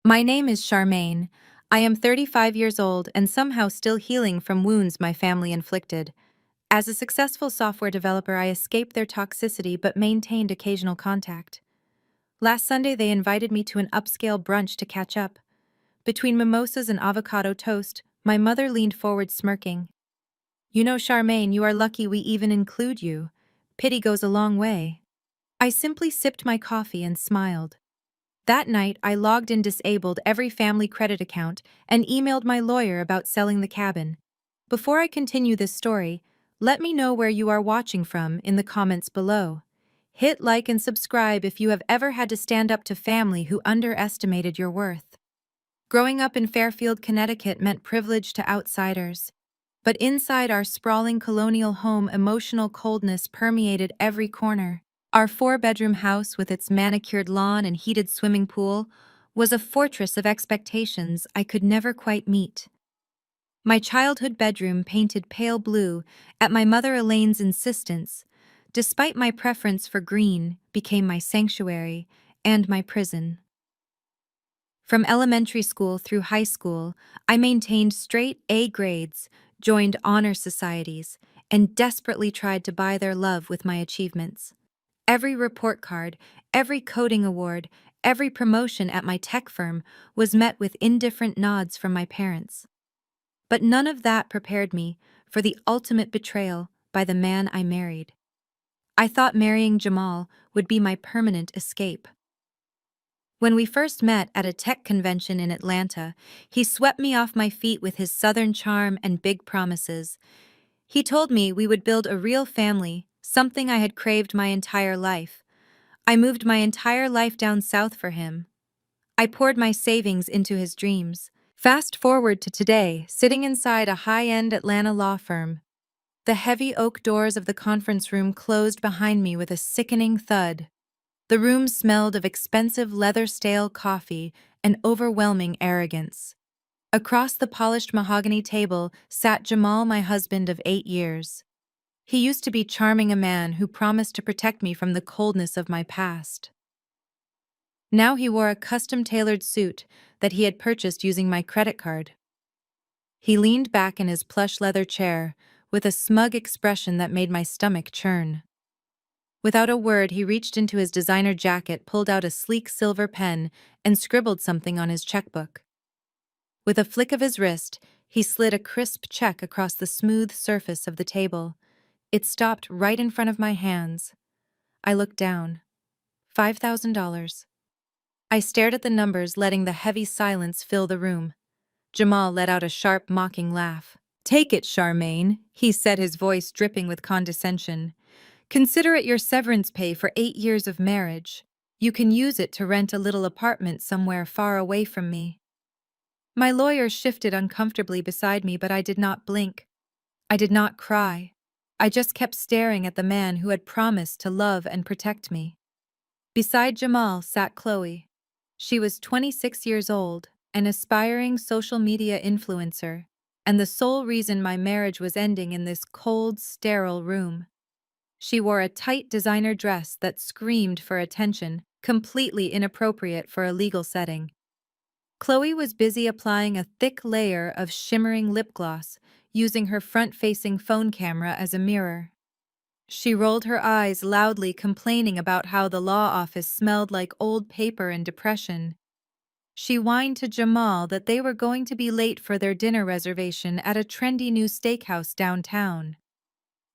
My name is Charmaine. I am 35 years old and somehow still healing from wounds my family inflicted. As a successful software developer, I escaped their toxicity but maintained occasional contact. Last Sunday, they invited me to an upscale brunch to catch up. Between mimosas and avocado toast, my mother leaned forward smirking. You know, Charmaine, you are lucky we even include you. Pity goes a long way. I simply sipped my coffee and smiled. That night, I logged in disabled every family credit account and emailed my lawyer about selling the cabin. Before I continue this story, let me know where you are watching from in the comments below. Hit like and subscribe if you have ever had to stand up to family who underestimated your worth. Growing up in Fairfield, Connecticut meant privilege to outsiders. But inside our sprawling colonial home, emotional coldness permeated every corner. Our four-bedroom house with its manicured lawn and heated swimming pool was a fortress of expectations I could never quite meet. My childhood bedroom, painted pale blue at my mother Elaine's insistence, despite my preference for green, became my sanctuary and my prison. From elementary school through high school, I maintained straight A grades, joined honor societies, and desperately tried to buy their love with my achievements. Every report card, every coding award, every promotion at my tech firm was met with indifferent nods from my parents. But none of that prepared me for the ultimate betrayal by the man I married. I thought marrying Jamal would be my permanent escape. When we first met at a tech convention in Atlanta, he swept me off my feet with his southern charm and big promises. He told me we would build a real family, something I had craved my entire life. I moved my entire life down south for him. I poured my savings into his dreams. Fast forward to today, sitting inside a high-end Atlanta law firm. The heavy oak doors of the conference room closed behind me with a sickening thud. The room smelled of expensive leather-stale coffee and overwhelming arrogance. Across the polished mahogany table sat Jamal, my husband of 8 years. He used to be charming, a man who promised to protect me from the coldness of my past. Now he wore a custom-tailored suit that he had purchased using my credit card. He leaned back in his plush leather chair with a smug expression that made my stomach churn. Without a word, he reached into his designer jacket, pulled out a sleek silver pen, and scribbled something on his checkbook. With a flick of his wrist, he slid a crisp check across the smooth surface of the table. It stopped right in front of my hands. I looked down. $5,000. I stared at the numbers, letting the heavy silence fill the room. Jamal let out a sharp, mocking laugh. "Take it, Charmaine," he said, his voice dripping with condescension. "Consider it your severance pay for 8 years of marriage. You can use it to rent a little apartment somewhere far away from me." My lawyer shifted uncomfortably beside me, but I did not blink. I did not cry. I just kept staring at the man who had promised to love and protect me. Beside Jamal sat Chloe. She was 26 years old, an aspiring social media influencer, and the sole reason my marriage was ending in this cold, sterile room. She wore a tight designer dress that screamed for attention, completely inappropriate for a legal setting. Chloe was busy applying a thick layer of shimmering lip gloss, using her front-facing phone camera as a mirror. She rolled her eyes loudly, complaining about how the law office smelled like old paper and depression. She whined to Jamal that they were going to be late for their dinner reservation at a trendy new steakhouse downtown.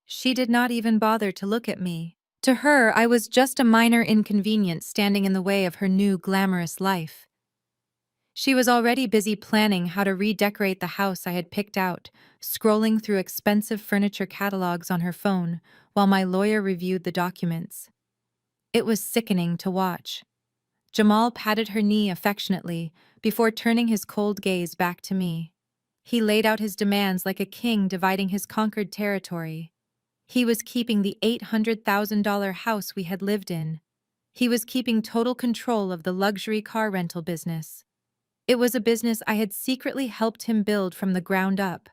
She did not even bother to look at me. To her, I was just a minor inconvenience standing in the way of her new glamorous life. She was already busy planning how to redecorate the house I had picked out, scrolling through expensive furniture catalogs on her phone while my lawyer reviewed the documents. It was sickening to watch. Jamal patted her knee affectionately before turning his cold gaze back to me. He laid out his demands like a king dividing his conquered territory. He was keeping the $800,000 house we had lived in. He was keeping total control of the luxury car rental business. It was a business I had secretly helped him build from the ground up.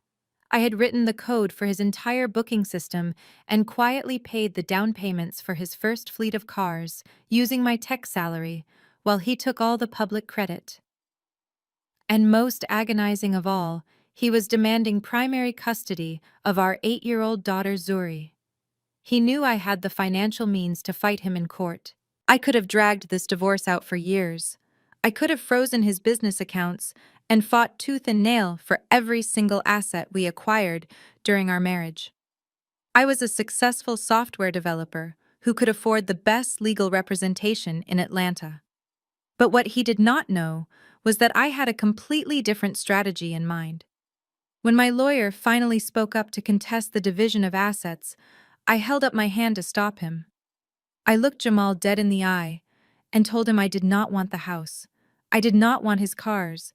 I had written the code for his entire booking system and quietly paid the down payments for his first fleet of cars using my tech salary, while he took all the public credit. And most agonizing of all, he was demanding primary custody of our 8-year-old daughter Zuri. He knew I had the financial means to fight him in court. I could have dragged this divorce out for years. I could have frozen his business accounts and fought tooth and nail for every single asset we acquired during our marriage. I was a successful software developer who could afford the best legal representation in Atlanta. But what he did not know was that I had a completely different strategy in mind. When my lawyer finally spoke up to contest the division of assets, I held up my hand to stop him. I looked Jamal dead in the eye and told him I did not want the house. I did not want his cars.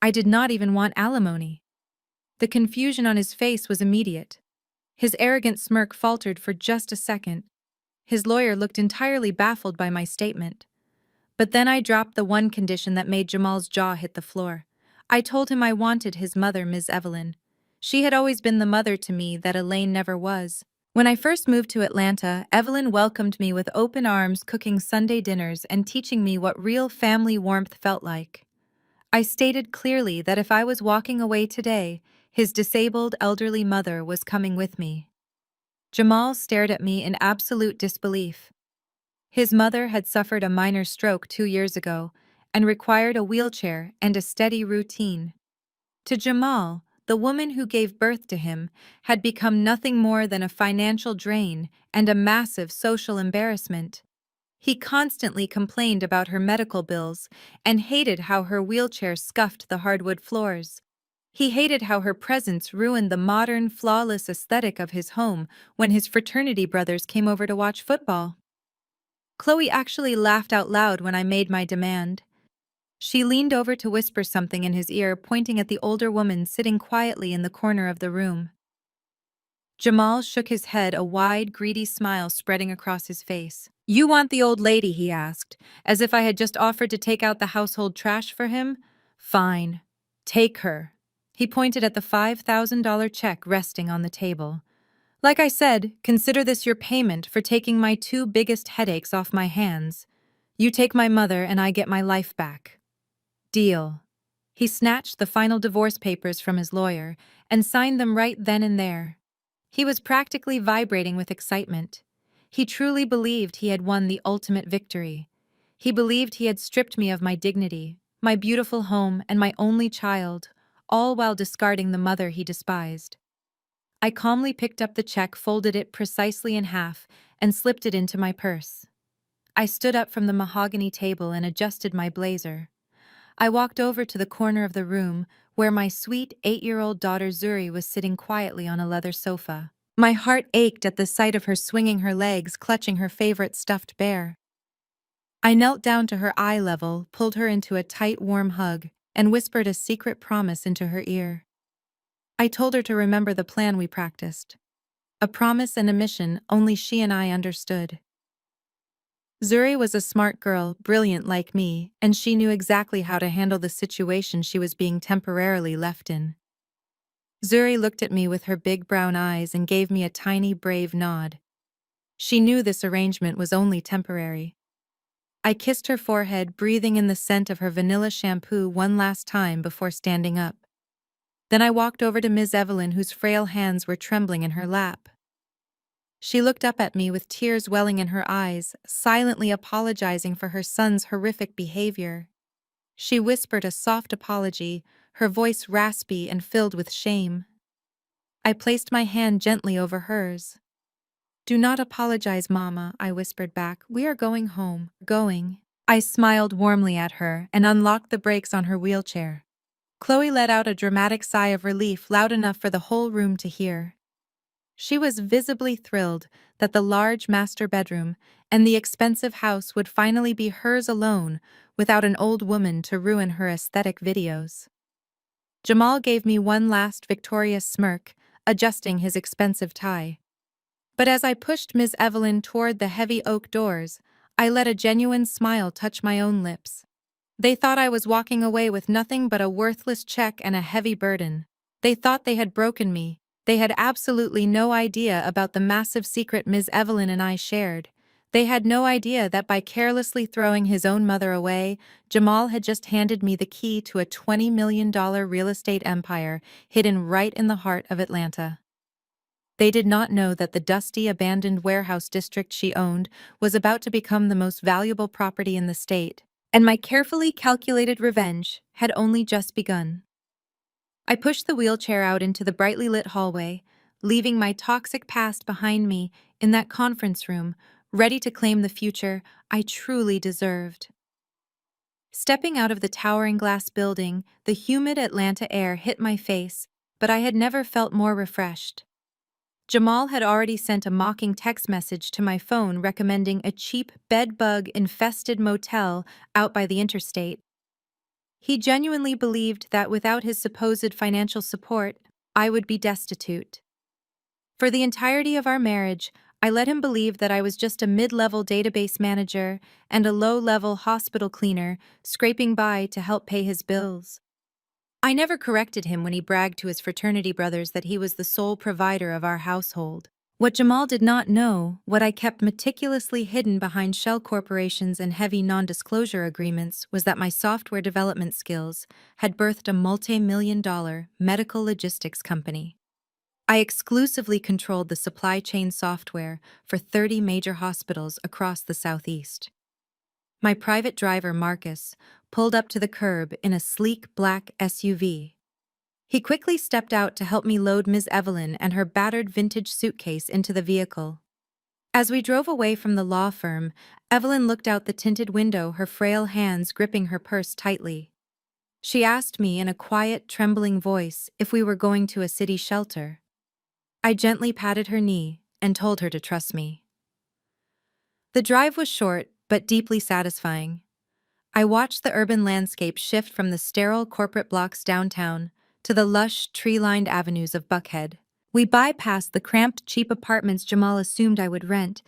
I did not even want alimony. The confusion on his face was immediate. His arrogant smirk faltered for just a second. His lawyer looked entirely baffled by my statement. But then I dropped the one condition that made Jamal's jaw hit the floor. I told him I wanted his mother, Ms. Evelyn. She had always been the mother to me that Elaine never was. When I first moved to Atlanta, Evelyn welcomed me with open arms, cooking Sunday dinners and teaching me what real family warmth felt like. I stated clearly that if I was walking away today, his disabled elderly mother was coming with me. Jamal stared at me in absolute disbelief. His mother had suffered a minor stroke 2 years ago and required a wheelchair and a steady routine. To Jamal, the woman who gave birth to him had become nothing more than a financial drain and a massive social embarrassment. He constantly complained about her medical bills and hated how her wheelchair scuffed the hardwood floors. He hated how her presence ruined the modern, flawless aesthetic of his home when his fraternity brothers came over to watch football. Chloe actually laughed out loud when I made my demand. She leaned over to whisper something in his ear, pointing at the older woman sitting quietly in the corner of the room. Jamal shook his head, a wide, greedy smile spreading across his face. "You want the old lady?" he asked, as if I had just offered to take out the household trash for him. "Fine. Take her." He pointed at the $5,000 check resting on the table. "Like I said, consider this your payment for taking my two biggest headaches off my hands. You take my mother and I get my life back. Deal." He snatched the final divorce papers from his lawyer and signed them right then and there. He was practically vibrating with excitement. He truly believed he had won the ultimate victory. He believed he had stripped me of my dignity, my beautiful home, and my only child, all while discarding the mother he despised. I calmly picked up the check, folded it precisely in half, and slipped it into my purse. I stood up from the mahogany table and adjusted my blazer. I walked over to the corner of the room where my sweet 8-year-old daughter Zuri was sitting quietly on a leather sofa. My heart ached at the sight of her swinging her legs, clutching her favorite stuffed bear. I knelt down to her eye level, pulled her into a tight, warm hug, and whispered a secret promise into her ear. I told her to remember the plan we practiced. A promise and a mission only she and I understood. Zuri was a smart girl, brilliant like me, and she knew exactly how to handle the situation she was being temporarily left in. Zuri looked at me with her big brown eyes and gave me a tiny, brave nod. She knew this arrangement was only temporary. I kissed her forehead, breathing in the scent of her vanilla shampoo one last time before standing up. Then I walked over to Ms. Evelyn, whose frail hands were trembling in her lap. She looked up at me with tears welling in her eyes, silently apologizing for her son's horrific behavior. She whispered a soft apology, her voice raspy and filled with shame. I placed my hand gently over hers. "Do not apologize, Mama," I whispered back. "We are going home." "Going?" I smiled warmly at her and unlocked the brakes on her wheelchair. Chloe let out a dramatic sigh of relief, loud enough for the whole room to hear. She was visibly thrilled that the large master bedroom and the expensive house would finally be hers alone, without an old woman to ruin her aesthetic videos. Jamal gave me one last victorious smirk, adjusting his expensive tie. But as I pushed Ms. Evelyn toward the heavy oak doors, I let a genuine smile touch my own lips. They thought I was walking away with nothing but a worthless check and a heavy burden. They thought they had broken me. They had absolutely no idea about the massive secret Ms. Evelyn and I shared. They had no idea that by carelessly throwing his own mother away, Jamal had just handed me the key to a $20 million real estate empire hidden right in the heart of Atlanta. They did not know that the dusty, abandoned warehouse district she owned was about to become the most valuable property in the state, and my carefully calculated revenge had only just begun. I pushed the wheelchair out into the brightly lit hallway, leaving my toxic past behind me in that conference room, ready to claim the future I truly deserved. Stepping out of the towering glass building, the humid Atlanta air hit my face, but I had never felt more refreshed. Jamal had already sent a mocking text message to my phone recommending a cheap bed-bug-infested motel out by the interstate. He genuinely believed that without his supposed financial support, I would be destitute. For the entirety of our marriage, I let him believe that I was just a mid-level database manager and a low-level hospital cleaner scraping by to help pay his bills. I never corrected him when he bragged to his fraternity brothers that he was the sole provider of our household. What Jamal did not know, what I kept meticulously hidden behind shell corporations and heavy non-disclosure agreements, was that my software development skills had birthed a multi-million-dollar medical logistics company. I exclusively controlled the supply chain software for 30 major hospitals across the Southeast. My private driver, Marcus, pulled up to the curb in a sleek black SUV. He quickly stepped out to help me load Ms. Evelyn and her battered vintage suitcase into the vehicle. As we drove away from the law firm, Evelyn looked out the tinted window, her frail hands gripping her purse tightly. She asked me in a quiet, trembling voice if we were going to a city shelter. I gently patted her knee and told her to trust me. The drive was short, but deeply satisfying. I watched the urban landscape shift from the sterile corporate blocks downtown to the lush, tree-lined avenues of Buckhead. We bypassed the cramped, cheap apartments Jamal assumed I would rent,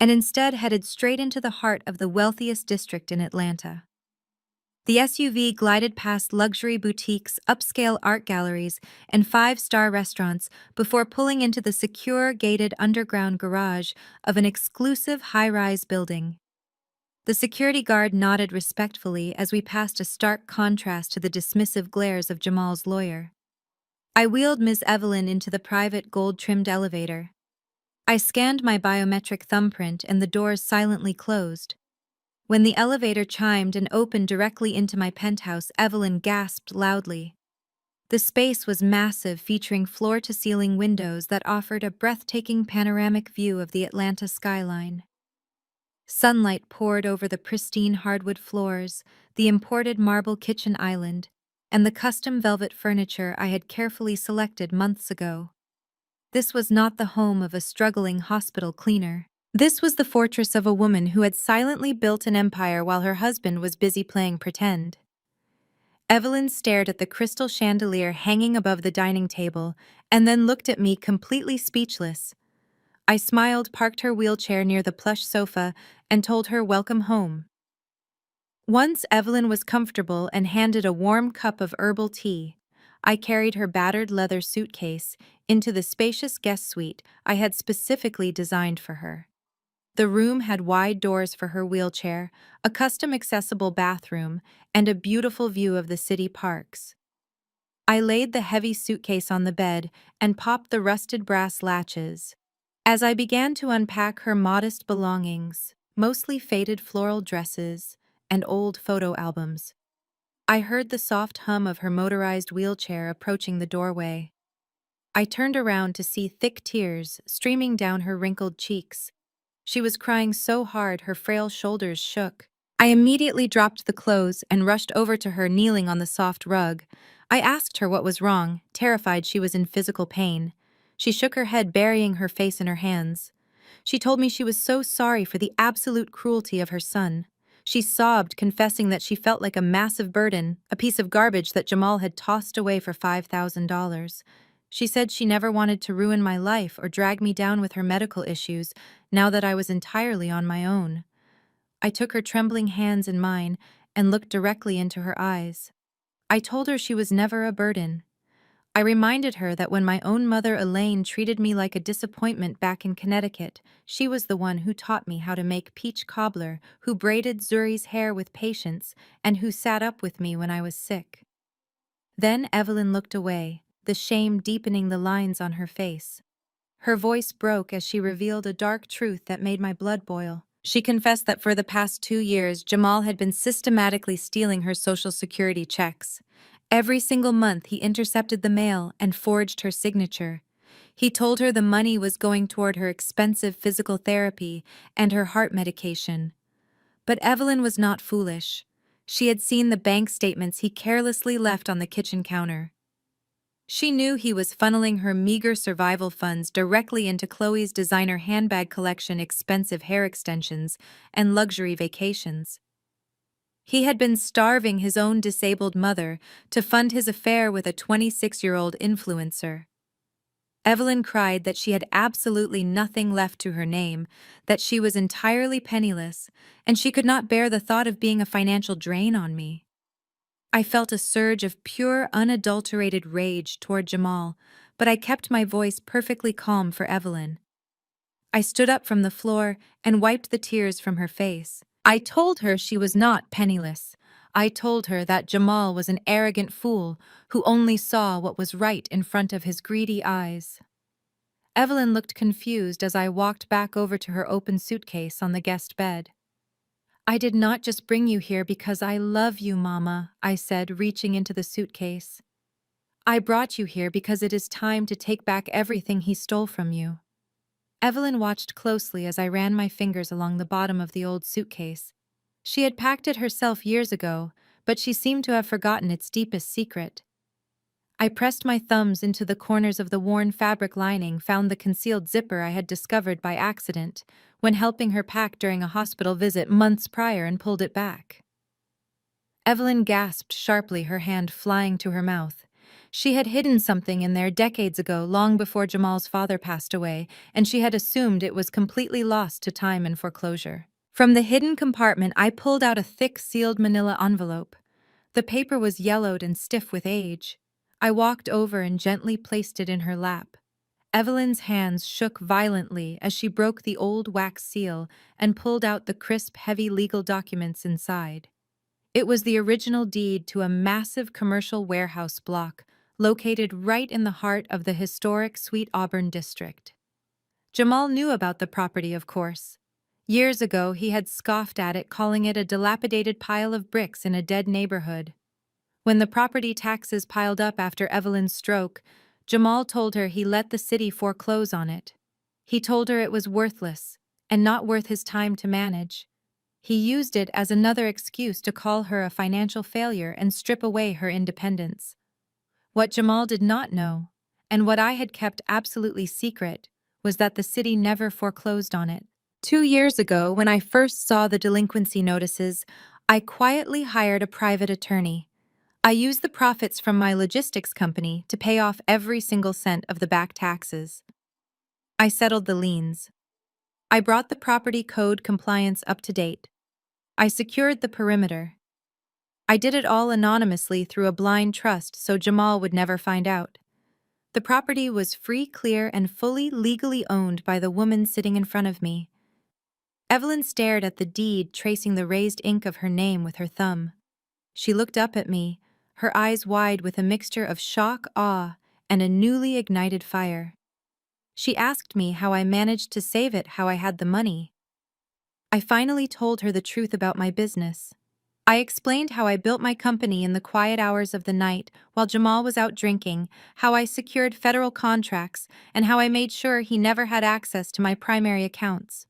and instead headed straight into the heart of the wealthiest district in Atlanta. The SUV glided past luxury boutiques, upscale art galleries, and five-star restaurants before pulling into the secure, gated underground garage of an exclusive high-rise building. The security guard nodded respectfully as we passed, a stark contrast to the dismissive glares of Jamal's lawyer. I wheeled Ms. Evelyn into the private gold-trimmed elevator. I scanned my biometric thumbprint and the doors silently closed. When the elevator chimed and opened directly into my penthouse, Evelyn gasped loudly. The space was massive, featuring floor-to-ceiling windows that offered a breathtaking panoramic view of the Atlanta skyline. Sunlight poured over the pristine hardwood floors, the imported marble kitchen island, and the custom velvet furniture I had carefully selected months ago. This was not the home of a struggling hospital cleaner. This was the fortress of a woman who had silently built an empire while her husband was busy playing pretend. Evelyn stared at the crystal chandelier hanging above the dining table and then looked at me completely speechless. I smiled, parked her wheelchair near the plush sofa, and told her welcome home. Once Evelyn was comfortable and handed a warm cup of herbal tea, I carried her battered leather suitcase into the spacious guest suite I had specifically designed for her. The room had wide doors for her wheelchair, a custom accessible bathroom, and a beautiful view of the city parks. I laid the heavy suitcase on the bed and popped the rusted brass latches. As I began to unpack her modest belongings, mostly faded floral dresses and old photo albums, I heard the soft hum of her motorized wheelchair approaching the doorway. I turned around to see thick tears streaming down her wrinkled cheeks. She was crying so hard her frail shoulders shook. I immediately dropped the clothes and rushed over to her, kneeling on the soft rug. I asked her what was wrong, terrified she was in physical pain. She shook her head, burying her face in her hands. She told me she was so sorry for the absolute cruelty of her son. She sobbed, confessing that she felt like a massive burden, a piece of garbage that Jamal had tossed away for $5,000. She said she never wanted to ruin my life or drag me down with her medical issues, now that I was entirely on my own. I took her trembling hands in mine and looked directly into her eyes. I told her she was never a burden. I reminded her that when my own mother Elaine treated me like a disappointment back in Connecticut, she was the one who taught me how to make peach cobbler, who braided Zuri's hair with patience, and who sat up with me when I was sick. Then Evelyn looked away, the shame deepening the lines on her face. Her voice broke as she revealed a dark truth that made my blood boil. She confessed that for the past 2 years, Jamal had been systematically stealing her Social Security checks. Every single month, he intercepted the mail and forged her signature. He told her the money was going toward her expensive physical therapy and her heart medication. But Evelyn was not foolish. She had seen the bank statements he carelessly left on the kitchen counter. She knew he was funneling her meager survival funds directly into Chloe's designer handbag collection, expensive hair extensions, and luxury vacations. He had been starving his own disabled mother to fund his affair with a 26-year-old influencer. Evelyn cried that she had absolutely nothing left to her name, that she was entirely penniless, and she could not bear the thought of being a financial drain on me. I felt a surge of pure, unadulterated rage toward Jamal, but I kept my voice perfectly calm for Evelyn. I stood up from the floor and wiped the tears from her face. I told her she was not penniless. I told her that Jamal was an arrogant fool who only saw what was right in front of his greedy eyes. Evelyn looked confused as I walked back over to her open suitcase on the guest bed. "I did not just bring you here because I love you, Mama," I said, reaching into the suitcase. "I brought you here because it is time to take back everything he stole from you." Evelyn watched closely as I ran my fingers along the bottom of the old suitcase. She had packed it herself years ago, but she seemed to have forgotten its deepest secret. I pressed my thumbs into the corners of the worn fabric lining, found the concealed zipper I had discovered by accident when helping her pack during a hospital visit months prior, and pulled it back. Evelyn gasped sharply, her hand flying to her mouth. She had hidden something in there decades ago, long before Jamal's father passed away, and she had assumed it was completely lost to time and foreclosure. From the hidden compartment, I pulled out a thick, sealed manila envelope. The paper was yellowed and stiff with age. I walked over and gently placed it in her lap. Evelyn's hands shook violently as she broke the old wax seal and pulled out the crisp, heavy legal documents inside. It was the original deed to a massive commercial warehouse block located right in the heart of the historic Sweet Auburn district. Jamal knew about the property, of course. Years ago, he had scoffed at it, calling it a dilapidated pile of bricks in a dead neighborhood. When the property taxes piled up after Evelyn's stroke, Jamal told her he let the city foreclose on it. He told her it was worthless and not worth his time to manage. He used it as another excuse to call her a financial failure and strip away her independence. What Jamal did not know, and what I had kept absolutely secret, was that the city never foreclosed on it. 2 years ago, when I first saw the delinquency notices, I quietly hired a private attorney. I used the profits from my logistics company to pay off every single cent of the back taxes. I settled the liens. I brought the property code compliance up to date. I secured the perimeter. I did it all anonymously through a blind trust so Jamal would never find out. The property was free, clear, and fully legally owned by the woman sitting in front of me. Evelyn stared at the deed, tracing the raised ink of her name with her thumb. She looked up at me, her eyes wide with a mixture of shock, awe, and a newly ignited fire. She asked me how I managed to save it, how I had the money. I finally told her the truth about my business. I explained how I built my company in the quiet hours of the night while Jamal was out drinking, how I secured federal contracts, and how I made sure he never had access to my primary accounts.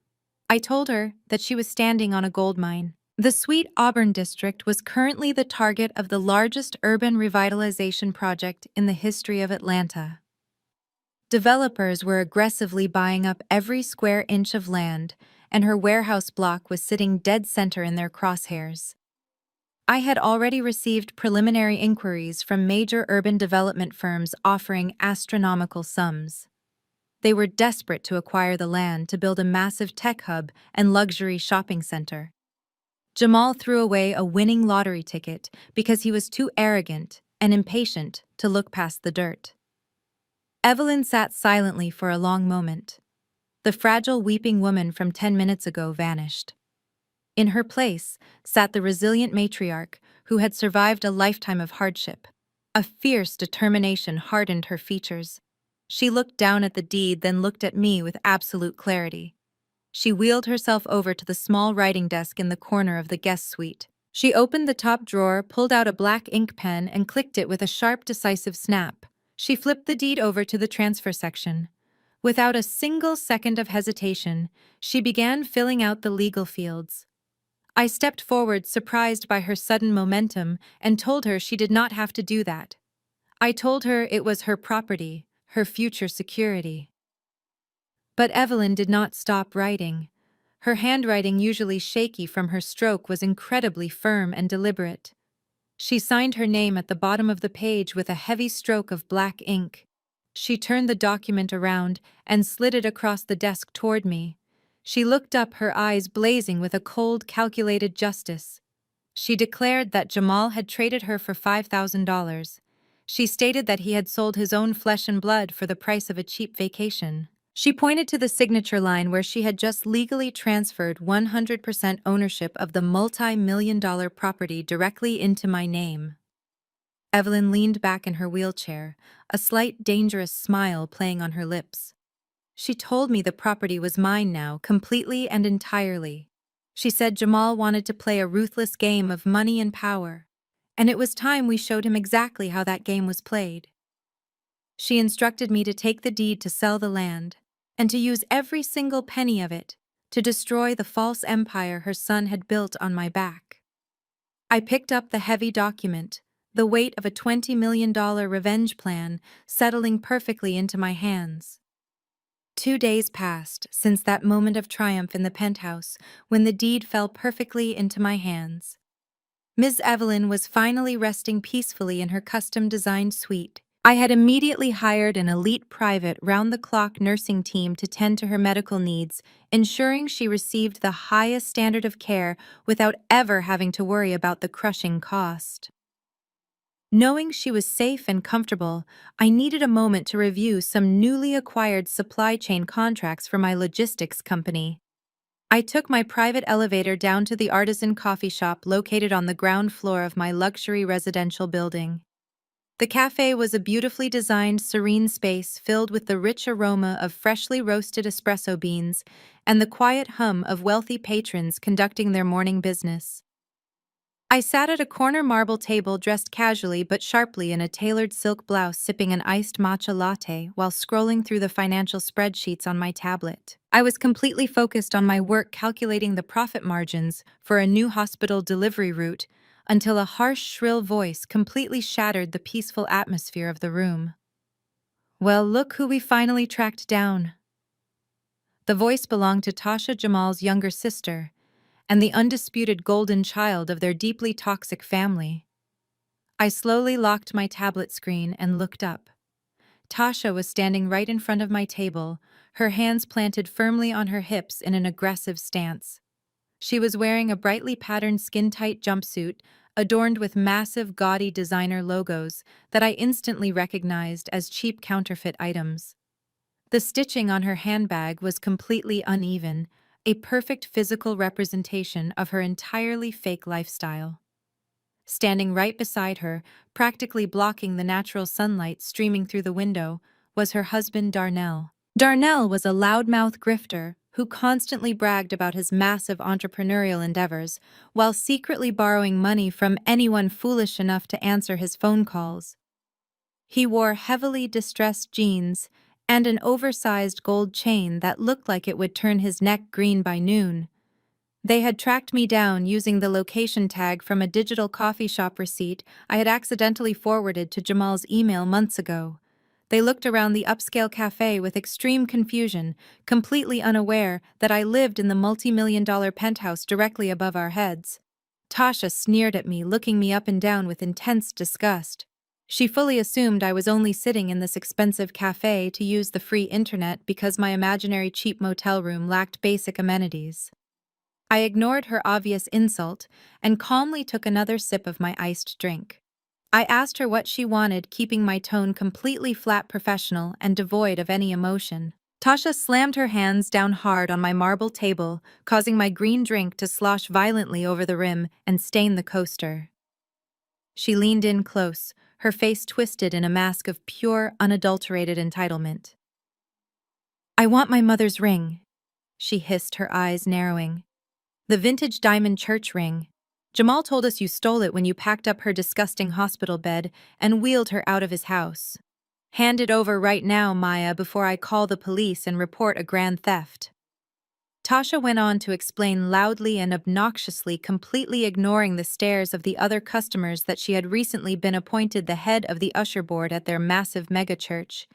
I told her that she was standing on a gold mine. The Sweet Auburn district was currently the target of the largest urban revitalization project in the history of Atlanta. Developers were aggressively buying up every square inch of land, and her warehouse block was sitting dead center in their crosshairs. I had already received preliminary inquiries from major urban development firms offering astronomical sums. They were desperate to acquire the land to build a massive tech hub and luxury shopping center. Jamal threw away a winning lottery ticket because he was too arrogant and impatient to look past the dirt. Evelyn sat silently for a long moment. The fragile weeping woman from 10 minutes ago vanished. In her place sat the resilient matriarch who had survived a lifetime of hardship. A fierce determination hardened her features. She looked down at the deed, then looked at me with absolute clarity. She wheeled herself over to the small writing desk in the corner of the guest suite. She opened the top drawer, pulled out a black ink pen, and clicked it with a sharp, decisive snap. She flipped the deed over to the transfer section. Without a single second of hesitation, she began filling out the legal fields. I stepped forward, surprised by her sudden momentum, and told her she did not have to do that. I told her it was her property, her future security. But Evelyn did not stop writing. Her handwriting, usually shaky from her stroke, was incredibly firm and deliberate. She signed her name at the bottom of the page with a heavy stroke of black ink. She turned the document around and slid it across the desk toward me. She looked up, her eyes blazing with a cold, calculated justice. She declared that Jamal had traded her for $5,000. She stated that he had sold his own flesh and blood for the price of a cheap vacation. She pointed to the signature line where she had just legally transferred 100% ownership of the multi-million-dollar property directly into my name. Evelyn leaned back in her wheelchair, a slight, dangerous smile playing on her lips. She told me the property was mine now, completely and entirely. She said Jamal wanted to play a ruthless game of money and power, and it was time we showed him exactly how that game was played. She instructed me to take the deed to sell the land, and to use every single penny of it to destroy the false empire her son had built on my back. I picked up the heavy document, the weight of a $20 million revenge plan settling perfectly into my hands. 2 days passed since that moment of triumph in the penthouse when the deed fell perfectly into my hands. Ms. Evelyn was finally resting peacefully in her custom-designed suite. I had immediately hired an elite private round-the-clock nursing team to tend to her medical needs, ensuring she received the highest standard of care without ever having to worry about the crushing cost. Knowing she was safe and comfortable, I needed a moment to review some newly acquired supply chain contracts for my logistics company. I took my private elevator down to the artisan coffee shop located on the ground floor of my luxury residential building. The cafe was a beautifully designed, serene space filled with the rich aroma of freshly roasted espresso beans and the quiet hum of wealthy patrons conducting their morning business. I sat at a corner marble table dressed casually but sharply in a tailored silk blouse, sipping an iced matcha latte while scrolling through the financial spreadsheets on my tablet. I was completely focused on my work, calculating the profit margins for a new hospital delivery route, until a harsh, shrill voice completely shattered the peaceful atmosphere of the room. "Well, look who we finally tracked down." The voice belonged to Tasha, Jamal's younger sister, and the undisputed golden child of their deeply toxic family. I slowly locked my tablet screen and looked up. Tasha was standing right in front of my table, her hands planted firmly on her hips in an aggressive stance. She was wearing a brightly patterned skin-tight jumpsuit adorned with massive, gaudy designer logos that I instantly recognized as cheap counterfeit items. The stitching on her handbag was completely uneven, a perfect physical representation of her entirely fake lifestyle. Standing right beside her, practically blocking the natural sunlight streaming through the window, was her husband Darnell. Darnell was a loudmouth grifter who constantly bragged about his massive entrepreneurial endeavors while secretly borrowing money from anyone foolish enough to answer his phone calls. He wore heavily distressed jeans and an oversized gold chain that looked like it would turn his neck green by noon. They had tracked me down using the location tag from a digital coffee shop receipt I had accidentally forwarded to Jamal's email months ago. They looked around the upscale cafe with extreme confusion, completely unaware that I lived in the multi-million-dollar penthouse directly above our heads. Tasha sneered at me, looking me up and down with intense disgust. She fully assumed I was only sitting in this expensive cafe to use the free internet because my imaginary cheap motel room lacked basic amenities. I ignored her obvious insult and calmly took another sip of my iced drink. I asked her what she wanted, keeping my tone completely flat professional and devoid of any emotion. Tasha slammed her hands down hard on my marble table, causing my green drink to slosh violently over the rim and stain the coaster. She leaned in close, her face twisted in a mask of pure, unadulterated entitlement. "I want my mother's ring," she hissed, her eyes narrowing. "The vintage diamond church ring. Jamal told us you stole it when you packed up her disgusting hospital bed and wheeled her out of his house. Hand it over right now, Maya, before I call the police and report a grand theft." Tasha went on to explain loudly and obnoxiously, completely ignoring the stares of the other customers, that she had recently been appointed the head of the usher board at their massive megachurch.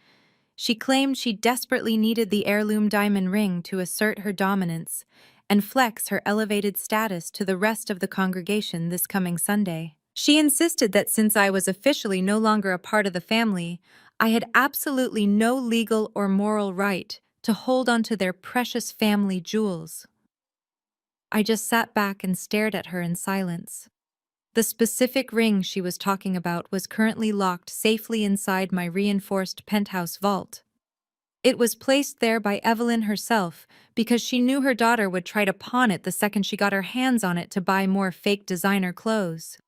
She claimed she desperately needed the heirloom diamond ring to assert her dominance and flex her elevated status to the rest of the congregation this coming Sunday. She insisted that since I was officially no longer a part of the family, I had absolutely no legal or moral right to hold onto their precious family jewels. I just sat back and stared at her in silence. The specific ring she was talking about was currently locked safely inside my reinforced penthouse vault. It was placed there by Evelyn herself because she knew her daughter would try to pawn it the second she got her hands on it to buy more fake designer clothes.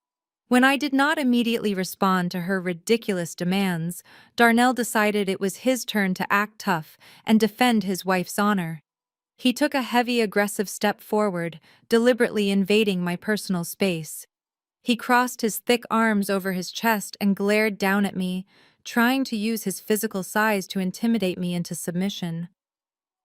When I did not immediately respond to her ridiculous demands, Darnell decided it was his turn to act tough and defend his wife's honor. He took a heavy, aggressive step forward, deliberately invading my personal space. He crossed his thick arms over his chest and glared down at me, trying to use his physical size to intimidate me into submission.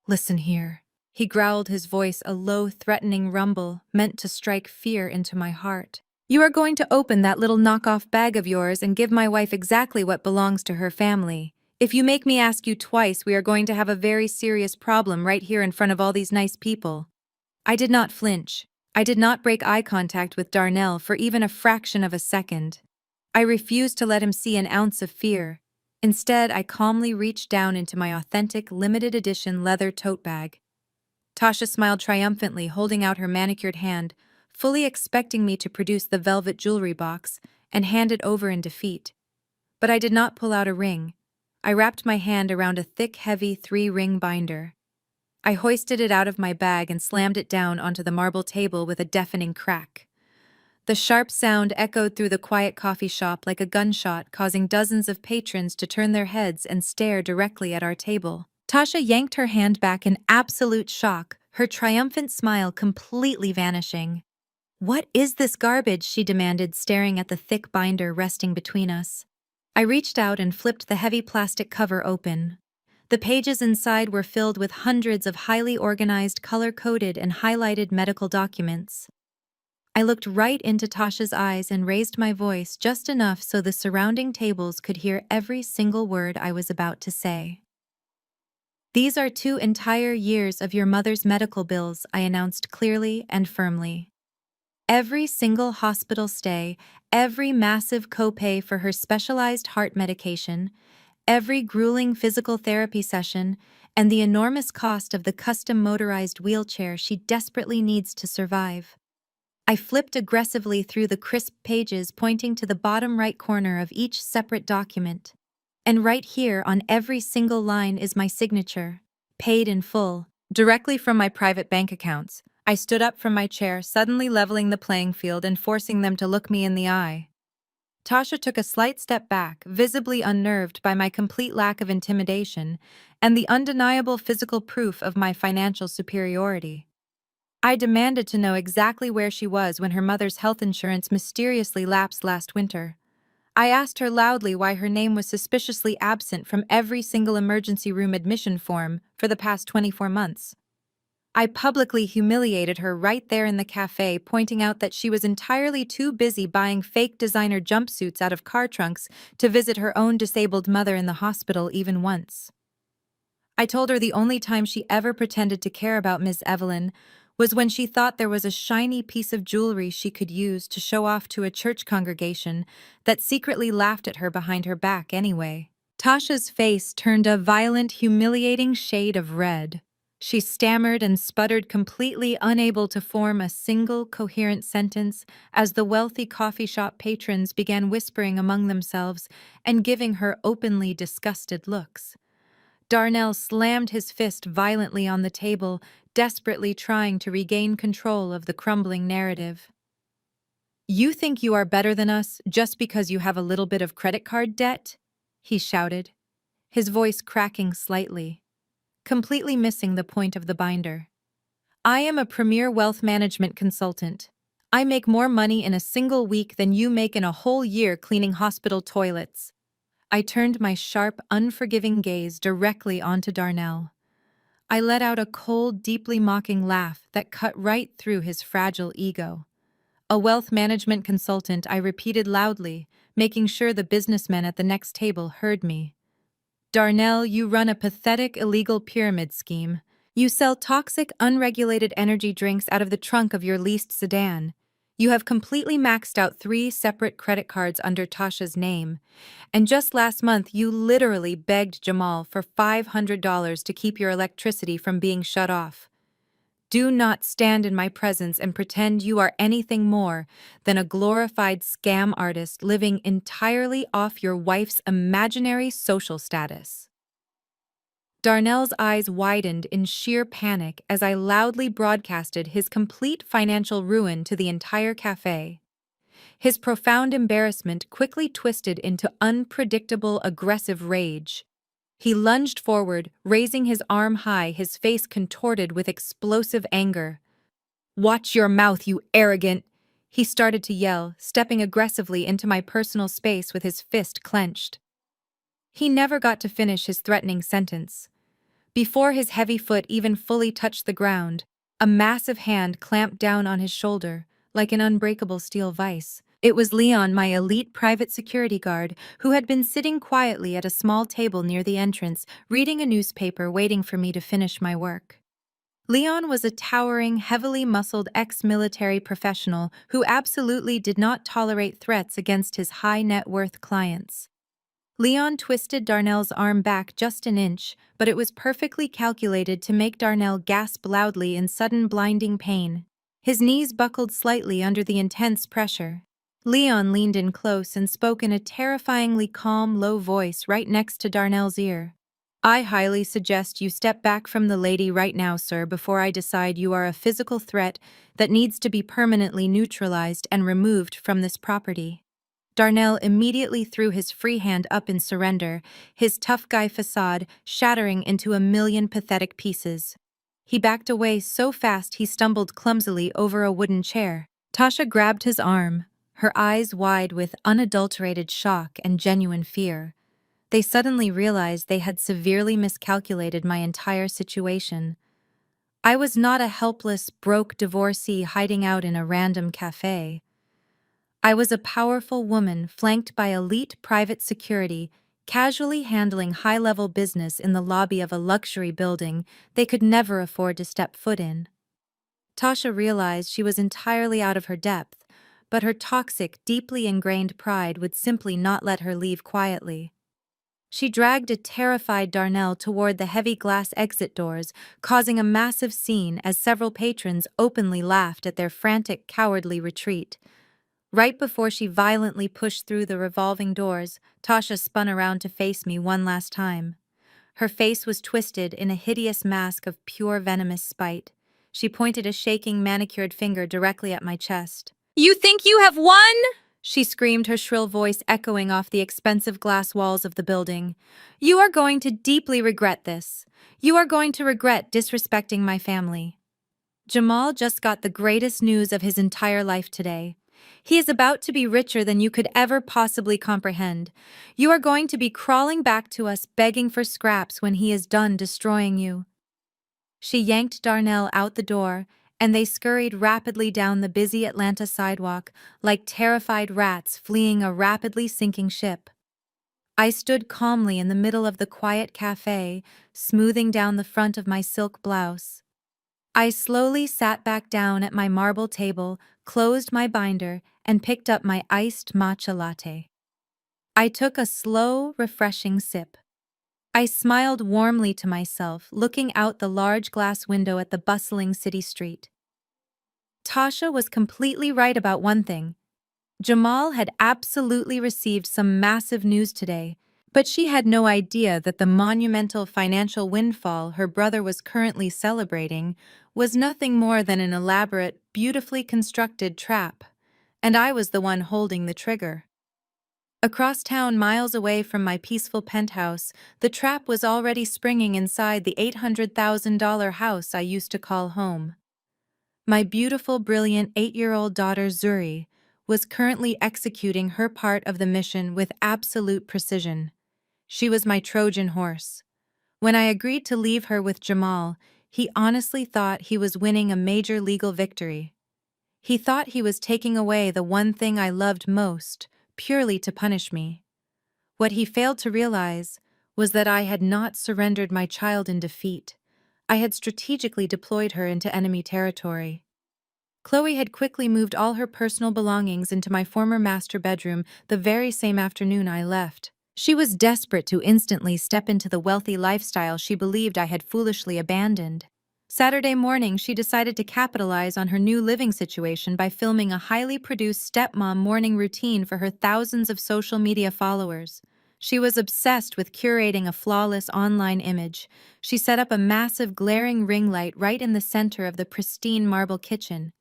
"Listen here." He growled, his voice a low, threatening rumble meant to strike fear into my heart. "You are going to open that little knockoff bag of yours and give my wife exactly what belongs to her family. If you make me ask you twice, we are going to have a very serious problem right here in front of all these nice people." I did not flinch. I did not break eye contact with Darnell for even a fraction of a second. I refused to let him see an ounce of fear. Instead, I calmly reached down into my authentic, limited edition leather tote bag. Tasha smiled triumphantly, holding out her manicured hand, fully expecting me to produce the velvet jewelry box and hand it over in defeat. But I did not pull out a ring. I wrapped my hand around a thick, heavy 3-ring binder. I hoisted it out of my bag and slammed it down onto the marble table with a deafening crack. The sharp sound echoed through the quiet coffee shop like a gunshot, causing dozens of patrons to turn their heads and stare directly at our table. Tasha yanked her hand back in absolute shock, her triumphant smile completely vanishing. "What is this garbage?" she demanded, staring at the thick binder resting between us. I reached out and flipped the heavy plastic cover open. The pages inside were filled with hundreds of highly organized, color-coded, and highlighted medical documents. I looked right into Tasha's eyes and raised my voice just enough so the surrounding tables could hear every single word I was about to say. "These are 2 entire years of your mother's medical bills," I announced clearly and firmly. "Every single hospital stay, every massive copay for her specialized heart medication, every grueling physical therapy session, and the enormous cost of the custom motorized wheelchair she desperately needs to survive." I flipped aggressively through the crisp pages, pointing to the bottom right corner of each separate document. "And right here on every single line is my signature, paid in full, directly from my private bank accounts." I stood up from my chair, suddenly leveling the playing field and forcing them to look me in the eye. Tasha took a slight step back, visibly unnerved by my complete lack of intimidation and the undeniable physical proof of my financial superiority. I demanded to know exactly where she was when her mother's health insurance mysteriously lapsed last winter. I asked her loudly why her name was suspiciously absent from every single emergency room admission form for the past 24 months. I publicly humiliated her right there in the cafe, pointing out that she was entirely too busy buying fake designer jumpsuits out of car trunks to visit her own disabled mother in the hospital even once. I told her the only time she ever pretended to care about Miss Evelyn was when she thought there was a shiny piece of jewelry she could use to show off to a church congregation that secretly laughed at her behind her back anyway. Tasha's face turned a violent, humiliating shade of red. She stammered and sputtered, completely unable to form a single coherent sentence as the wealthy coffee shop patrons began whispering among themselves and giving her openly disgusted looks. Darnell slammed his fist violently on the table, desperately trying to regain control of the crumbling narrative. "You think you are better than us just because you have a little bit of credit card debt?" he shouted, his voice cracking slightly, completely missing the point of the binder. "I am a premier wealth management consultant. I make more money in a single week than you make in a whole year cleaning hospital toilets." I turned my sharp, unforgiving gaze directly onto Darnell. I let out a cold, deeply mocking laugh that cut right through his fragile ego. "A wealth management consultant," I repeated loudly, making sure the businessmen at the next table heard me. "Darnell, you run a pathetic, illegal pyramid scheme. You sell toxic, unregulated energy drinks out of the trunk of your leased sedan. You have completely maxed out 3 separate credit cards under Tasha's name. And just last month, you literally begged Jamal for $500 to keep your electricity from being shut off. Do not stand in my presence and pretend you are anything more than a glorified scam artist living entirely off your wife's imaginary social status." Darnell's eyes widened in sheer panic as I loudly broadcasted his complete financial ruin to the entire cafe. His profound embarrassment quickly twisted into unpredictable, aggressive rage. He lunged forward, raising his arm high, his face contorted with explosive anger. "Watch your mouth, you arrogant!" he started to yell, stepping aggressively into my personal space with his fist clenched. He never got to finish his threatening sentence. Before his heavy foot even fully touched the ground, a massive hand clamped down on his shoulder, like an unbreakable steel vise. It was Leon, my elite private security guard, who had been sitting quietly at a small table near the entrance, reading a newspaper, waiting for me to finish my work. Leon was a towering, heavily muscled ex-military professional who absolutely did not tolerate threats against his high-net-worth clients. Leon twisted Darnell's arm back just an inch, but it was perfectly calculated to make Darnell gasp loudly in sudden blinding pain. His knees buckled slightly under the intense pressure. Leon leaned in close and spoke in a terrifyingly calm, low voice right next to Darnell's ear. "I highly suggest you step back from the lady right now, sir, before I decide you are a physical threat that needs to be permanently neutralized and removed from this property." Darnell immediately threw his free hand up in surrender, his tough guy facade shattering into a million pathetic pieces. He backed away so fast he stumbled clumsily over a wooden chair. Tasha grabbed his arm, her eyes wide with unadulterated shock and genuine fear. They suddenly realized they had severely miscalculated my entire situation. I was not a helpless, broke divorcee hiding out in a random cafe. I was a powerful woman flanked by elite private security, casually handling high-level business in the lobby of a luxury building they could never afford to step foot in. Tasha realized she was entirely out of her depth, but her toxic, deeply ingrained pride would simply not let her leave quietly. She dragged a terrified Darnell toward the heavy glass exit doors, causing a massive scene as several patrons openly laughed at their frantic, cowardly retreat. Right before she violently pushed through the revolving doors, Tasha spun around to face me one last time. Her face was twisted in a hideous mask of pure venomous spite. She pointed a shaking, manicured finger directly at my chest. "You think you have won?" she screamed, her shrill voice echoing off the expensive glass walls of the building. "You are going to deeply regret this. You are going to regret disrespecting my family. Jamal just got the greatest news of his entire life today. He is about to be richer than you could ever possibly comprehend. You are going to be crawling back to us begging for scraps when he is done destroying you." She yanked Darnell out the door, and they scurried rapidly down the busy Atlanta sidewalk like terrified rats fleeing a rapidly sinking ship. I stood calmly in the middle of the quiet cafe, smoothing down the front of my silk blouse. I slowly sat back down at my marble table, closed my binder, and picked up my iced matcha latte. I took a slow, refreshing sip. I smiled warmly to myself, looking out the large glass window at the bustling city street. Tasha was completely right about one thing. Jamal had absolutely received some massive news today, but she had no idea that the monumental financial windfall her brother was currently celebrating was nothing more than an elaborate, beautifully constructed trap, and I was the one holding the trigger. Across town, miles away from my peaceful penthouse, the trap was already springing inside the $800,000 house I used to call home. My beautiful, brilliant 8-year-old daughter Zuri was currently executing her part of the mission with absolute precision. She was my Trojan horse. When I agreed to leave her with Jamal, he honestly thought he was winning a major legal victory. He thought he was taking away the one thing I loved most, purely to punish me. What he failed to realize was that I had not surrendered my child in defeat. I had strategically deployed her into enemy territory. Chloe had quickly moved all her personal belongings into my former master bedroom the very same afternoon I left. She was desperate to instantly step into the wealthy lifestyle she believed I had foolishly abandoned. Saturday morning, she decided to capitalize on her new living situation by filming a highly produced stepmom morning routine for her thousands of social media followers. She was obsessed with curating a flawless online image. She set up a massive glaring ring light right in the center of the pristine marble kitchen.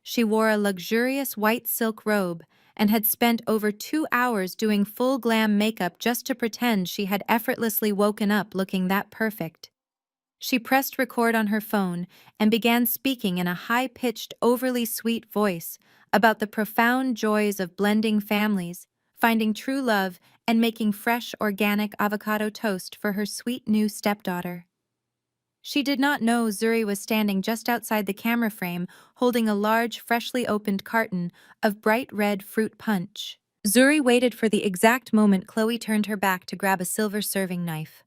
She wore a luxurious white silk robe and had spent over 2 hours doing full glam makeup just to pretend she had effortlessly woken up looking that perfect. She pressed record on her phone and began speaking in a high-pitched, overly sweet voice about the profound joys of blending families, finding true love, and making fresh, organic avocado toast for her sweet new stepdaughter. She did not know Zuri was standing just outside the camera frame, holding a large, freshly opened carton of bright red fruit punch. Zuri waited for the exact moment Chloe turned her back to grab a silver serving knife.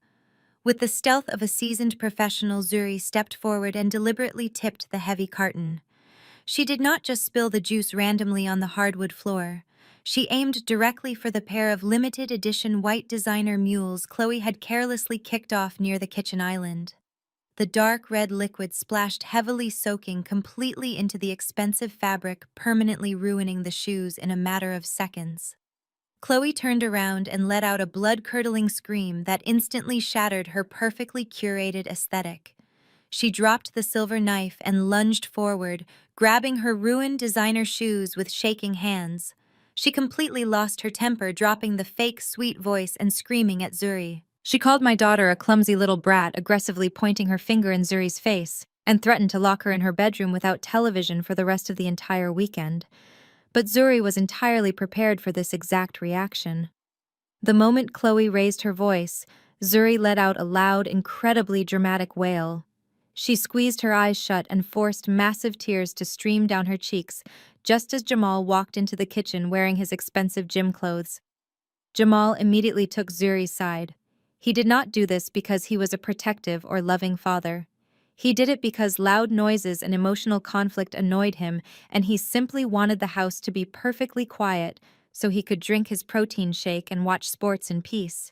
With the stealth of a seasoned professional, Zuri stepped forward and deliberately tipped the heavy carton. She did not just spill the juice randomly on the hardwood floor. She aimed directly for the pair of limited edition white designer mules Chloe had carelessly kicked off near the kitchen island. The dark red liquid splashed heavily, soaking completely into the expensive fabric, permanently ruining the shoes in a matter of seconds. Chloe turned around and let out a blood-curdling scream that instantly shattered her perfectly curated aesthetic. She dropped the silver knife and lunged forward, grabbing her ruined designer shoes with shaking hands. She completely lost her temper, dropping the fake sweet voice and screaming at Zuri. She called my daughter a clumsy little brat, aggressively pointing her finger in Zuri's face, and threatened to lock her in her bedroom without television for the rest of the entire weekend. But Zuri was entirely prepared for this exact reaction. The moment Chloe raised her voice, Zuri let out a loud, incredibly dramatic wail. She squeezed her eyes shut and forced massive tears to stream down her cheeks just as Jamal walked into the kitchen wearing his expensive gym clothes. Jamal immediately took Zuri's side. He did not do this because he was a protective or loving father. He did it because loud noises and emotional conflict annoyed him, and he simply wanted the house to be perfectly quiet so he could drink his protein shake and watch sports in peace.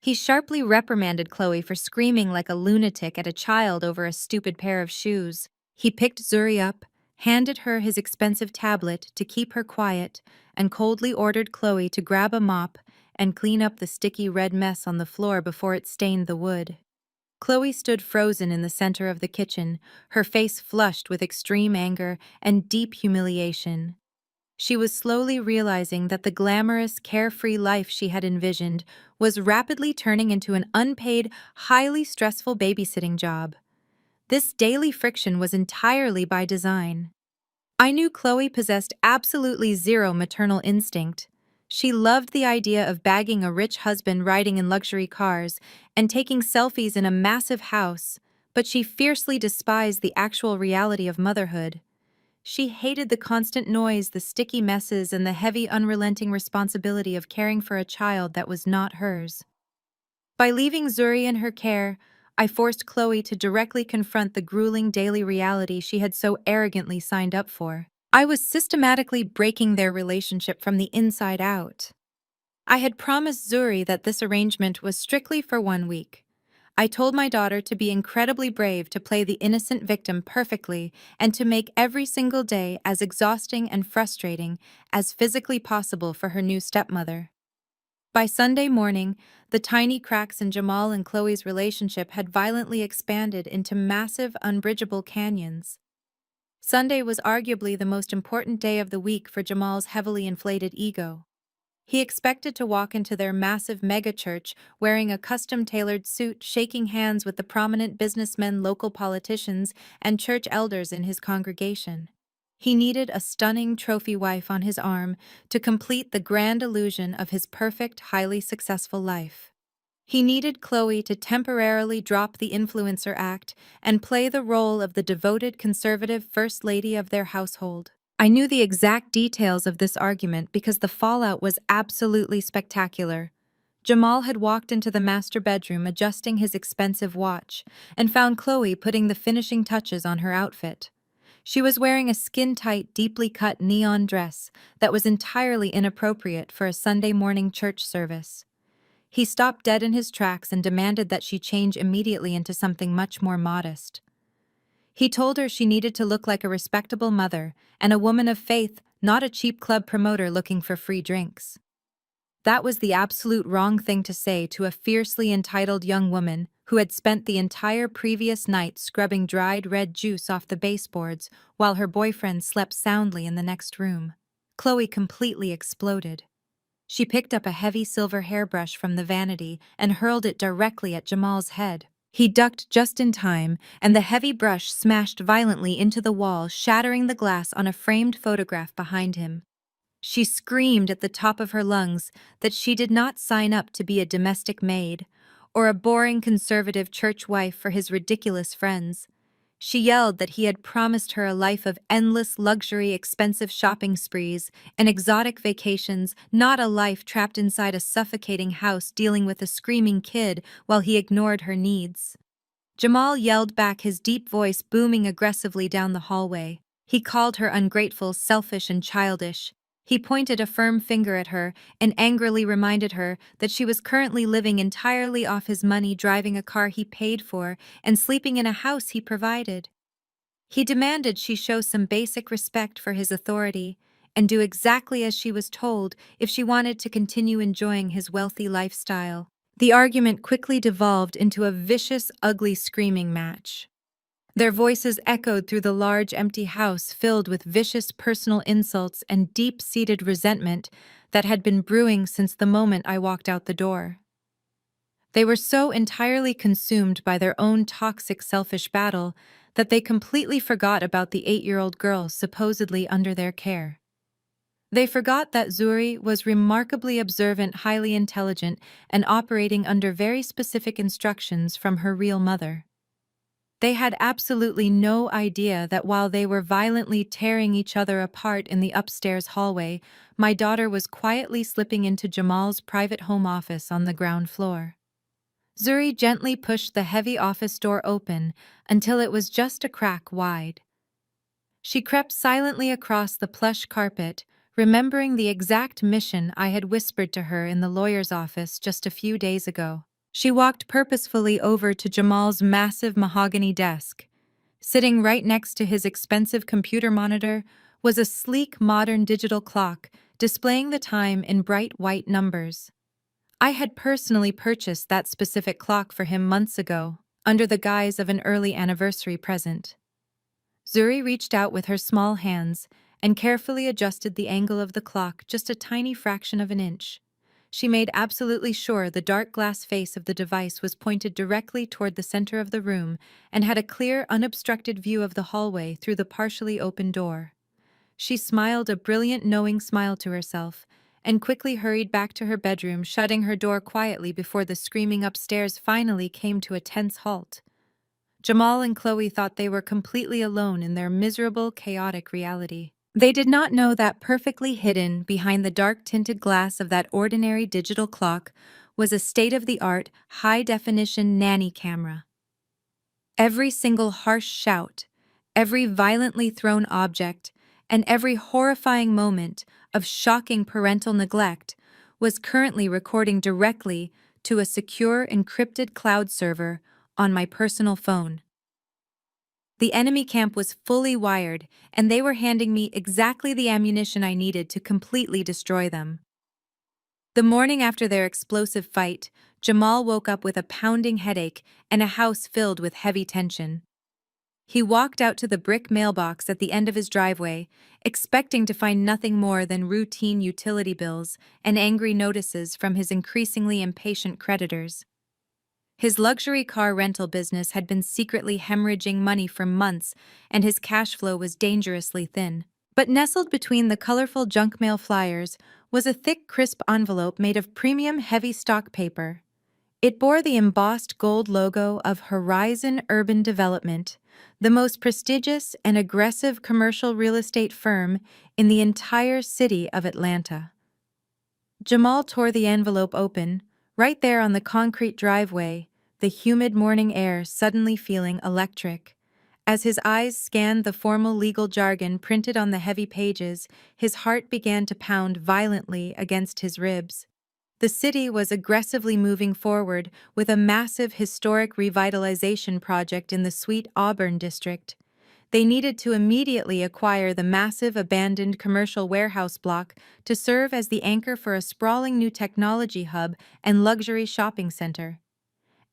He sharply reprimanded Chloe for screaming like a lunatic at a child over a stupid pair of shoes. He picked Zuri up, handed her his expensive tablet to keep her quiet, and coldly ordered Chloe to grab a mop and clean up the sticky red mess on the floor before it stained the wood. Chloe stood frozen in the center of the kitchen, her face flushed with extreme anger and deep humiliation. She was slowly realizing that the glamorous, carefree life she had envisioned was rapidly turning into an unpaid, highly stressful babysitting job. This daily friction was entirely by design. I knew Chloe possessed absolutely zero maternal instinct. She loved the idea of bagging a rich husband, riding in luxury cars, and taking selfies in a massive house, but she fiercely despised the actual reality of motherhood. She hated the constant noise, the sticky messes, and the heavy, unrelenting responsibility of caring for a child that was not hers. By leaving Zuri in her care, I forced Chloe to directly confront the grueling daily reality she had so arrogantly signed up for. I was systematically breaking their relationship from the inside out. I had promised Zuri that this arrangement was strictly for 1 week. I told my daughter to be incredibly brave to play the innocent victim perfectly and to make every single day as exhausting and frustrating as physically possible for her new stepmother. By Sunday morning, the tiny cracks in Jamal and Chloe's relationship had violently expanded into massive, unbridgeable canyons. Sunday was arguably the most important day of the week for Jamal's heavily inflated ego. He expected to walk into their massive megachurch wearing a custom-tailored suit, shaking hands with the prominent businessmen, local politicians, and church elders in his congregation. He needed a stunning trophy wife on his arm to complete the grand illusion of his perfect, highly successful life. He needed Chloe to temporarily drop the influencer act and play the role of the devoted conservative first lady of their household. I knew the exact details of this argument because the fallout was absolutely spectacular. Jamal had walked into the master bedroom adjusting his expensive watch and found Chloe putting the finishing touches on her outfit. She was wearing a skin-tight, deeply cut neon dress that was entirely inappropriate for a Sunday morning church service. He stopped dead in his tracks and demanded that she change immediately into something much more modest. He told her she needed to look like a respectable mother and a woman of faith, not a cheap club promoter looking for free drinks. That was the absolute wrong thing to say to a fiercely entitled young woman who had spent the entire previous night scrubbing dried red juice off the baseboards while her boyfriend slept soundly in the next room. Chloe completely exploded. She picked up a heavy silver hairbrush from the vanity and hurled it directly at Jamal's head. He ducked just in time, and the heavy brush smashed violently into the wall, shattering the glass on a framed photograph behind him. She screamed at the top of her lungs that she did not sign up to be a domestic maid or a boring conservative church wife for his ridiculous friends. She yelled that he had promised her a life of endless luxury, expensive shopping sprees, and exotic vacations, not a life trapped inside a suffocating house dealing with a screaming kid while he ignored her needs. Jamal yelled back, his deep voice booming aggressively down the hallway. He called her ungrateful, selfish, and childish. He pointed a firm finger at her and angrily reminded her that she was currently living entirely off his money, driving a car he paid for, and sleeping in a house he provided. He demanded she show some basic respect for his authority and do exactly as she was told if she wanted to continue enjoying his wealthy lifestyle. The argument quickly devolved into a vicious, ugly screaming match. Their voices echoed through the large, empty house filled with vicious personal insults and deep-seated resentment that had been brewing since the moment I walked out the door. They were so entirely consumed by their own toxic, selfish battle that they completely forgot about the 8-year-old girl supposedly under their care. They forgot that Zuri was remarkably observant, highly intelligent, and operating under very specific instructions from her real mother. They had absolutely no idea that while they were violently tearing each other apart in the upstairs hallway, my daughter was quietly slipping into Jamal's private home office on the ground floor. Zuri gently pushed the heavy office door open until it was just a crack wide. She crept silently across the plush carpet, remembering the exact mission I had whispered to her in the lawyer's office just a few days ago. She walked purposefully over to Jamal's massive mahogany desk. Sitting right next to his expensive computer monitor was a sleek, modern digital clock displaying the time in bright white numbers. I had personally purchased that specific clock for him months ago, under the guise of an early anniversary present. Zuri reached out with her small hands and carefully adjusted the angle of the clock just a tiny fraction of an inch. She made absolutely sure the dark glass face of the device was pointed directly toward the center of the room and had a clear, unobstructed view of the hallway through the partially open door. She smiled a brilliant, knowing smile to herself and quickly hurried back to her bedroom, shutting her door quietly before the screaming upstairs finally came to a tense halt. Jamal and Chloe thought they were completely alone in their miserable, chaotic reality. They did not know that perfectly hidden behind the dark-tinted glass of that ordinary digital clock was a state-of-the-art, high-definition nanny camera. Every single harsh shout, every violently thrown object, and every horrifying moment of shocking parental neglect was currently recording directly to a secure encrypted cloud server on my personal phone. The enemy camp was fully wired, and they were handing me exactly the ammunition I needed to completely destroy them. The morning after their explosive fight, Jamal woke up with a pounding headache and a house filled with heavy tension. He walked out to the brick mailbox at the end of his driveway, expecting to find nothing more than routine utility bills and angry notices from his increasingly impatient creditors. His luxury car rental business had been secretly hemorrhaging money for months, and his cash flow was dangerously thin. But nestled between the colorful junk mail flyers was a thick, crisp envelope made of premium heavy stock paper. It bore the embossed gold logo of Horizon Urban Development, the most prestigious and aggressive commercial real estate firm in the entire city of Atlanta. Jamal tore the envelope open, right there on the concrete driveway, the humid morning air suddenly feeling electric. As his eyes scanned the formal legal jargon printed on the heavy pages, his heart began to pound violently against his ribs. The city was aggressively moving forward with a massive historic revitalization project in the Sweet Auburn district. They needed to immediately acquire the massive abandoned commercial warehouse block to serve as the anchor for a sprawling new technology hub and luxury shopping center.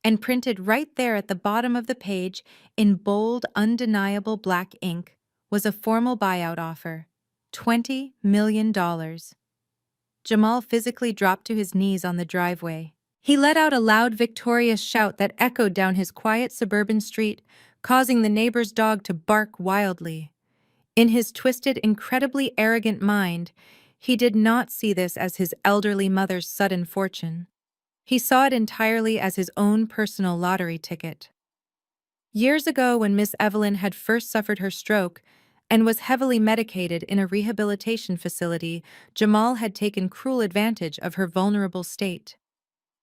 And printed right there at the bottom of the page, in bold, undeniable black ink, was a formal buyout offer: $20 million. Jamal physically dropped to his knees on the driveway. He let out a loud, victorious shout that echoed down his quiet suburban street, causing the neighbor's dog to bark wildly. In his twisted, incredibly arrogant mind, he did not see this as his elderly mother's sudden fortune. He saw it entirely as his own personal lottery ticket. Years ago, when Miss Evelyn had first suffered her stroke and was heavily medicated in a rehabilitation facility, Jamal had taken cruel advantage of her vulnerable state.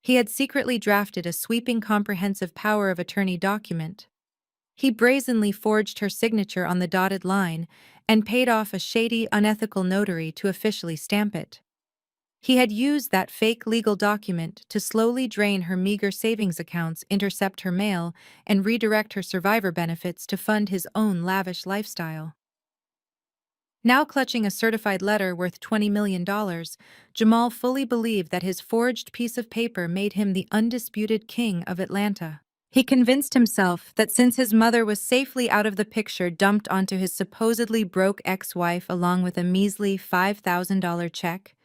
He had secretly drafted a sweeping comprehensive power of attorney document. He brazenly forged her signature on the dotted line and paid off a shady, unethical notary to officially stamp it. He had used that fake legal document to slowly drain her meager savings accounts, intercept her mail, and redirect her survivor benefits to fund his own lavish lifestyle. Now clutching a certified letter worth $20 million, Jamal fully believed that his forged piece of paper made him the undisputed king of Atlanta. He convinced himself that since his mother was safely out of the picture, dumped onto his supposedly broke ex-wife along with a measly $5,000 check,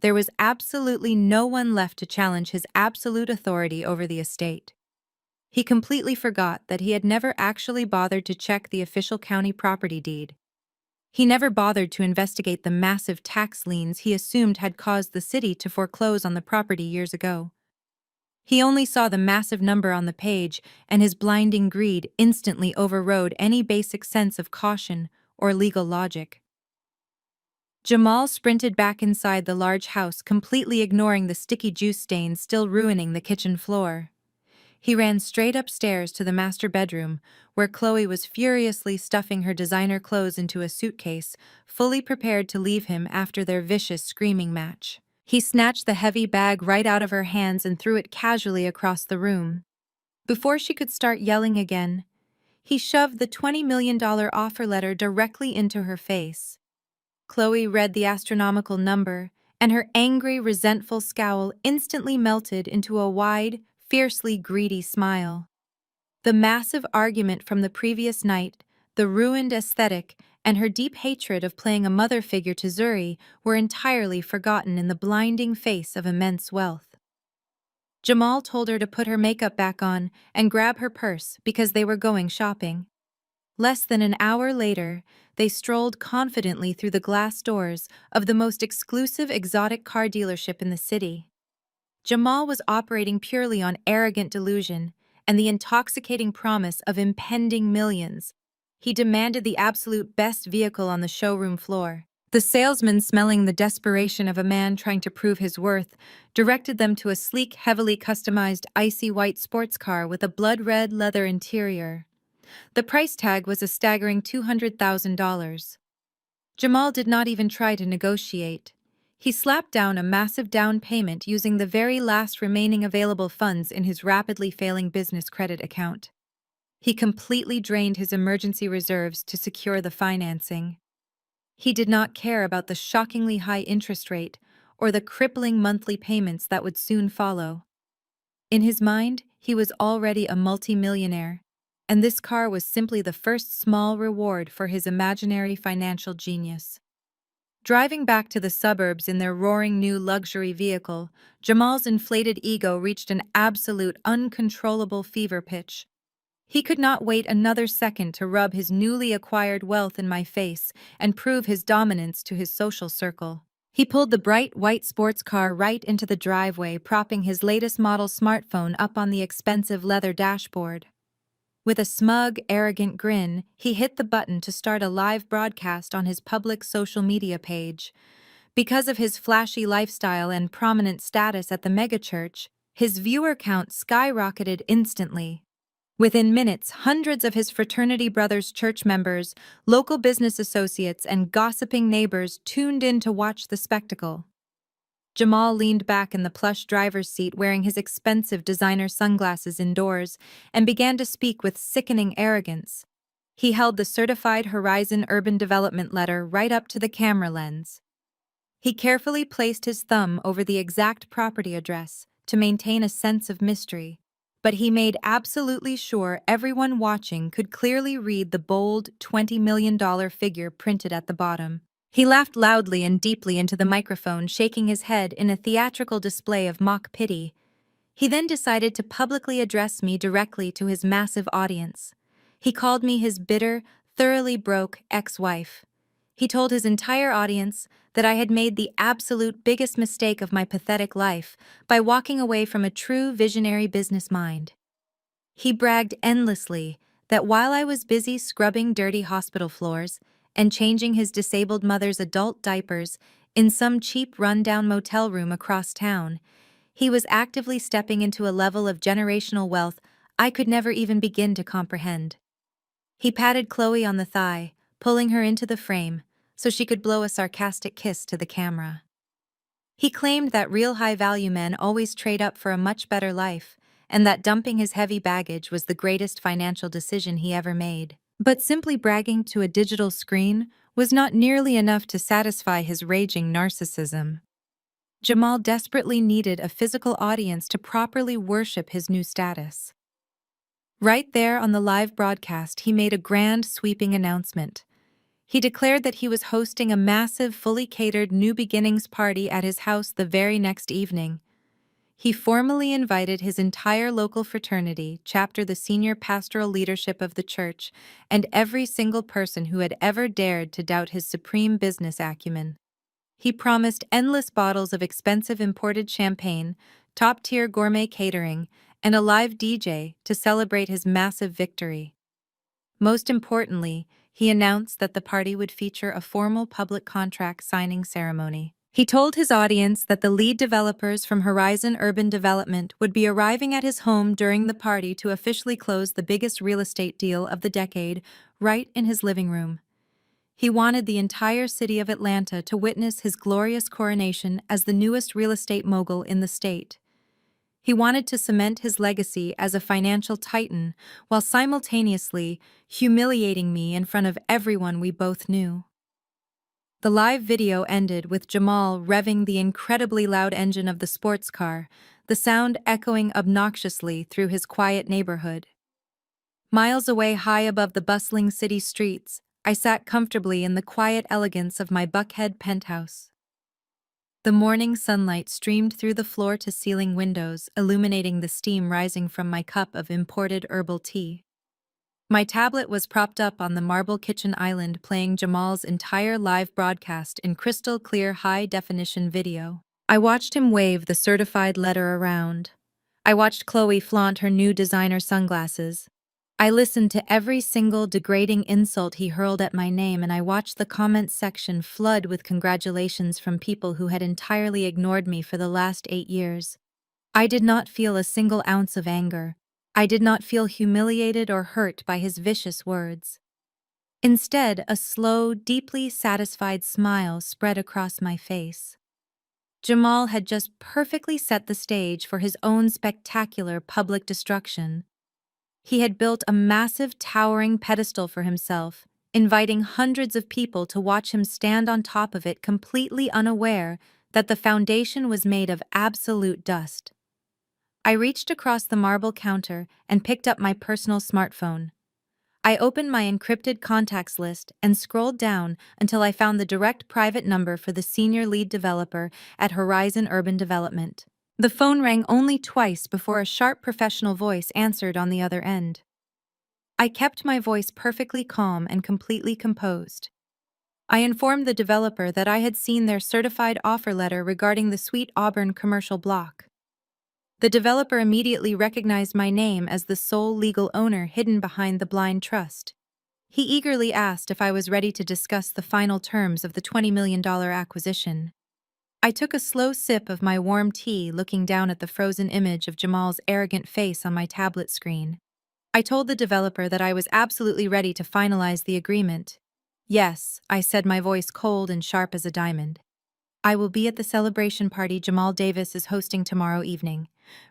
there was absolutely no one left to challenge his absolute authority over the estate. He completely forgot that he had never actually bothered to check the official county property deed. He never bothered to investigate the massive tax liens he assumed had caused the city to foreclose on the property years ago. He only saw the massive number on the page, and his blinding greed instantly overrode any basic sense of caution or legal logic. Jamal sprinted back inside the large house, completely ignoring the sticky juice stains still ruining the kitchen floor. He ran straight upstairs to the master bedroom, where Chloe was furiously stuffing her designer clothes into a suitcase, fully prepared to leave him after their vicious screaming match. He snatched the heavy bag right out of her hands and threw it casually across the room. Before she could start yelling again, he shoved the $20 million offer letter directly into her face. Chloe read the astronomical number, and her angry, resentful scowl instantly melted into a wide, fiercely greedy smile. The massive argument from the previous night, the ruined aesthetic, and her deep hatred of playing a mother figure to Zuri were entirely forgotten in the blinding face of immense wealth. Jamal told her to put her makeup back on and grab her purse because they were going shopping. Less than an hour later, they strolled confidently through the glass doors of the most exclusive exotic car dealership in the city. Jamal was operating purely on arrogant delusion and the intoxicating promise of impending millions. He demanded the absolute best vehicle on the showroom floor. The salesman, smelling the desperation of a man trying to prove his worth, directed them to a sleek, heavily customized icy white sports car with a blood-red leather interior. The price tag was a staggering $200,000. Jamal did not even try to negotiate. He slapped down a massive down payment using the very last remaining available funds in his rapidly failing business credit account. He completely drained his emergency reserves to secure the financing. He did not care about the shockingly high interest rate or the crippling monthly payments that would soon follow. In his mind, he was already a multimillionaire, and this car was simply the first small reward for his imaginary financial genius. Driving back to the suburbs in their roaring new luxury vehicle, Jamal's inflated ego reached an absolute uncontrollable fever pitch. He could not wait another second to rub his newly acquired wealth in my face and prove his dominance to his social circle. He pulled the bright white sports car right into the driveway, propping his latest model smartphone up on the expensive leather dashboard. With a smug, arrogant grin, he hit the button to start a live broadcast on his public social media page. Because of his flashy lifestyle and prominent status at the megachurch, his viewer count skyrocketed instantly. Within minutes, hundreds of his fraternity brothers' church members, local business associates, and gossiping neighbors tuned in to watch the spectacle. Jamal leaned back in the plush driver's seat wearing his expensive designer sunglasses indoors and began to speak with sickening arrogance. He held the certified Horizon Urban Development letter right up to the camera lens. He carefully placed his thumb over the exact property address to maintain a sense of mystery, but he made absolutely sure everyone watching could clearly read the bold $20 million figure printed at the bottom. He laughed loudly and deeply into the microphone, shaking his head in a theatrical display of mock pity. He then decided to publicly address me directly to his massive audience. He called me his bitter, thoroughly broke ex-wife. He told his entire audience that I had made the absolute biggest mistake of my pathetic life by walking away from a true visionary business mind. He bragged endlessly that while I was busy scrubbing dirty hospital floors and changing his disabled mother's adult diapers in some cheap rundown motel room across town, he was actively stepping into a level of generational wealth I could never even begin to comprehend. He patted Chloe on the thigh, pulling her into the frame so she could blow a sarcastic kiss to the camera. He claimed that real high-value men always trade up for a much better life, and that dumping his heavy baggage was the greatest financial decision he ever made. But simply bragging to a digital screen was not nearly enough to satisfy his raging narcissism. Jamal desperately needed a physical audience to properly worship his new status. Right there on the live broadcast, he made a grand, sweeping announcement. He declared that he was hosting a massive, fully catered New Beginnings party at his house the very next evening. He formally invited his entire local fraternity, chapter, the senior pastoral leadership of the church, and every single person who had ever dared to doubt his supreme business acumen. He promised endless bottles of expensive imported champagne, top-tier gourmet catering, and a live DJ to celebrate his massive victory. Most importantly, he announced that the party would feature a formal public contract signing ceremony. He told his audience that the lead developers from Horizon Urban Development would be arriving at his home during the party to officially close the biggest real estate deal of the decade, right in his living room. He wanted the entire city of Atlanta to witness his glorious coronation as the newest real estate mogul in the state. He wanted to cement his legacy as a financial titan while simultaneously humiliating me in front of everyone we both knew. The live video ended with Jamal revving the incredibly loud engine of the sports car, the sound echoing obnoxiously through his quiet neighborhood. Miles away, high above the bustling city streets, I sat comfortably in the quiet elegance of my Buckhead penthouse. The morning sunlight streamed through the floor-to-ceiling windows, illuminating the steam rising from my cup of imported herbal tea. My tablet was propped up on the marble kitchen island, playing Jamal's entire live broadcast in crystal-clear high-definition video. I watched him wave the certified letter around. I watched Chloe flaunt her new designer sunglasses. I listened to every single degrading insult he hurled at my name, and I watched the comments section flood with congratulations from people who had entirely ignored me for the last 8 years. I did not feel a single ounce of anger. I did not feel humiliated or hurt by his vicious words. Instead, a slow, deeply satisfied smile spread across my face. Jamal had just perfectly set the stage for his own spectacular public destruction. He had built a massive towering pedestal for himself, inviting hundreds of people to watch him stand on top of it, completely unaware that the foundation was made of absolute dust. I reached across the marble counter and picked up my personal smartphone. I opened my encrypted contacts list and scrolled down until I found the direct private number for the senior lead developer at Horizon Urban Development. The phone rang only twice before a sharp professional voice answered on the other end. I kept my voice perfectly calm and completely composed. I informed the developer that I had seen their certified offer letter regarding the Sweet Auburn commercial block. The developer immediately recognized my name as the sole legal owner hidden behind the blind trust. He eagerly asked if I was ready to discuss the final terms of the $20 million acquisition. I took a slow sip of my warm tea, looking down at the frozen image of Jamal's arrogant face on my tablet screen. I told the developer that I was absolutely ready to finalize the agreement. Yes, I said, my voice cold and sharp as a diamond. I will be at the celebration party Jamal Davis is hosting tomorrow evening.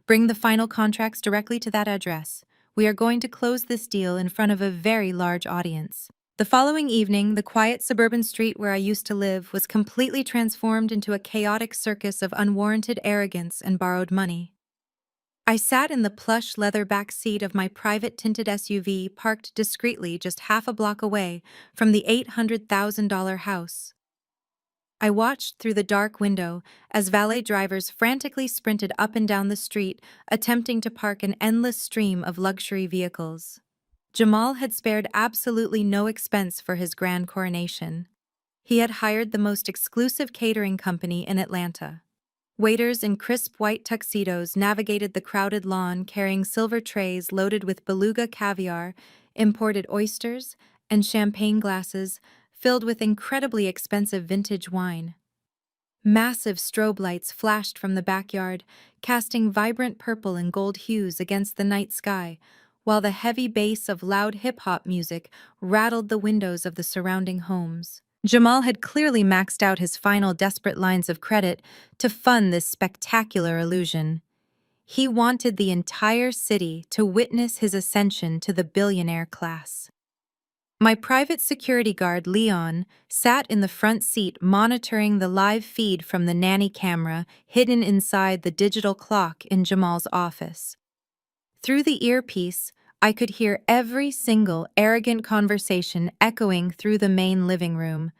Bring the final contracts directly to that address. We are going to close this deal in front of a very large audience. The following evening, the quiet suburban street where I used to live was completely transformed into a chaotic circus of unwarranted arrogance and borrowed money. I sat in the plush leather back seat of my private tinted SUV parked discreetly just half a block away from the $800,000 house. I watched through the dark window as valet drivers frantically sprinted up and down the street, attempting to park an endless stream of luxury vehicles. Jamal had spared absolutely no expense for his grand coronation. He had hired the most exclusive catering company in Atlanta. Waiters in crisp white tuxedos navigated the crowded lawn carrying silver trays loaded with beluga caviar, imported oysters, and champagne glasses filled with incredibly expensive vintage wine. Massive strobe lights flashed from the backyard, casting vibrant purple and gold hues against the night sky, while the heavy bass of loud hip-hop music rattled the windows of the surrounding homes. Jamal had clearly maxed out his final desperate lines of credit to fund this spectacular illusion. He wanted the entire city to witness his ascension to the billionaire class. My private security guard, Leon, sat in the front seat monitoring the live feed from the nanny camera hidden inside the digital clock in Jamal's office. Through the earpiece, I could hear every single arrogant conversation echoing through the main living room.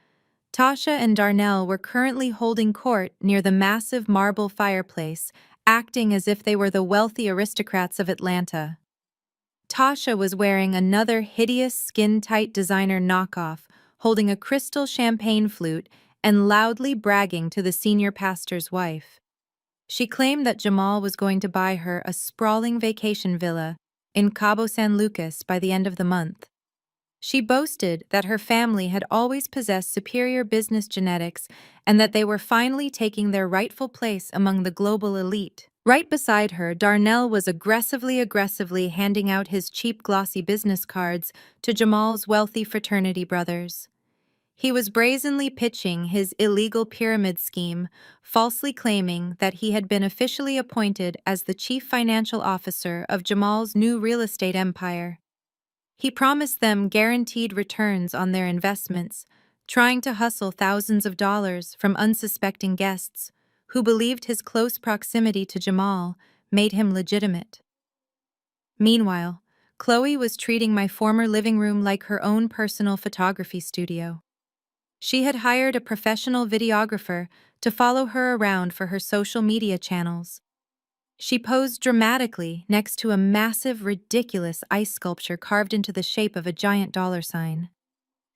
Tasha and Darnell were currently holding court near the massive marble fireplace, acting as if they were the wealthy aristocrats of Atlanta. Tasha was wearing another hideous skin-tight designer knockoff, holding a crystal champagne flute and loudly bragging to the senior pastor's wife. She claimed that Jamal was going to buy her a sprawling vacation villa in Cabo San Lucas by the end of the month. She boasted that her family had always possessed superior business genetics and that they were finally taking their rightful place among the global elite. Right beside her, Darnell was aggressively handing out his cheap glossy business cards to Jamal's wealthy fraternity brothers. He was brazenly pitching his illegal pyramid scheme, falsely claiming that he had been officially appointed as the chief financial officer of Jamal's new real estate empire. He promised them guaranteed returns on their investments, trying to hustle thousands of dollars from unsuspecting guests who believed his close proximity to Jamal made him legitimate. Meanwhile, Chloe was treating my former living room like her own personal photography studio. She had hired a professional videographer to follow her around for her social media channels. She posed dramatically next to a massive, ridiculous ice sculpture carved into the shape of a giant dollar sign.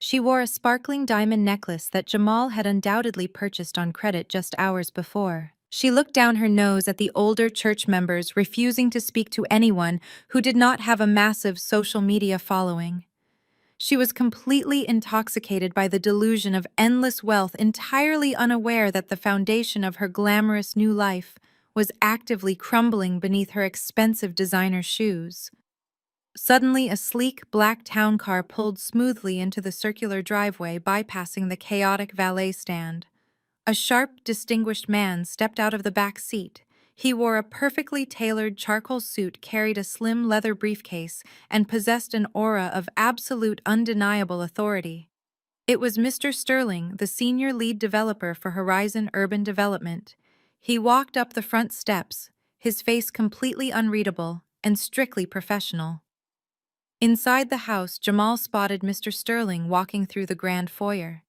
She wore a sparkling diamond necklace that Jamal had undoubtedly purchased on credit just hours before. She looked down her nose at the older church members refusing to speak to anyone who did not have a massive social media following. She was completely intoxicated by the delusion of endless wealth, entirely unaware that the foundation of her glamorous new life was actively crumbling beneath her expensive designer shoes. Suddenly, a sleek black town car pulled smoothly into the circular driveway, bypassing the chaotic valet stand. A sharp, distinguished man stepped out of the back seat. He wore a perfectly tailored charcoal suit, carried a slim leather briefcase, and possessed an aura of absolute, undeniable authority. It was Mr. Sterling, the senior lead developer for Horizon Urban Development. He walked up the front steps, his face completely unreadable and strictly professional. Inside the house, Jamal spotted Mr. Sterling walking through the grand foyer.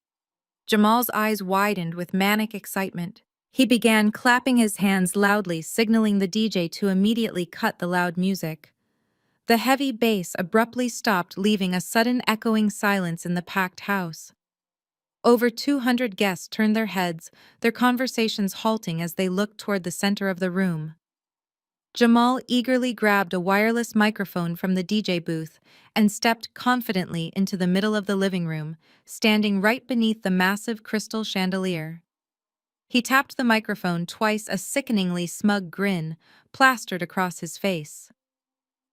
Jamal's eyes widened with manic excitement. He began clapping his hands loudly, signaling the DJ to immediately cut the loud music. The heavy bass abruptly stopped, leaving a sudden echoing silence in the packed house. Over 200 guests turned their heads, their conversations halting as they looked toward the center of the room. Jamal eagerly grabbed a wireless microphone from the DJ booth and stepped confidently into the middle of the living room, standing right beneath the massive crystal chandelier. He tapped the microphone twice, a sickeningly smug grin plastered across his face.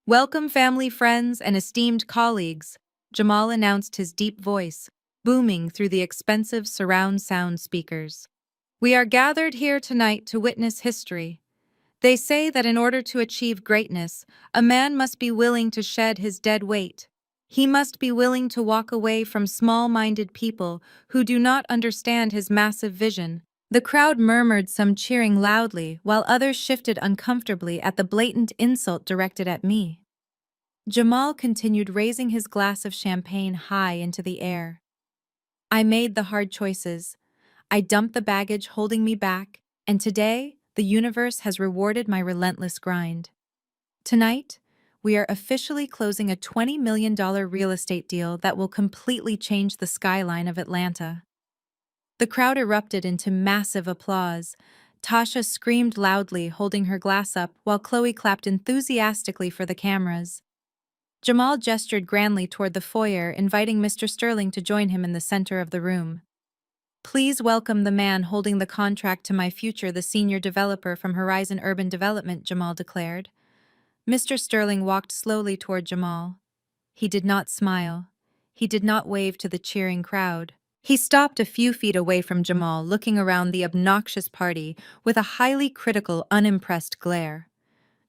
"Welcome, family, friends, and esteemed colleagues," Jamal announced, his deep voice booming through the expensive surround sound speakers. "We are gathered here tonight to witness history. They say that in order to achieve greatness, a man must be willing to shed his dead weight. He must be willing to walk away from small-minded people who do not understand his massive vision." The crowd murmured, some cheering loudly, while others shifted uncomfortably at the blatant insult directed at me. Jamal continued, raising his glass of champagne high into the air. "I made the hard choices. I dumped the baggage holding me back, and today, the universe has rewarded my relentless grind. Tonight, we are officially closing a $20 million real estate deal that will completely change the skyline of Atlanta." The crowd erupted into massive applause. Tasha screamed loudly, holding her glass up, while Chloe clapped enthusiastically for the cameras. Jamal gestured grandly toward the foyer, inviting Mr. Sterling to join him in the center of the room. "Please welcome the man holding the contract to my future, the senior developer from Horizon Urban Development," Jamal declared. Mr. Sterling walked slowly toward Jamal. He did not smile. He did not wave to the cheering crowd. He stopped a few feet away from Jamal, looking around the obnoxious party with a highly critical, unimpressed glare.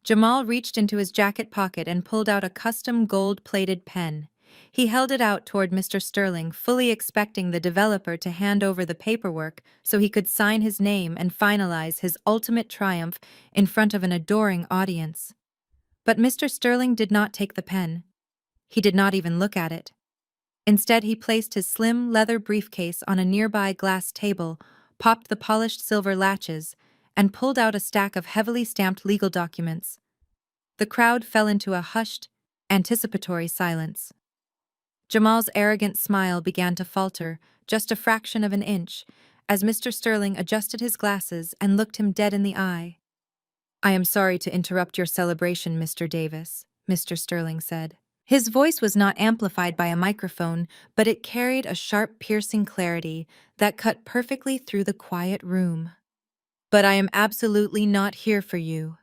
Jamal reached into his jacket pocket and pulled out a custom gold-plated pen. He held it out toward Mr. Sterling, fully expecting the developer to hand over the paperwork so he could sign his name and finalize his ultimate triumph in front of an adoring audience. But Mr. Sterling did not take the pen. He did not even look at it. Instead, he placed his slim leather briefcase on a nearby glass table, popped the polished silver latches, and pulled out a stack of heavily stamped legal documents. The crowd fell into a hushed, anticipatory silence. Jamal's arrogant smile began to falter, just a fraction of an inch, as Mr. Sterling adjusted his glasses and looked him dead in the eye. "I am sorry to interrupt your celebration, Mr. Davis," Mr. Sterling said. His voice was not amplified by a microphone, but it carried a sharp, piercing clarity that cut perfectly through the quiet room. "But I am absolutely not here for you."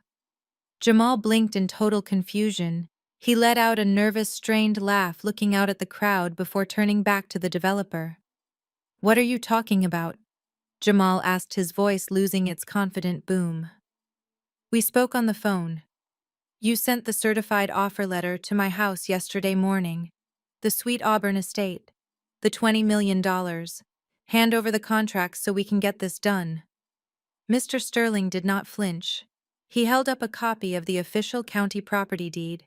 Jamal blinked in total confusion. He let out a nervous, strained laugh, looking out at the crowd before turning back to the developer. "What are you talking about?" Jamal asked, his voice losing its confident boom. "We spoke on the phone. You sent the certified offer letter to my house yesterday morning. The Sweet Auburn estate. The $20 million. Hand over the contracts so we can get this done." Mr. Sterling did not flinch. He held up a copy of the official county property deed.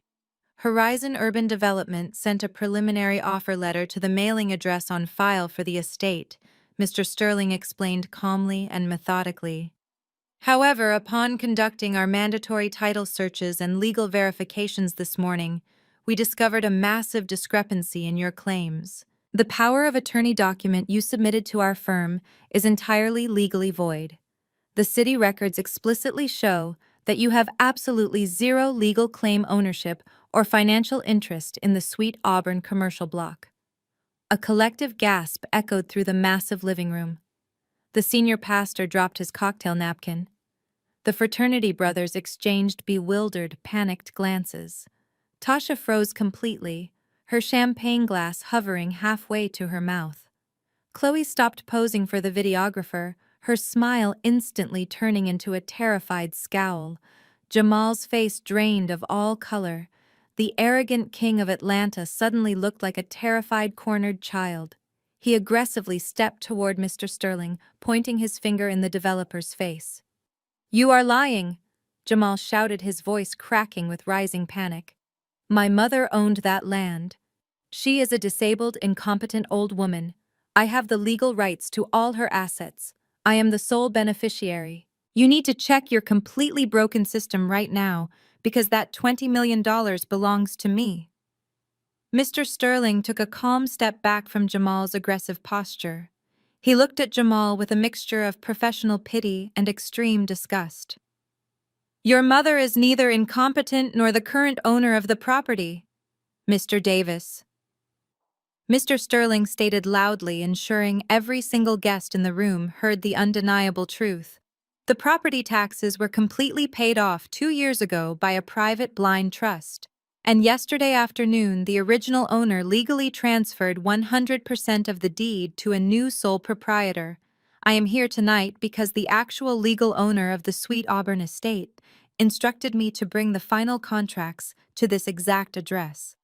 Horizon Urban Development sent a preliminary offer letter to the mailing address on file for the estate, Mr. Sterling explained calmly and methodically. "However, upon conducting our mandatory title searches and legal verifications this morning, we discovered a massive discrepancy in your claims. The power of attorney document you submitted to our firm is entirely legally void. The city records explicitly show that you have absolutely zero legal claim ownership or financial interest in the Sweet Auburn commercial block." A collective gasp echoed through the massive living room. The senior pastor dropped his cocktail napkin. The fraternity brothers exchanged bewildered, panicked glances. Tasha froze completely, her champagne glass hovering halfway to her mouth. Chloe stopped posing for the videographer, her smile instantly turning into a terrified scowl. Jamal's face drained of all color. The arrogant king of Atlanta suddenly looked like a terrified cornered child. He aggressively stepped toward Mr. Sterling, pointing his finger in the developer's face. "You are lying!" Jamal shouted, his voice cracking with rising panic. "My mother owned that land. She is a disabled, incompetent old woman. I have the legal rights to all her assets. I am the sole beneficiary. You need to check your completely broken system right now, because that $20 million belongs to me." Mr. Sterling took a calm step back from Jamal's aggressive posture. He looked at Jamal with a mixture of professional pity and extreme disgust. "Your mother is neither incompetent nor the current owner of the property, Mr. Davis," Mr. Sterling stated loudly, ensuring every single guest in the room heard the undeniable truth. The property taxes were completely paid off 2 years ago by a private blind trust, and yesterday afternoon the original owner legally transferred 100% of the deed to a new sole proprietor. I am here tonight because the actual legal owner of the Sweet Auburn estate instructed me to bring the final contracts to this exact address.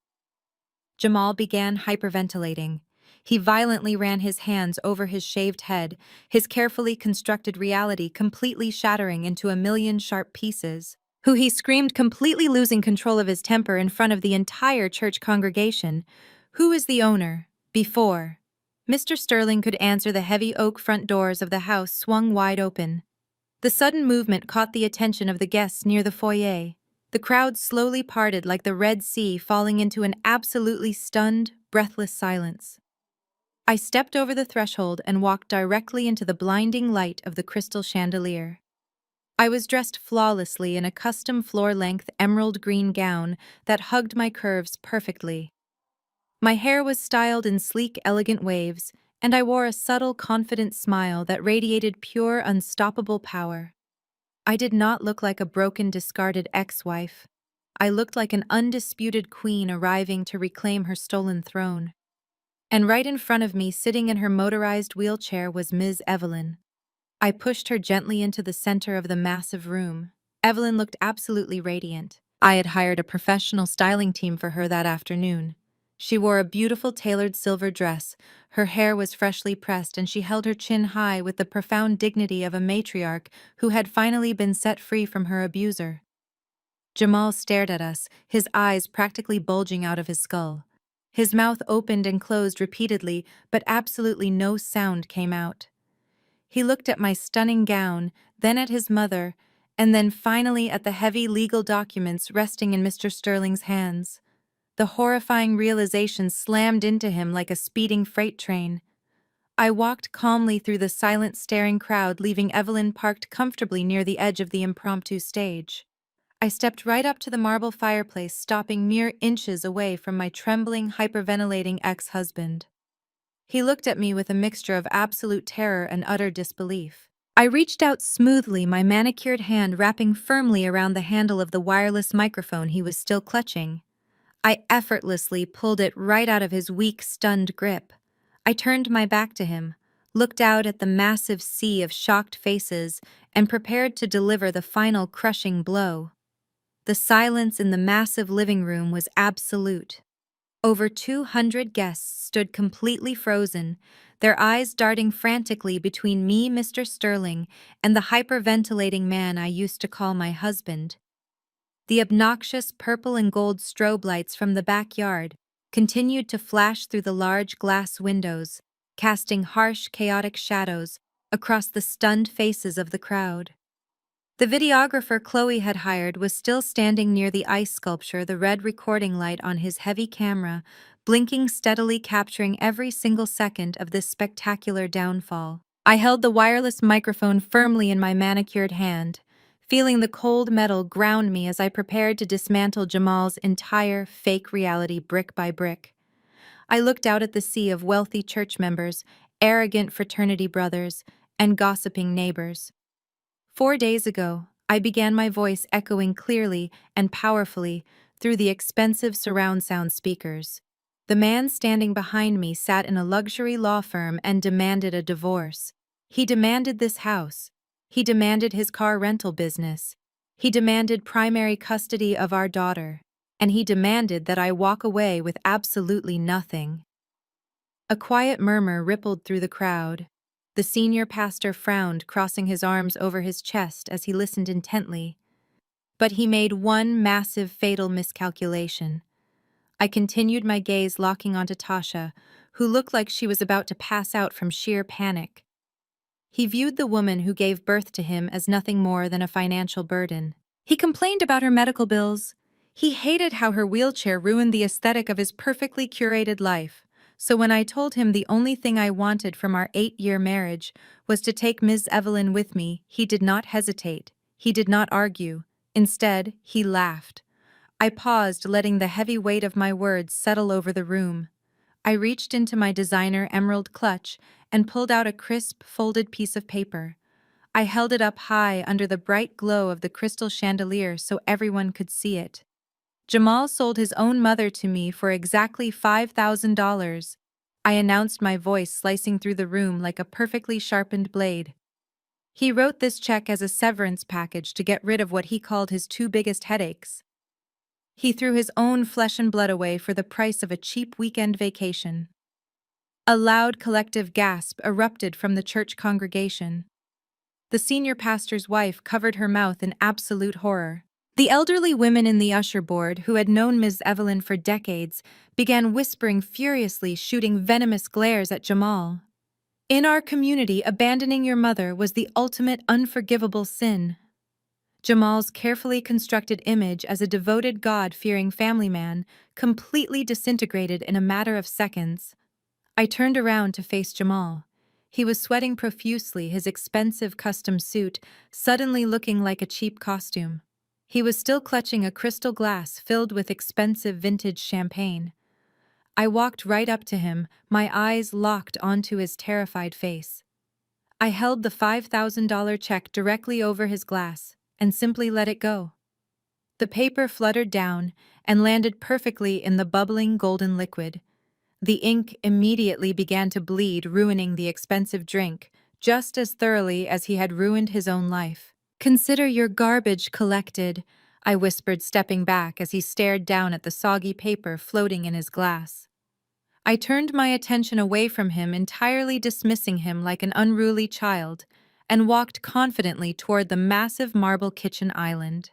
Jamal began hyperventilating. He violently ran his hands over his shaved head, his carefully constructed reality completely shattering into a million sharp pieces. He screamed, completely losing control of his temper in front of the entire church congregation. "Who is the owner?" Before Mr. Sterling could answer, the heavy oak front doors of the house swung wide open. The sudden movement caught the attention of the guests near the foyer. The crowd slowly parted like the Red Sea, falling into an absolutely stunned, breathless silence. I stepped over the threshold and walked directly into the blinding light of the crystal chandelier. I was dressed flawlessly in a custom floor-length emerald green gown that hugged my curves perfectly. My hair was styled in sleek, elegant waves, and I wore a subtle, confident smile that radiated pure, unstoppable power. I did not look like a broken, discarded ex-wife. I looked like an undisputed queen arriving to reclaim her stolen throne. And right in front of me, sitting in her motorized wheelchair, was Ms. Evelyn. I pushed her gently into the center of the massive room. Evelyn looked absolutely radiant. I had hired a professional styling team for her that afternoon. She wore a beautiful tailored silver dress, her hair was freshly pressed, and she held her chin high with the profound dignity of a matriarch who had finally been set free from her abuser. Jamal stared at us, his eyes practically bulging out of his skull. His mouth opened and closed repeatedly, but absolutely no sound came out. He looked at my stunning gown, then at his mother, and then finally at the heavy legal documents resting in Mr. Sterling's hands. The horrifying realization slammed into him like a speeding freight train. I walked calmly through the silent, staring crowd, leaving Evelyn parked comfortably near the edge of the impromptu stage. I stepped right up to the marble fireplace, stopping mere inches away from my trembling, hyperventilating ex-husband. He looked at me with a mixture of absolute terror and utter disbelief. I reached out smoothly, my manicured hand wrapping firmly around the handle of the wireless microphone he was still clutching. I effortlessly pulled it right out of his weak, stunned grip. I turned my back to him, looked out at the massive sea of shocked faces, and prepared to deliver the final crushing blow. The silence in the massive living room was absolute. Over 200 guests stood completely frozen, their eyes darting frantically between me, Mr. Sterling, and the hyperventilating man I used to call my husband. The obnoxious purple and gold strobe lights from the backyard continued to flash through the large glass windows, casting harsh, chaotic shadows across the stunned faces of the crowd. The videographer Chloe had hired was still standing near the ice sculpture, the red recording light on his heavy camera, blinking steadily, capturing every single second of this spectacular downfall. I held the wireless microphone firmly in my manicured hand, feeling the cold metal ground me as I prepared to dismantle Jamal's entire fake reality brick by brick. I looked out at the sea of wealthy church members, arrogant fraternity brothers, and gossiping neighbors. 4 days ago, I began my voice echoing clearly and powerfully through the expensive surround sound speakers. The man standing behind me sat in a luxury law firm and demanded a divorce. He demanded this house. He demanded his car rental business. He demanded primary custody of our daughter. And he demanded that I walk away with absolutely nothing. A quiet murmur rippled through the crowd. The senior pastor frowned, crossing his arms over his chest as he listened intently. But he made one massive, fatal miscalculation. I continued my gaze locking onto Tasha, who looked like she was about to pass out from sheer panic. He viewed the woman who gave birth to him as nothing more than a financial burden. He complained about her medical bills. He hated how her wheelchair ruined the aesthetic of his perfectly curated life. So when I told him the only thing I wanted from our 8-year marriage was to take Ms. Evelyn with me, he did not hesitate. He did not argue. Instead, he laughed. I paused, letting the heavy weight of my words settle over the room. I reached into my designer emerald clutch and pulled out a crisp, folded piece of paper. I held it up high under the bright glow of the crystal chandelier so everyone could see it. Jamal sold his own mother to me for exactly $5,000. I announced, my voice slicing through the room like a perfectly sharpened blade. He wrote this check as a severance package to get rid of what he called his two biggest headaches. He threw his own flesh and blood away for the price of a cheap weekend vacation. A loud collective gasp erupted from the church congregation. The senior pastor's wife covered her mouth in absolute horror. The elderly women in the usher board, who had known Ms. Evelyn for decades, began whispering furiously, shooting venomous glares at Jamal. In our community, abandoning your mother was the ultimate unforgivable sin. Jamal's carefully constructed image as a devoted God-fearing family man completely disintegrated in a matter of seconds. I turned around to face Jamal. He was sweating profusely, his expensive custom suit suddenly looking like a cheap costume. He was still clutching a crystal glass filled with expensive vintage champagne. I walked right up to him, my eyes locked onto his terrified face. I held the $5,000 check directly over his glass and simply let it go. The paper fluttered down and landed perfectly in the bubbling golden liquid. The ink immediately began to bleed, ruining the expensive drink, just as thoroughly as he had ruined his own life. "Consider your garbage collected," I whispered, stepping back as he stared down at the soggy paper floating in his glass. I turned my attention away from him, entirely dismissing him like an unruly child, and walked confidently toward the massive marble kitchen island.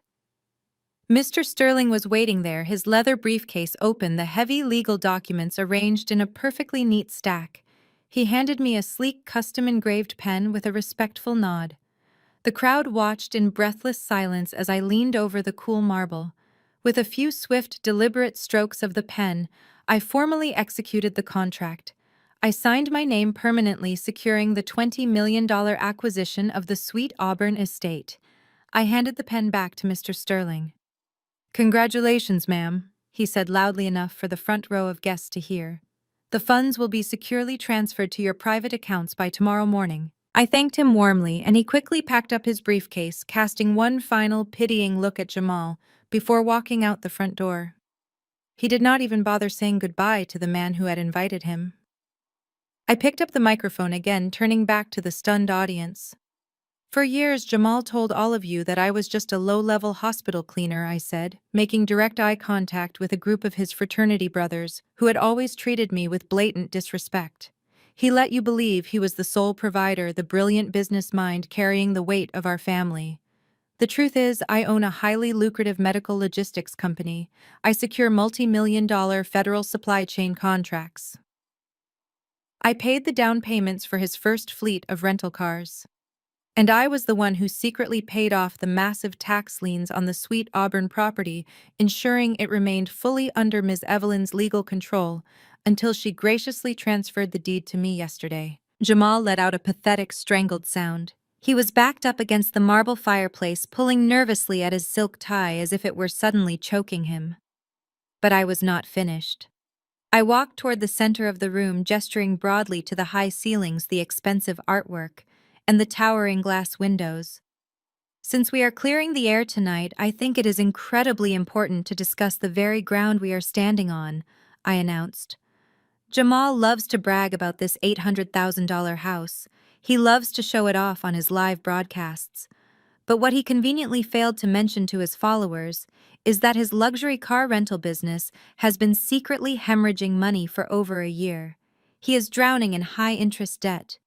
Mr. Sterling was waiting there, his leather briefcase open, the heavy legal documents arranged in a perfectly neat stack. He handed me a sleek, custom-engraved pen with a respectful nod. The crowd watched in breathless silence as I leaned over the cool marble. With a few swift, deliberate strokes of the pen, I formally executed the contract. I signed my name permanently, securing the $20 million acquisition of the Sweet Auburn estate. I handed the pen back to Mr. Sterling. "Congratulations, ma'am," he said loudly enough for the front row of guests to hear. "The funds will be securely transferred to your private accounts by tomorrow morning." I thanked him warmly, and he quickly packed up his briefcase, casting one final, pitying look at Jamal before walking out the front door. He did not even bother saying goodbye to the man who had invited him. I picked up the microphone again, turning back to the stunned audience. "For years, Jamal told all of you that I was just a low-level hospital cleaner," I said, making direct eye contact with a group of his fraternity brothers who had always treated me with blatant disrespect. "He let you believe he was the sole provider, the brilliant business mind carrying the weight of our family. The truth is, I own a highly lucrative medical logistics company. I secure multi-million-dollar federal supply chain contracts. I paid the down payments for his first fleet of rental cars. And I was the one who secretly paid off the massive tax liens on the Sweet Auburn property, ensuring it remained fully under Ms. Evelyn's legal control until she graciously transferred the deed to me yesterday." Jamal let out a pathetic, strangled sound. He was backed up against the marble fireplace, pulling nervously at his silk tie as if it were suddenly choking him. But I was not finished. I walked toward the center of the room, gesturing broadly to the high ceilings, the expensive artwork, and the towering glass windows. "Since we are clearing the air tonight, I think it is incredibly important to discuss the very ground we are standing on," I announced. "Jamal loves to brag about this $800,000 house. He loves to show it off on his live broadcasts. But what he conveniently failed to mention to his followers is that his luxury car rental business has been secretly hemorrhaging money for over a year. He is drowning in high-interest debt.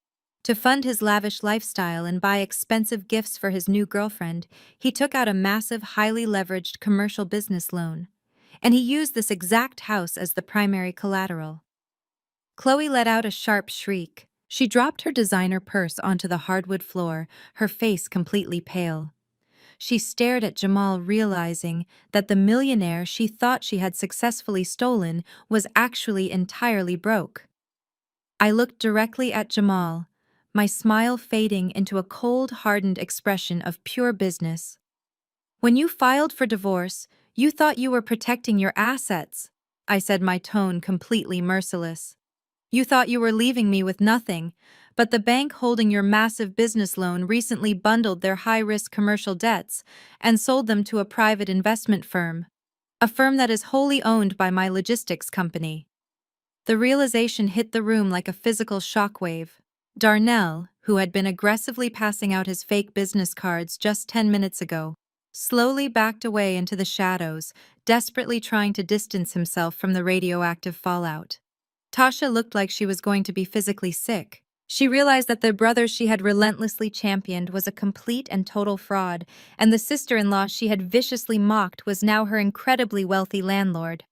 To fund his lavish lifestyle and buy expensive gifts for his new girlfriend, he took out a massive, highly leveraged commercial business loan. And he used this exact house as the primary collateral. Chloe let out a sharp shriek. She dropped her designer purse onto the hardwood floor, her face completely pale. She stared at Jamal, realizing that the millionaire she thought she had successfully stolen was actually entirely broke. I looked directly at Jamal, my smile fading into a cold, hardened expression of pure business. "When you filed for divorce, you thought you were protecting your assets," I said, my tone completely merciless. "You thought you were leaving me with nothing, but the bank holding your massive business loan recently bundled their high-risk commercial debts and sold them to a private investment firm, a firm that is wholly owned by my logistics company." The realization hit the room like a physical shockwave. Darnell, who had been aggressively passing out his fake business cards just 10 minutes ago, slowly backed away into the shadows, desperately trying to distance himself from the radioactive fallout. Tasha looked like she was going to be physically sick. She realized that the brother she had relentlessly championed was a complete and total fraud, and the sister-in-law she had viciously mocked was now her incredibly wealthy landlord.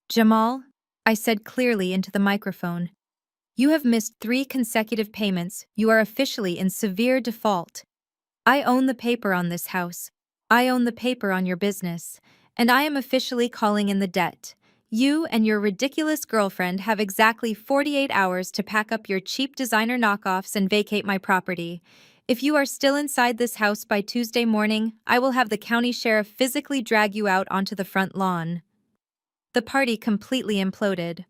"Jamal," I said clearly into the microphone, "you have missed 3 consecutive payments. You are officially in severe default. I own the paper on this house. I own the paper on your business. And I am officially calling in the debt. You and your ridiculous girlfriend have exactly 48 hours to pack up your cheap designer knockoffs and vacate my property. If you are still inside this house by Tuesday morning, I will have the county sheriff physically drag you out onto the front lawn." The party completely imploded.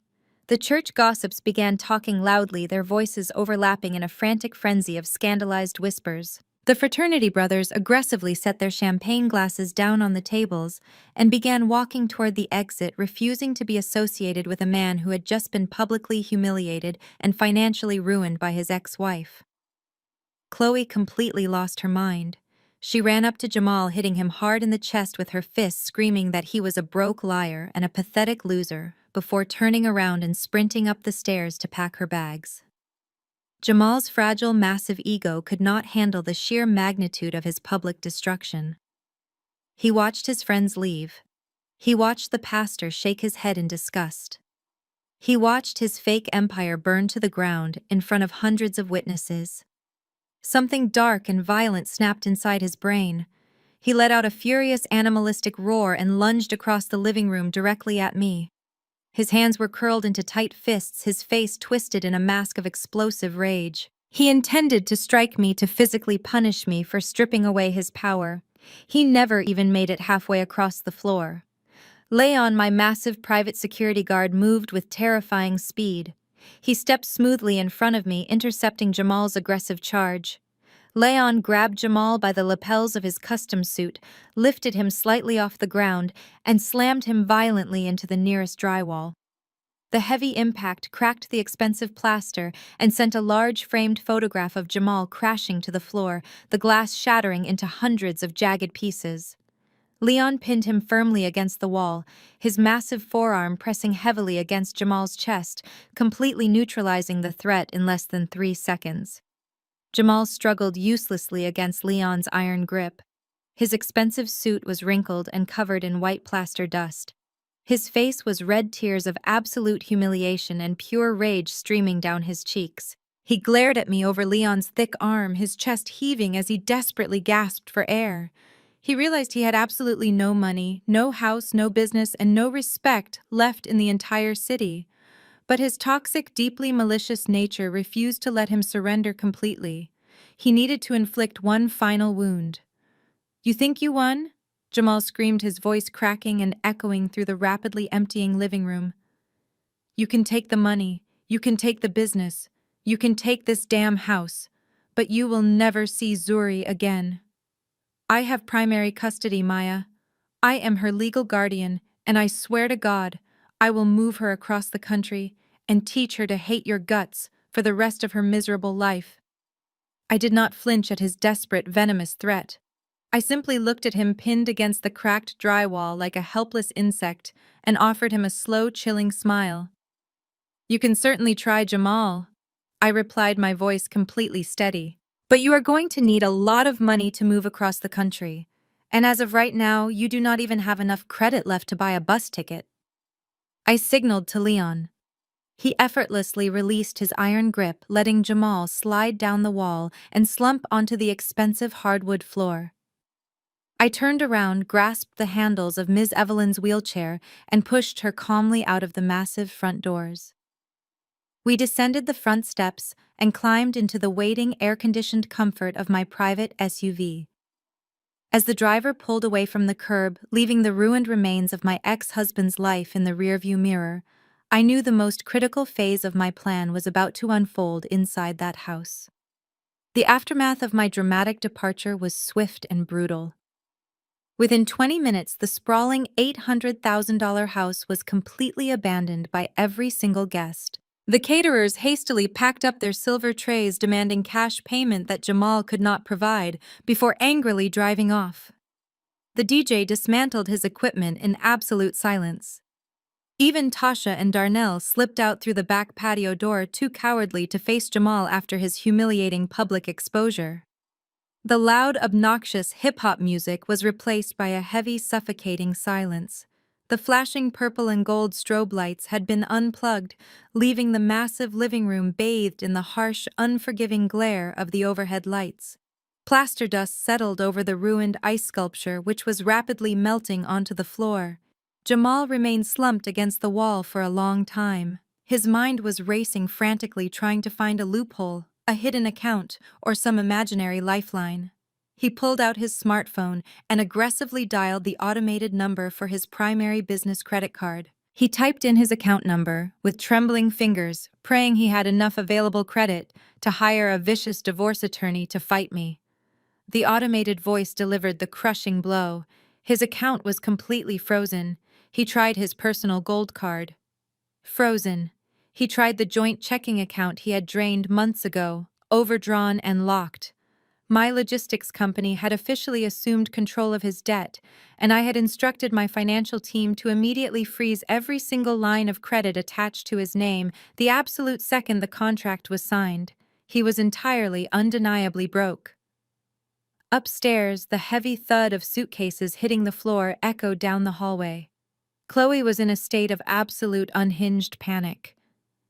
The church gossips began talking loudly, their voices overlapping in a frantic frenzy of scandalized whispers. The fraternity brothers aggressively set their champagne glasses down on the tables and began walking toward the exit, refusing to be associated with a man who had just been publicly humiliated and financially ruined by his ex-wife. Chloe completely lost her mind. She ran up to Jamal, hitting him hard in the chest with her fists, screaming that he was a broke liar and a pathetic loser, before turning around and sprinting up the stairs to pack her bags. Jamal's fragile, massive ego could not handle the sheer magnitude of his public destruction. He watched his friends leave. He watched the pastor shake his head in disgust. He watched his fake empire burn to the ground in front of hundreds of witnesses. Something dark and violent snapped inside his brain. He let out a furious animalistic roar and lunged across the living room directly at me. His hands were curled into tight fists, his face twisted in a mask of explosive rage. He intended to strike me, to physically punish me for stripping away his power. He never even made it halfway across the floor. Leon, my massive private security guard, moved with terrifying speed. He stepped smoothly in front of me, intercepting Jamal's aggressive charge. Leon grabbed Jamal by the lapels of his custom suit, lifted him slightly off the ground, and slammed him violently into the nearest drywall. The heavy impact cracked the expensive plaster and sent a large framed photograph of Jamal crashing to the floor, the glass shattering into hundreds of jagged pieces. Leon pinned him firmly against the wall, his massive forearm pressing heavily against Jamal's chest, completely neutralizing the threat in less than 3 seconds. Jamal struggled uselessly against Leon's iron grip. His expensive suit was wrinkled and covered in white plaster dust. His face was red, tears of absolute humiliation and pure rage streaming down his cheeks. He glared at me over Leon's thick arm, his chest heaving as he desperately gasped for air. He realized he had absolutely no money, no house, no business, and no respect left in the entire city. But his toxic, deeply malicious nature refused to let him surrender completely. He needed to inflict one final wound. "You think you won?" Jamal screamed, his voice cracking and echoing through the rapidly emptying living room. "You can take the money, you can take the business, you can take this damn house, but you will never see Zuri again. I have primary custody, Maya. I am her legal guardian, and I swear to God, I will move her across the country and teach her to hate your guts for the rest of her miserable life." I did not flinch at his desperate, venomous threat. I simply looked at him pinned against the cracked drywall like a helpless insect and offered him a slow, chilling smile. "You can certainly try, Jamal," I replied, my voice completely steady. "But you are going to need a lot of money to move across the country. And as of right now, you do not even have enough credit left to buy a bus ticket." I signaled to Leon. He effortlessly released his iron grip, letting Jamal slide down the wall and slump onto the expensive hardwood floor. I turned around, grasped the handles of Ms. Evelyn's wheelchair, and pushed her calmly out of the massive front doors. We descended the front steps and climbed into the waiting, air-conditioned comfort of my private SUV. As the driver pulled away from the curb, leaving the ruined remains of my ex-husband's life in the rearview mirror, I knew the most critical phase of my plan was about to unfold inside that house. The aftermath of my dramatic departure was swift and brutal. Within 20 minutes, the sprawling $800,000 house was completely abandoned by every single guest. The caterers hastily packed up their silver trays, demanding cash payment that Jamal could not provide, before angrily driving off. The DJ dismantled his equipment in absolute silence. Even Tasha and Darnell slipped out through the back patio door, too cowardly to face Jamal after his humiliating public exposure. The loud, obnoxious hip-hop music was replaced by a heavy, suffocating silence. The flashing purple and gold strobe lights had been unplugged, leaving the massive living room bathed in the harsh, unforgiving glare of the overhead lights. Plaster dust settled over the ruined ice sculpture, which was rapidly melting onto the floor. Jamal remained slumped against the wall for a long time. His mind was racing frantically, trying to find a loophole, a hidden account, or some imaginary lifeline. He pulled out his smartphone and aggressively dialed the automated number for his primary business credit card. He typed in his account number with trembling fingers, praying he had enough available credit to hire a vicious divorce attorney to fight me. The automated voice delivered the crushing blow. His account was completely frozen. He tried his personal gold card. Frozen. He tried the joint checking account he had drained months ago, overdrawn and locked. My logistics company had officially assumed control of his debt, and I had instructed my financial team to immediately freeze every single line of credit attached to his name the absolute second the contract was signed. He was entirely, undeniably broke. Upstairs, the heavy thud of suitcases hitting the floor echoed down the hallway. Chloe was in a state of absolute unhinged panic.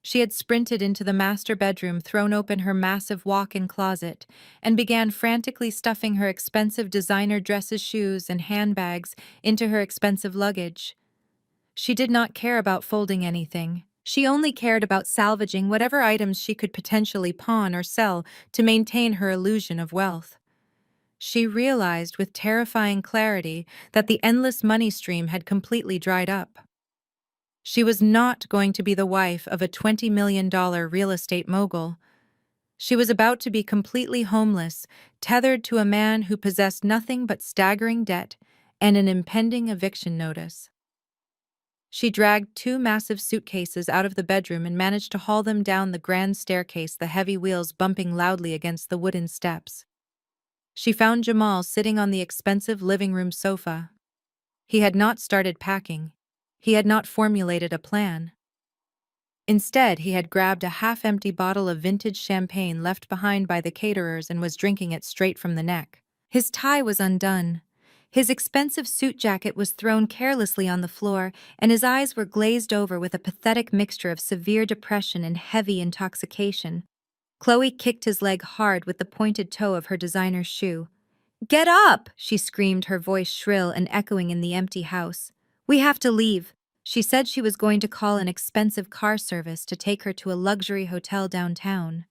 She had sprinted into the master bedroom, thrown open her massive walk-in closet, and began frantically stuffing her expensive designer dresses, shoes, and handbags into her expensive luggage. She did not care about folding anything. She only cared about salvaging whatever items she could potentially pawn or sell to maintain her illusion of wealth. She realized with terrifying clarity that the endless money stream had completely dried up. She was not going to be the wife of a $20 million real estate mogul. She was about to be completely homeless, tethered to a man who possessed nothing but staggering debt and an impending eviction notice. She dragged 2 massive suitcases out of the bedroom and managed to haul them down the grand staircase, the heavy wheels bumping loudly against the wooden steps. She found Jamal sitting on the expensive living room sofa. He had not started packing. He had not formulated a plan. Instead, he had grabbed a half-empty bottle of vintage champagne left behind by the caterers and was drinking it straight from the neck. His tie was undone. His expensive suit jacket was thrown carelessly on the floor, and his eyes were glazed over with a pathetic mixture of severe depression and heavy intoxication. Chloe kicked his leg hard with the pointed toe of her designer shoe. "Get up!" she screamed, her voice shrill and echoing in the empty house. "We have to leave." She said she was going to call an expensive car service to take her to a luxury hotel downtown.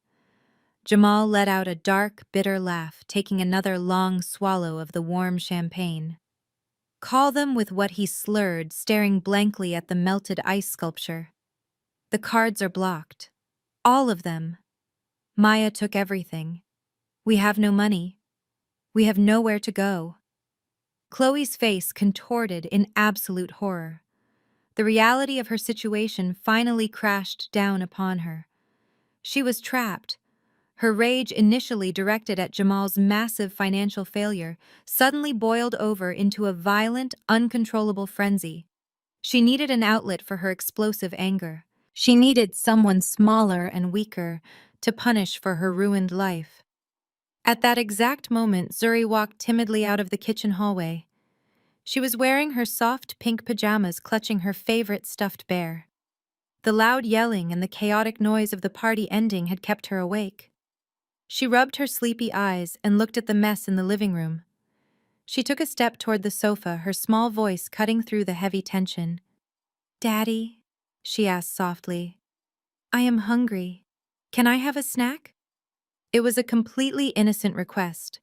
Jamal let out a dark, bitter laugh, taking another long swallow of the warm champagne. "Call them," with what he slurred, staring blankly at the melted ice sculpture. "The cards are blocked. All of them. Maya took everything. We have no money. We have nowhere to go." Chloe's face contorted in absolute horror. The reality of her situation finally crashed down upon her. She was trapped. Her rage, initially directed at Jamal's massive financial failure, suddenly boiled over into a violent, uncontrollable frenzy. She needed an outlet for her explosive anger. She needed someone smaller and weaker to punish for her ruined life. At that exact moment, Zuri walked timidly out of the kitchen hallway. She was wearing her soft pink pajamas, clutching her favorite stuffed bear. The loud yelling and the chaotic noise of the party ending had kept her awake. She rubbed her sleepy eyes and looked at the mess in the living room. She took a step toward the sofa, her small voice cutting through the heavy tension. "Daddy," she asked softly, "I am hungry. Can I have a snack?" It was a completely innocent request,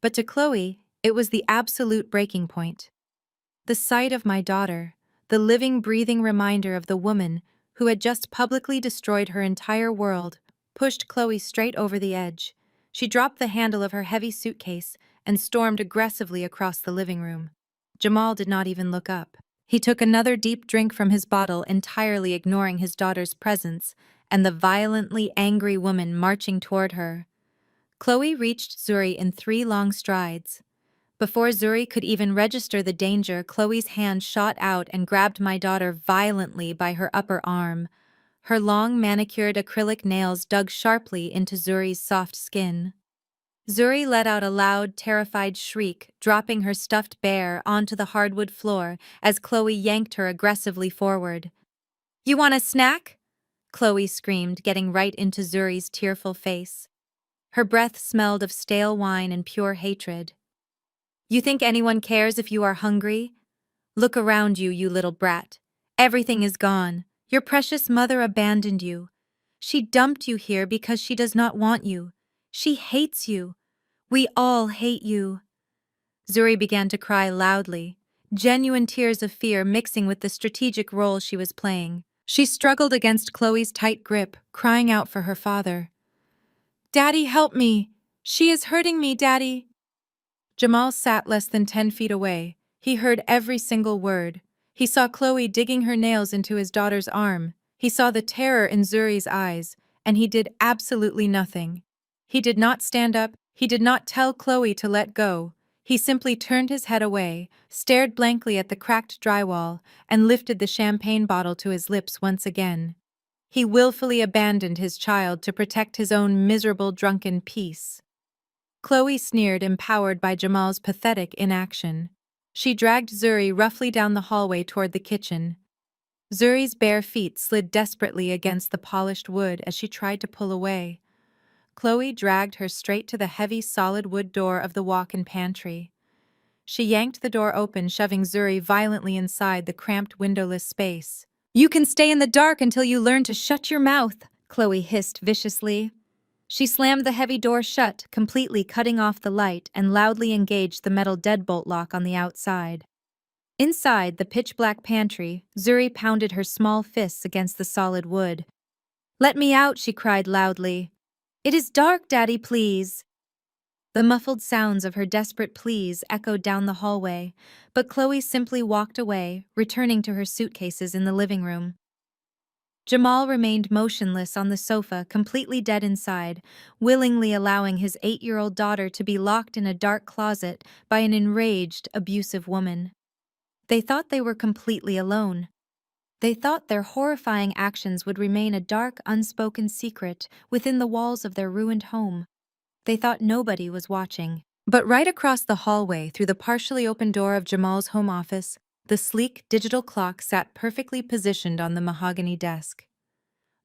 but to Chloe, it was the absolute breaking point. The sight of my daughter, the living, breathing reminder of the woman who had just publicly destroyed her entire world, pushed Chloe straight over the edge. She dropped the handle of her heavy suitcase and stormed aggressively across the living room. Jamal did not even look up. He took another deep drink from his bottle, entirely ignoring his daughter's presence and the violently angry woman marching toward her. Chloe reached Zuri in 3 long strides. Before Zuri could even register the danger, Chloe's hand shot out and grabbed my daughter violently by her upper arm. Her long, manicured acrylic nails dug sharply into Zuri's soft skin. Zuri let out a loud, terrified shriek, dropping her stuffed bear onto the hardwood floor as Chloe yanked her aggressively forward. "You want a snack?" Chloe screamed, getting right into Zuri's tearful face. Her breath smelled of stale wine and pure hatred. "You think anyone cares if you are hungry? Look around you, you little brat. Everything is gone. Your precious mother abandoned you. She dumped you here because she does not want you. She hates you. We all hate you." Zuri began to cry loudly, genuine tears of fear mixing with the strategic role she was playing. She struggled against Chloe's tight grip, crying out for her father. "Daddy, help me! She is hurting me, Daddy!" Jamal sat less than 10 feet away. He heard every single word. He saw Chloe digging her nails into his daughter's arm. He saw the terror in Zuri's eyes, and he did absolutely nothing. He did not stand up. He did not tell Chloe to let go. He simply turned his head away, stared blankly at the cracked drywall, and lifted the champagne bottle to his lips once again. He willfully abandoned his child to protect his own miserable, drunken peace. Chloe sneered, empowered by Jamal's pathetic inaction. She dragged Zuri roughly down the hallway toward the kitchen. Zuri's bare feet slid desperately against the polished wood as she tried to pull away. Chloe dragged her straight to the heavy solid wood door of the walk-in pantry. She yanked the door open, shoving Zuri violently inside the cramped windowless space. "You can stay in the dark until you learn to shut your mouth," Chloe hissed viciously. She slammed the heavy door shut, completely cutting off the light, and loudly engaged the metal deadbolt lock on the outside. Inside the pitch-black pantry, Zuri pounded her small fists against the solid wood. "Let me out," she cried loudly. "It is dark, Daddy, please." The muffled sounds of her desperate pleas echoed down the hallway, but Chloe simply walked away, returning to her suitcases in the living room. Jamal remained motionless on the sofa, completely dead inside, willingly allowing his 8-year-old daughter to be locked in a dark closet by an enraged, abusive woman. They thought they were completely alone. They thought their horrifying actions would remain a dark, unspoken secret within the walls of their ruined home. They thought nobody was watching. But right across the hallway, through the partially open door of Jamal's home office, the sleek digital clock sat perfectly positioned on the mahogany desk.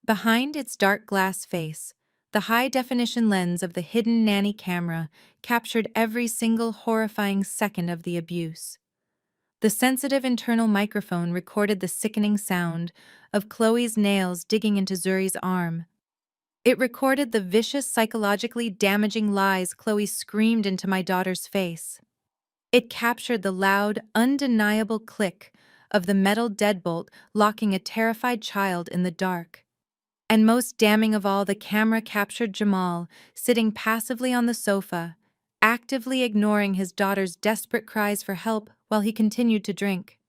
Behind its dark glass face, the high-definition lens of the hidden nanny camera captured every single horrifying second of the abuse. The sensitive internal microphone recorded the sickening sound of Chloe's nails digging into Zuri's arm. It recorded the vicious, psychologically damaging lies Chloe screamed into my daughter's face. It captured the loud, undeniable click of the metal deadbolt locking a terrified child in the dark. And most damning of all, the camera captured Jamal sitting passively on the sofa, actively ignoring his daughter's desperate cries for help while he continued to drink.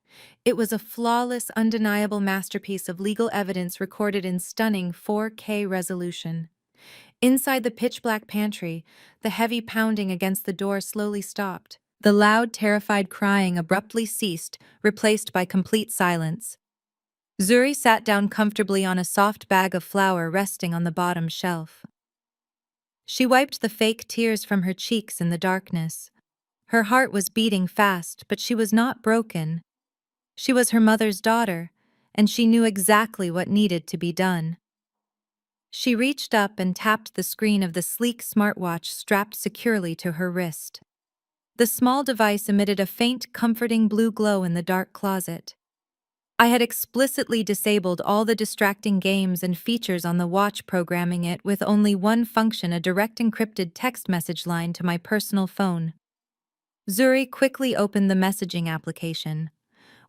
It was a flawless, undeniable masterpiece of legal evidence recorded in stunning 4K resolution. Inside the pitch-black pantry, the heavy pounding against the door slowly stopped. The loud, terrified crying abruptly ceased, replaced by complete silence. Zuri sat down comfortably on a soft bag of flour resting on the bottom shelf. She wiped the fake tears from her cheeks in the darkness. Her heart was beating fast, but she was not broken. She was her mother's daughter, and she knew exactly what needed to be done. She reached up and tapped the screen of the sleek smartwatch strapped securely to her wrist. The small device emitted a faint, comforting blue glow in the dark closet. I had explicitly disabled all the distracting games and features on the watch, programming it with only one function: a direct encrypted text message line to my personal phone. Zuri quickly opened the messaging application.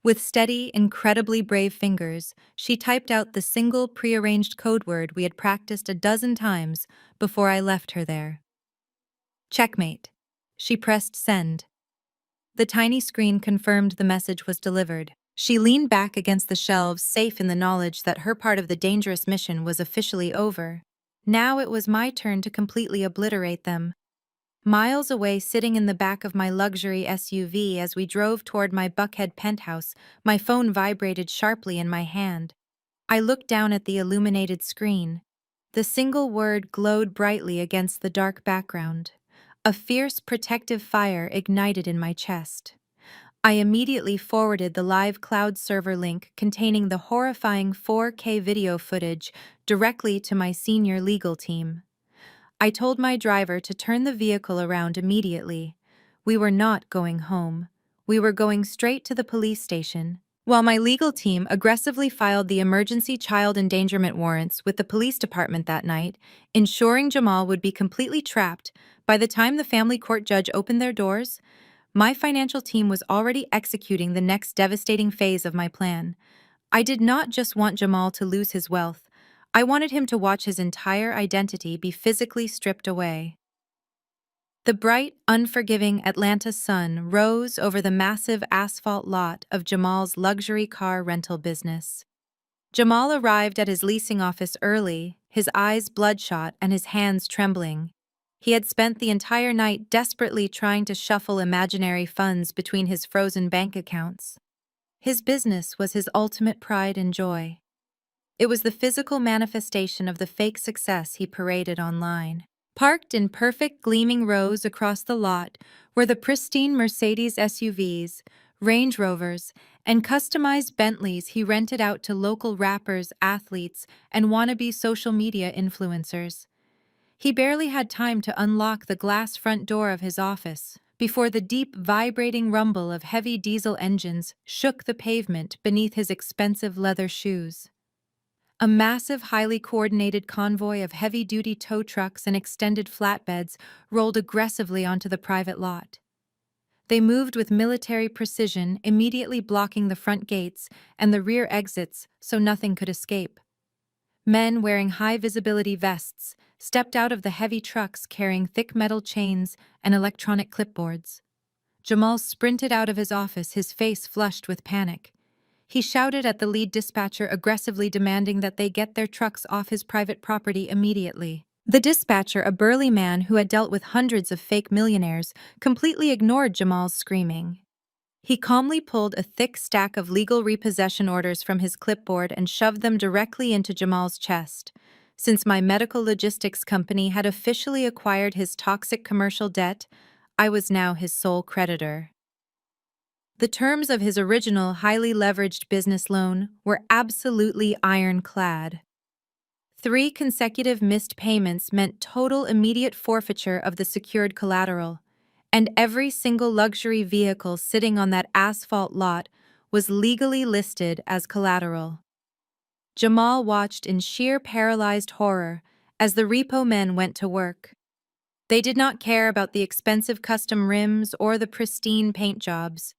With steady, incredibly brave fingers, she typed out the single prearranged code word we had practiced a dozen times before I left her there. Checkmate. She pressed send. The tiny screen confirmed the message was delivered. She leaned back against the shelves, safe in the knowledge that her part of the dangerous mission was officially over. Now it was my turn to completely obliterate them. Miles away, sitting in the back of my luxury SUV as we drove toward my Buckhead penthouse, my phone vibrated sharply in my hand. I looked down at the illuminated screen. The single word glowed brightly against the dark background. A fierce, protective fire ignited in my chest. I immediately forwarded the live cloud server link containing the horrifying 4K video footage directly to my senior legal team. I told my driver to turn the vehicle around immediately. We were not going home. We were going straight to the police station. While my legal team aggressively filed the emergency child endangerment warrants with the police department that night, ensuring Jamal would be completely trapped by the time the family court judge opened their doors, my financial team was already executing the next devastating phase of my plan. I did not just want Jamal to lose his wealth. I wanted him to watch his entire identity be physically stripped away. The bright, unforgiving Atlanta sun rose over the massive asphalt lot of Jamal's luxury car rental business. Jamal arrived at his leasing office early, his eyes bloodshot and his hands trembling. He had spent the entire night desperately trying to shuffle imaginary funds between his frozen bank accounts. His business was his ultimate pride and joy. It was the physical manifestation of the fake success he paraded online. Parked in perfect gleaming rows across the lot were the pristine Mercedes SUVs, Range Rovers, and customized Bentleys he rented out to local rappers, athletes, and wannabe social media influencers. He barely had time to unlock the glass front door of his office before the deep, vibrating rumble of heavy diesel engines shook the pavement beneath his expensive leather shoes. A massive, highly coordinated convoy of heavy-duty tow trucks and extended flatbeds rolled aggressively onto the private lot. They moved with military precision, immediately blocking the front gates and the rear exits so nothing could escape. Men wearing high-visibility vests stepped out of the heavy trucks carrying thick metal chains and electronic clipboards. Jamal sprinted out of his office, his face flushed with panic. He shouted at the lead dispatcher, aggressively demanding that they get their trucks off his private property immediately. The dispatcher, a burly man who had dealt with hundreds of fake millionaires, completely ignored Jamal's screaming. He calmly pulled a thick stack of legal repossession orders from his clipboard and shoved them directly into Jamal's chest. Since my medical logistics company had officially acquired his toxic commercial debt, I was now his sole creditor. The terms of his original highly leveraged business loan were absolutely ironclad. 3 consecutive missed payments meant total immediate forfeiture of the secured collateral, and every single luxury vehicle sitting on that asphalt lot was legally listed as collateral. Jamal watched in sheer paralyzed horror as the repo men went to work. They did not care about the expensive custom rims or the pristine paint jobs.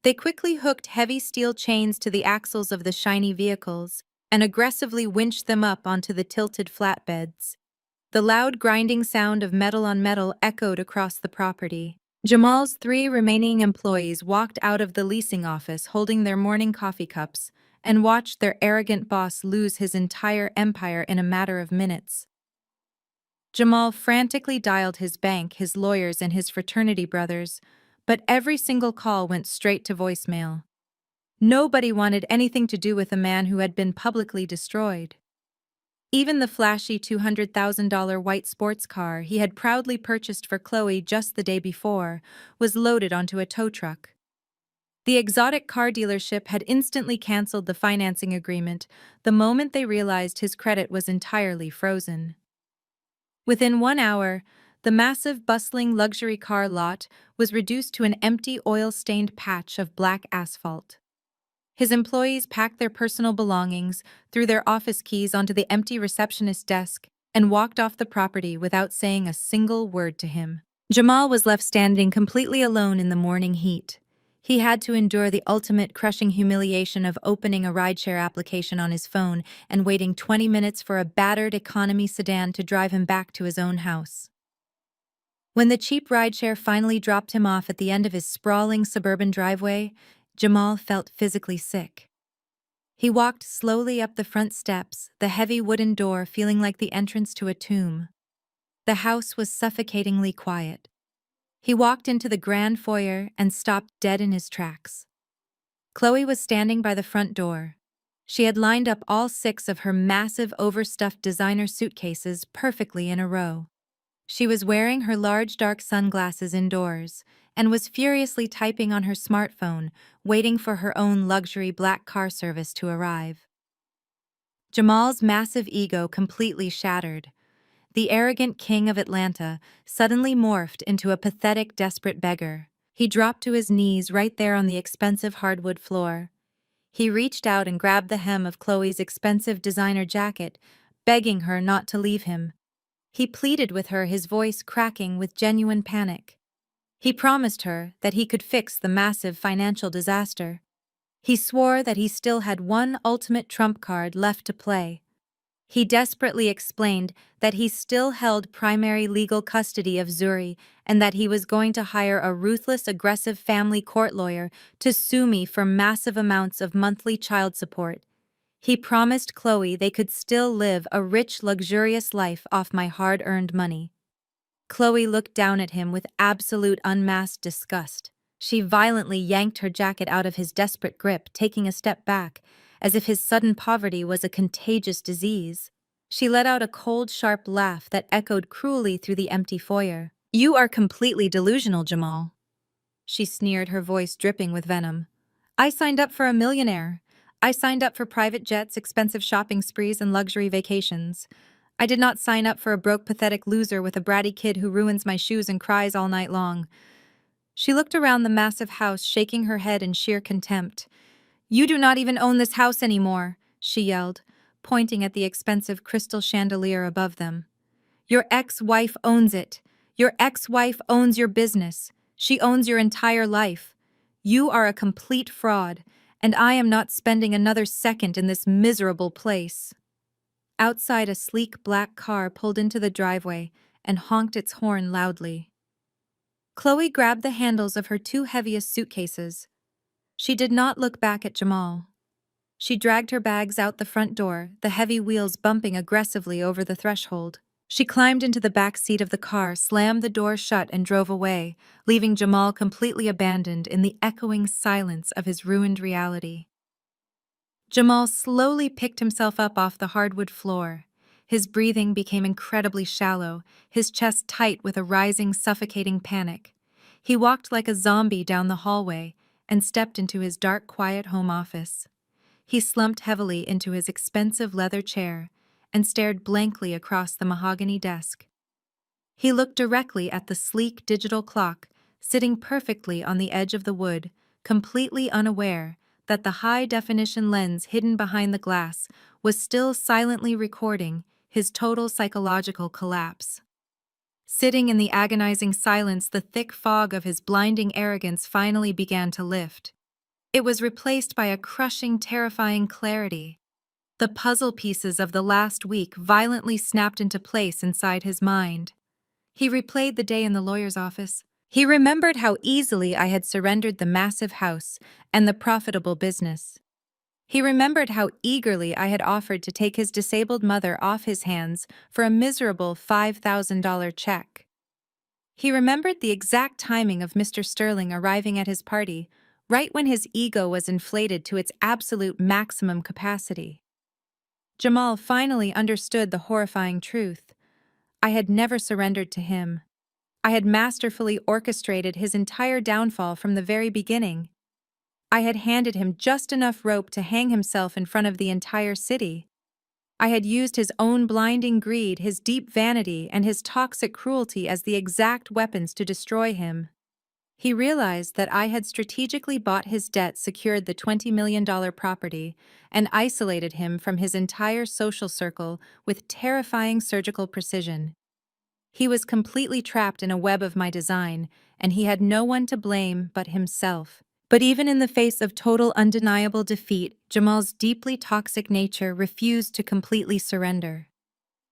They quickly hooked heavy steel chains to the axles of the shiny vehicles and aggressively winched them up onto the tilted flatbeds. The loud grinding sound of metal on metal echoed across the property. Jamal's 3 remaining employees walked out of the leasing office holding their morning coffee cups and watched their arrogant boss lose his entire empire in a matter of minutes. Jamal frantically dialed his bank, his lawyers, and his fraternity brothers, but every single call went straight to voicemail. Nobody wanted anything to do with a man who had been publicly destroyed. Even the flashy $200,000 white sports car he had proudly purchased for Chloe just the day before was loaded onto a tow truck. The exotic car dealership had instantly canceled the financing agreement the moment they realized his credit was entirely frozen. Within 1 hour, the massive, bustling luxury car lot was reduced to an empty, oil-stained patch of black asphalt. His employees packed their personal belongings, threw their office keys onto the empty receptionist's desk, and walked off the property without saying a single word to him. Jamal was left standing completely alone in the morning heat. He had to endure the ultimate crushing humiliation of opening a rideshare application on his phone and waiting 20 minutes for a battered economy sedan to drive him back to his own house. When the cheap rideshare finally dropped him off at the end of his sprawling suburban driveway, Jamal felt physically sick. He walked slowly up the front steps, the heavy wooden door feeling like the entrance to a tomb. The house was suffocatingly quiet. He walked into the grand foyer and stopped dead in his tracks. Chloe was standing by the front door. She had lined up all 6 of her massive overstuffed designer suitcases perfectly in a row. She was wearing her large dark sunglasses indoors and was furiously typing on her smartphone, waiting for her own luxury black car service to arrive. Jamal's massive ego completely shattered. The arrogant king of Atlanta suddenly morphed into a pathetic, desperate beggar. He dropped to his knees right there on the expensive hardwood floor. He reached out and grabbed the hem of Chloe's expensive designer jacket, begging her not to leave him. He pleaded with her, his voice cracking with genuine panic. He promised her that he could fix the massive financial disaster. He swore that he still had one ultimate trump card left to play. He desperately explained that he still held primary legal custody of Zuri and that he was going to hire a ruthless, aggressive family court lawyer to sue me for massive amounts of monthly child support. He promised Chloe they could still live a rich, luxurious life off my hard-earned money. Chloe looked down at him with absolute unmasked disgust. She violently yanked her jacket out of his desperate grip, taking a step back, as if his sudden poverty was a contagious disease. She let out a cold, sharp laugh that echoed cruelly through the empty foyer. "You are completely delusional, Jamal," she sneered, her voice dripping with venom. "I signed up for a millionaire. I signed up for private jets, expensive shopping sprees, and luxury vacations. I did not sign up for a broke, pathetic loser with a bratty kid who ruins my shoes and cries all night long." She looked around the massive house, shaking her head in sheer contempt. "You do not even own this house anymore," she yelled, pointing at the expensive crystal chandelier above them. "Your ex-wife owns it. Your ex-wife owns your business. She owns your entire life. You are a complete fraud, and I am not spending another second in this miserable place." Outside, a sleek black car pulled into the driveway and honked its horn loudly. Chloe grabbed the handles of her 2 heaviest suitcases. She did not look back at Jamal. She dragged her bags out the front door, the heavy wheels bumping aggressively over the threshold. She climbed into the back seat of the car, slammed the door shut, and drove away, leaving Jamal completely abandoned in the echoing silence of his ruined reality. Jamal slowly picked himself up off the hardwood floor. His breathing became incredibly shallow, his chest tight with a rising, suffocating panic. He walked like a zombie down the hallway and stepped into his dark, quiet home office. He slumped heavily into his expensive leather chair and stared blankly across the mahogany desk. He looked directly at the sleek digital clock sitting perfectly on the edge of the wood, completely unaware that the high-definition lens hidden behind the glass was still silently recording his total psychological collapse. Sitting in the agonizing silence, the thick fog of his blinding arrogance finally began to lift. It was replaced by a crushing, terrifying clarity. The puzzle pieces of the last week violently snapped into place inside his mind. He replayed the day in the lawyer's office. He remembered how easily I had surrendered the massive house and the profitable business. He remembered how eagerly I had offered to take his disabled mother off his hands for a miserable $5,000 check. He remembered the exact timing of Mr. Sterling arriving at his party, right when his ego was inflated to its absolute maximum capacity. Jamal finally understood the horrifying truth. I had never surrendered to him. I had masterfully orchestrated his entire downfall from the very beginning. I had handed him just enough rope to hang himself in front of the entire city. I had used his own blinding greed, his deep vanity, and his toxic cruelty as the exact weapons to destroy him. He realized that I had strategically bought his debt, secured the $20 million property, and isolated him from his entire social circle with terrifying surgical precision. He was completely trapped in a web of my design, and he had no one to blame but himself. But even in the face of total undeniable defeat, Jamal's deeply toxic nature refused to completely surrender.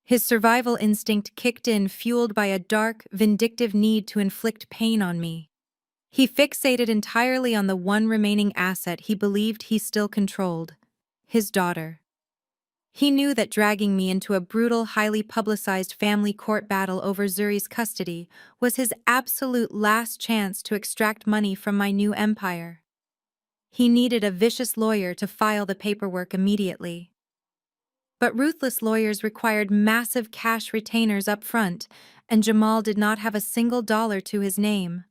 His survival instinct kicked in, fueled by a dark, vindictive need to inflict pain on me. He fixated entirely on the one remaining asset he believed he still controlled: his daughter. He knew that dragging me into a brutal, highly publicized family court battle over Zuri's custody was his absolute last chance to extract money from my new empire. He needed a vicious lawyer to file the paperwork immediately. But ruthless lawyers required massive cash retainers up front, and Jamal did not have a single dollar to his name.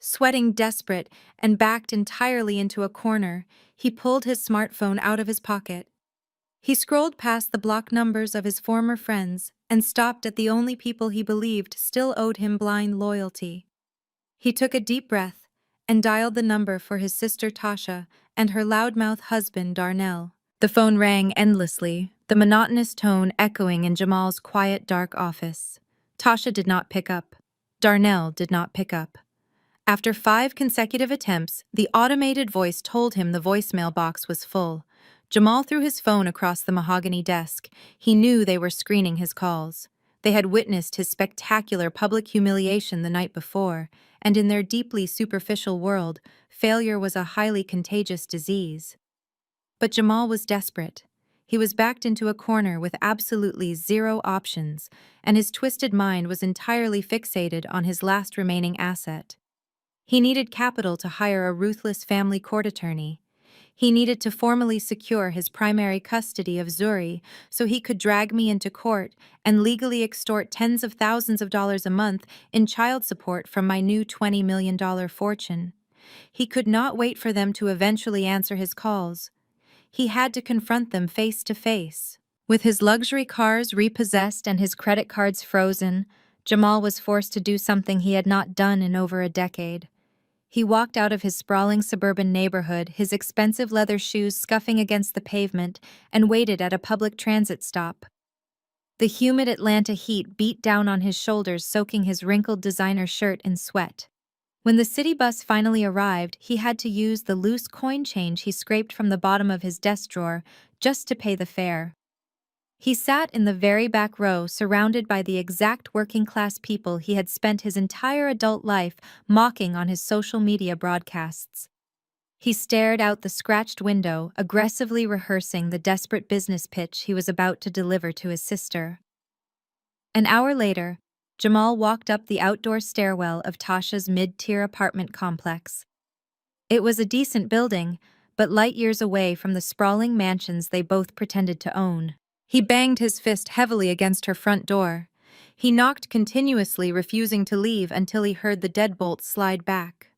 Sweating desperate and backed entirely into a corner, he pulled his smartphone out of his pocket. He scrolled past the block numbers of his former friends and stopped at the only people he believed still owed him blind loyalty. He took a deep breath and dialed the number for his sister Tasha and her loudmouth husband Darnell. The phone rang endlessly, the monotonous tone echoing in Jamal's quiet, dark office. Tasha did not pick up. Darnell did not pick up. After 5 consecutive attempts, the automated voice told him the voicemail box was full. Jamal threw his phone across the mahogany desk. He knew they were screening his calls. They had witnessed his spectacular public humiliation the night before, and in their deeply superficial world, failure was a highly contagious disease. But Jamal was desperate. He was backed into a corner with absolutely zero options, and his twisted mind was entirely fixated on his last remaining asset. He needed capital to hire a ruthless family court attorney. He needed to formally secure his primary custody of Zuri so he could drag me into court and legally extort tens of thousands of dollars a month in child support from my new $20 million fortune. He could not wait for them to eventually answer his calls. He had to confront them face to face. With his luxury cars repossessed and his credit cards frozen, Jamal was forced to do something he had not done in over a decade. He walked out of his sprawling suburban neighborhood, his expensive leather shoes scuffing against the pavement, and waited at a public transit stop. The humid Atlanta heat beat down on his shoulders, soaking his wrinkled designer shirt in sweat. When the city bus finally arrived, he had to use the loose coin change he scraped from the bottom of his desk drawer just to pay the fare. He sat in the very back row, surrounded by the exact working-class people he had spent his entire adult life mocking on his social media broadcasts. He stared out the scratched window, aggressively rehearsing the desperate business pitch he was about to deliver to his sister. An hour later, Jamal walked up the outdoor stairwell of Tasha's mid-tier apartment complex. It was a decent building, but light years away from the sprawling mansions they both pretended to own. He banged his fist heavily against her front door. He knocked continuously, refusing to leave until he heard the deadbolt slide back.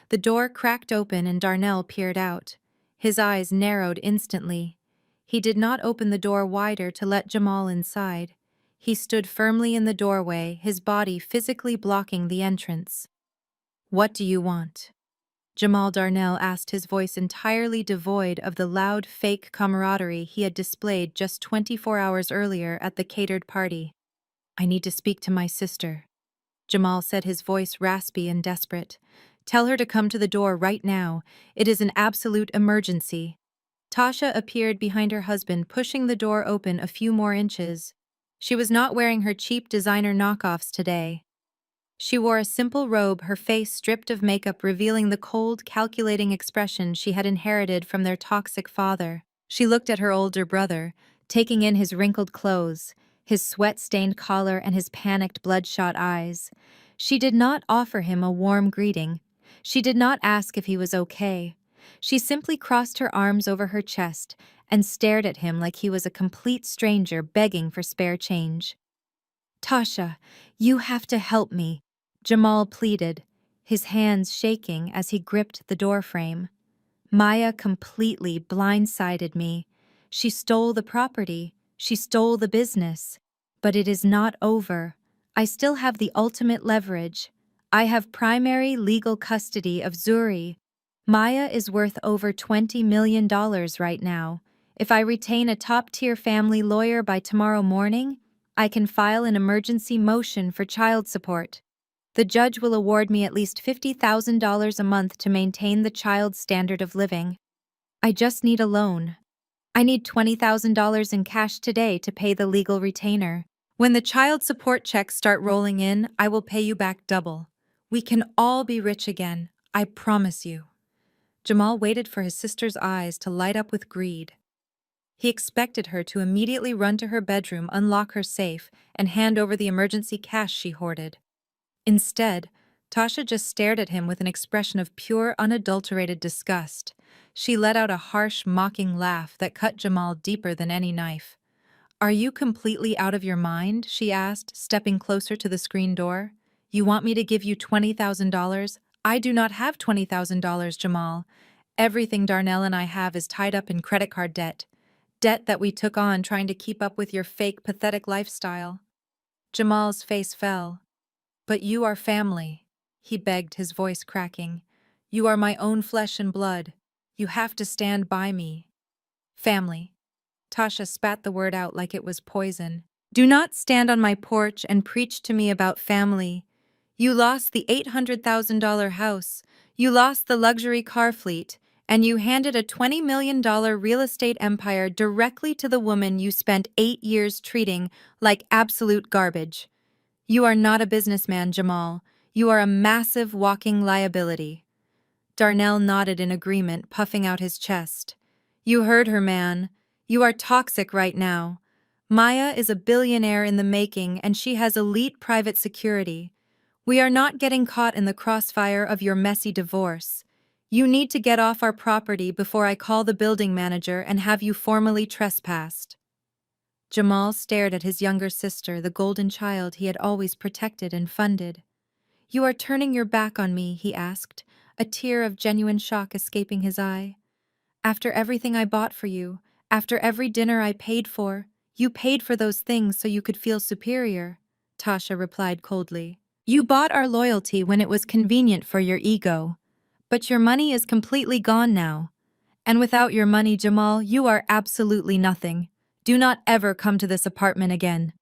The door cracked open and Darnell peered out. His eyes narrowed instantly. He did not open the door wider to let Jamal inside. He stood firmly in the doorway, his body physically blocking the entrance. "What do you want?" Jamal Darnell asked, his voice entirely devoid of the loud, fake camaraderie he had displayed just 24 hours earlier at the catered party. "I need to speak to my sister," Jamal said, his voice raspy and desperate. "Tell her to come to the door right now. It is an absolute emergency." Tasha appeared behind her husband, pushing the door open a few more inches. She was not wearing her cheap designer knockoffs today. She wore a simple robe, her face stripped of makeup, revealing the cold, calculating expression she had inherited from their toxic father. She looked at her older brother, taking in his wrinkled clothes, his sweat-stained collar, and his panicked, bloodshot eyes. She did not offer him a warm greeting. She did not ask if he was okay. She simply crossed her arms over her chest and stared at him like he was a complete stranger begging for spare change. "Tasha, you have to help me," Jamal pleaded, his hands shaking as he gripped the doorframe. "Maya completely blindsided me. She stole the property. She stole the business. But it is not over. I still have the ultimate leverage. I have primary legal custody of Zuri. Maya is worth over $20 million right now. If I retain a top-tier family lawyer by tomorrow morning, I can file an emergency motion for child support. The judge will award me at least $50,000 a month to maintain the child's standard of living. I just need a loan. I need $20,000 in cash today to pay the legal retainer. When the child support checks start rolling in, I will pay you back double. We can all be rich again, I promise you." Jamal waited for his sister's eyes to light up with greed. He expected her to immediately run to her bedroom, unlock her safe, and hand over the emergency cash she hoarded. Instead, Tasha just stared at him with an expression of pure, unadulterated disgust. She let out a harsh, mocking laugh that cut Jamal deeper than any knife. "Are you completely out of your mind?" she asked, stepping closer to the screen door. "You want me to give you $20,000? I do not have $20,000, Jamal. Everything Darnell and I have is tied up in credit card debt. Debt that we took on trying to keep up with your fake, pathetic lifestyle." Jamal's face fell. "But you are family," he begged, his voice cracking. "You are my own flesh and blood. You have to stand by me." "Family." Tasha spat the word out like it was poison. "Do not stand on my porch and preach to me about family. You lost the $800,000 house, you lost the luxury car fleet, and you handed a $20 million real estate empire directly to the woman you spent 8 years treating like absolute garbage. You are not a businessman, Jamal. You are a massive walking liability." Darnell nodded in agreement, puffing out his chest. "You heard her, man. You are toxic right now. Maya is a billionaire in the making, and she has elite private security. We are not getting caught in the crossfire of your messy divorce. You need to get off our property before I call the building manager and have you formally trespassed." Jamal stared at his younger sister, the golden child he had always protected and funded. "You are turning your back on me?" he asked, a tear of genuine shock escaping his eye. "After everything I bought for you, after every dinner I paid for, you paid for those things so you could feel superior," Tasha replied coldly. "You bought our loyalty when it was convenient for your ego. But your money is completely gone now. And without your money, Jamal, you are absolutely nothing. Do not ever come to this apartment again."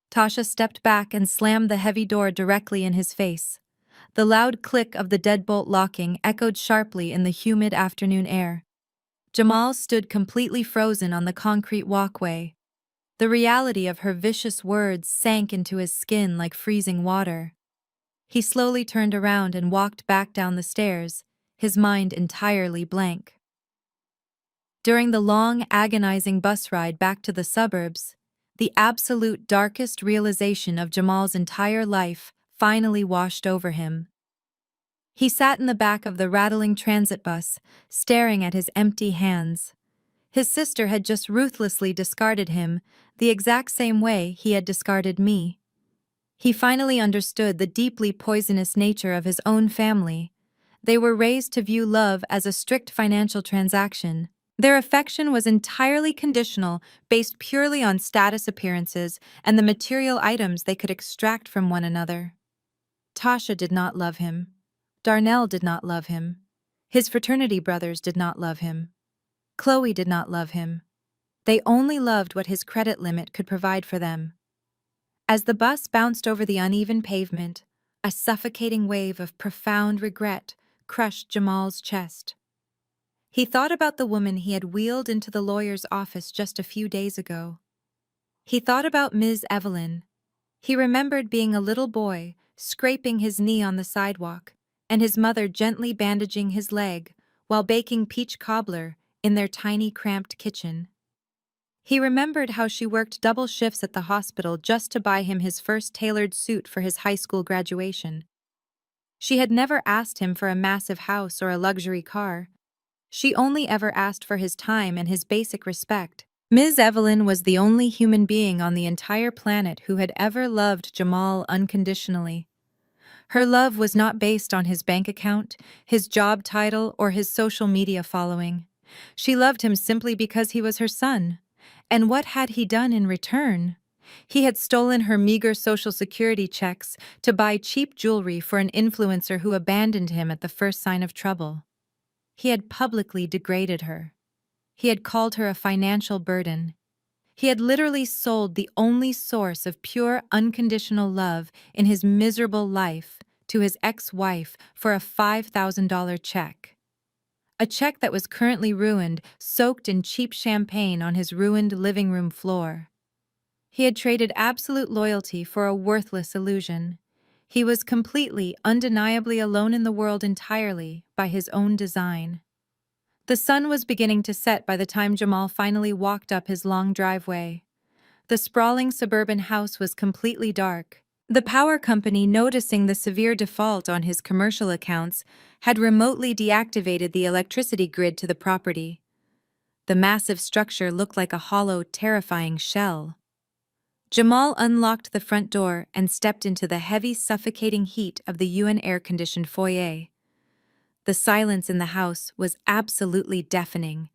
Tasha stepped back and slammed the heavy door directly in his face. The loud click of the deadbolt locking echoed sharply in the humid afternoon air. Jamal stood completely frozen on the concrete walkway. The reality of her vicious words sank into his skin like freezing water. He slowly turned around and walked back down the stairs, his mind entirely blank. During the long, agonizing bus ride back to the suburbs, the absolute darkest realization of Jamal's entire life finally washed over him. He sat in the back of the rattling transit bus, staring at his empty hands. His sister had just ruthlessly discarded him, the exact same way he had discarded me. He finally understood the deeply poisonous nature of his own family. They were raised to view love as a strict financial transaction. Their affection was entirely conditional, based purely on status appearances and the material items they could extract from one another. Tasha did not love him. Darnell did not love him. His fraternity brothers did not love him. Chloe did not love him. They only loved what his credit limit could provide for them. As the bus bounced over the uneven pavement, a suffocating wave of profound regret crushed Jamal's chest. He thought about the woman he had wheeled into the lawyer's office just a few days ago. He thought about Ms. Evelyn. He remembered being a little boy, scraping his knee on the sidewalk, and his mother gently bandaging his leg while baking peach cobbler in their tiny, cramped kitchen. He remembered how she worked double shifts at the hospital just to buy him his first tailored suit for his high school graduation. She had never asked him for a massive house or a luxury car. She only ever asked for his time and his basic respect. Ms. Evelyn was the only human being on the entire planet who had ever loved Jamal unconditionally. Her love was not based on his bank account, his job title, or his social media following. She loved him simply because he was her son. And what had he done in return? He had stolen her meager social security checks to buy cheap jewelry for an influencer who abandoned him at the first sign of trouble. He had publicly degraded her. He had called her a financial burden. He had literally sold the only source of pure, unconditional love in his miserable life to his ex-wife for a $5,000 check. A check that was currently ruined, soaked in cheap champagne on his ruined living room floor. He had traded absolute loyalty for a worthless illusion. He was completely, undeniably alone in the world entirely by his own design. The sun was beginning to set by the time Jamal finally walked up his long driveway. The sprawling suburban house was completely dark. The power company, noticing the severe default on his commercial accounts, had remotely deactivated the electricity grid to the property. The massive structure looked like a hollow, terrifying shell. Jamal unlocked the front door and stepped into the heavy, suffocating heat of the UN air-conditioned foyer. The silence in the house was absolutely deafening.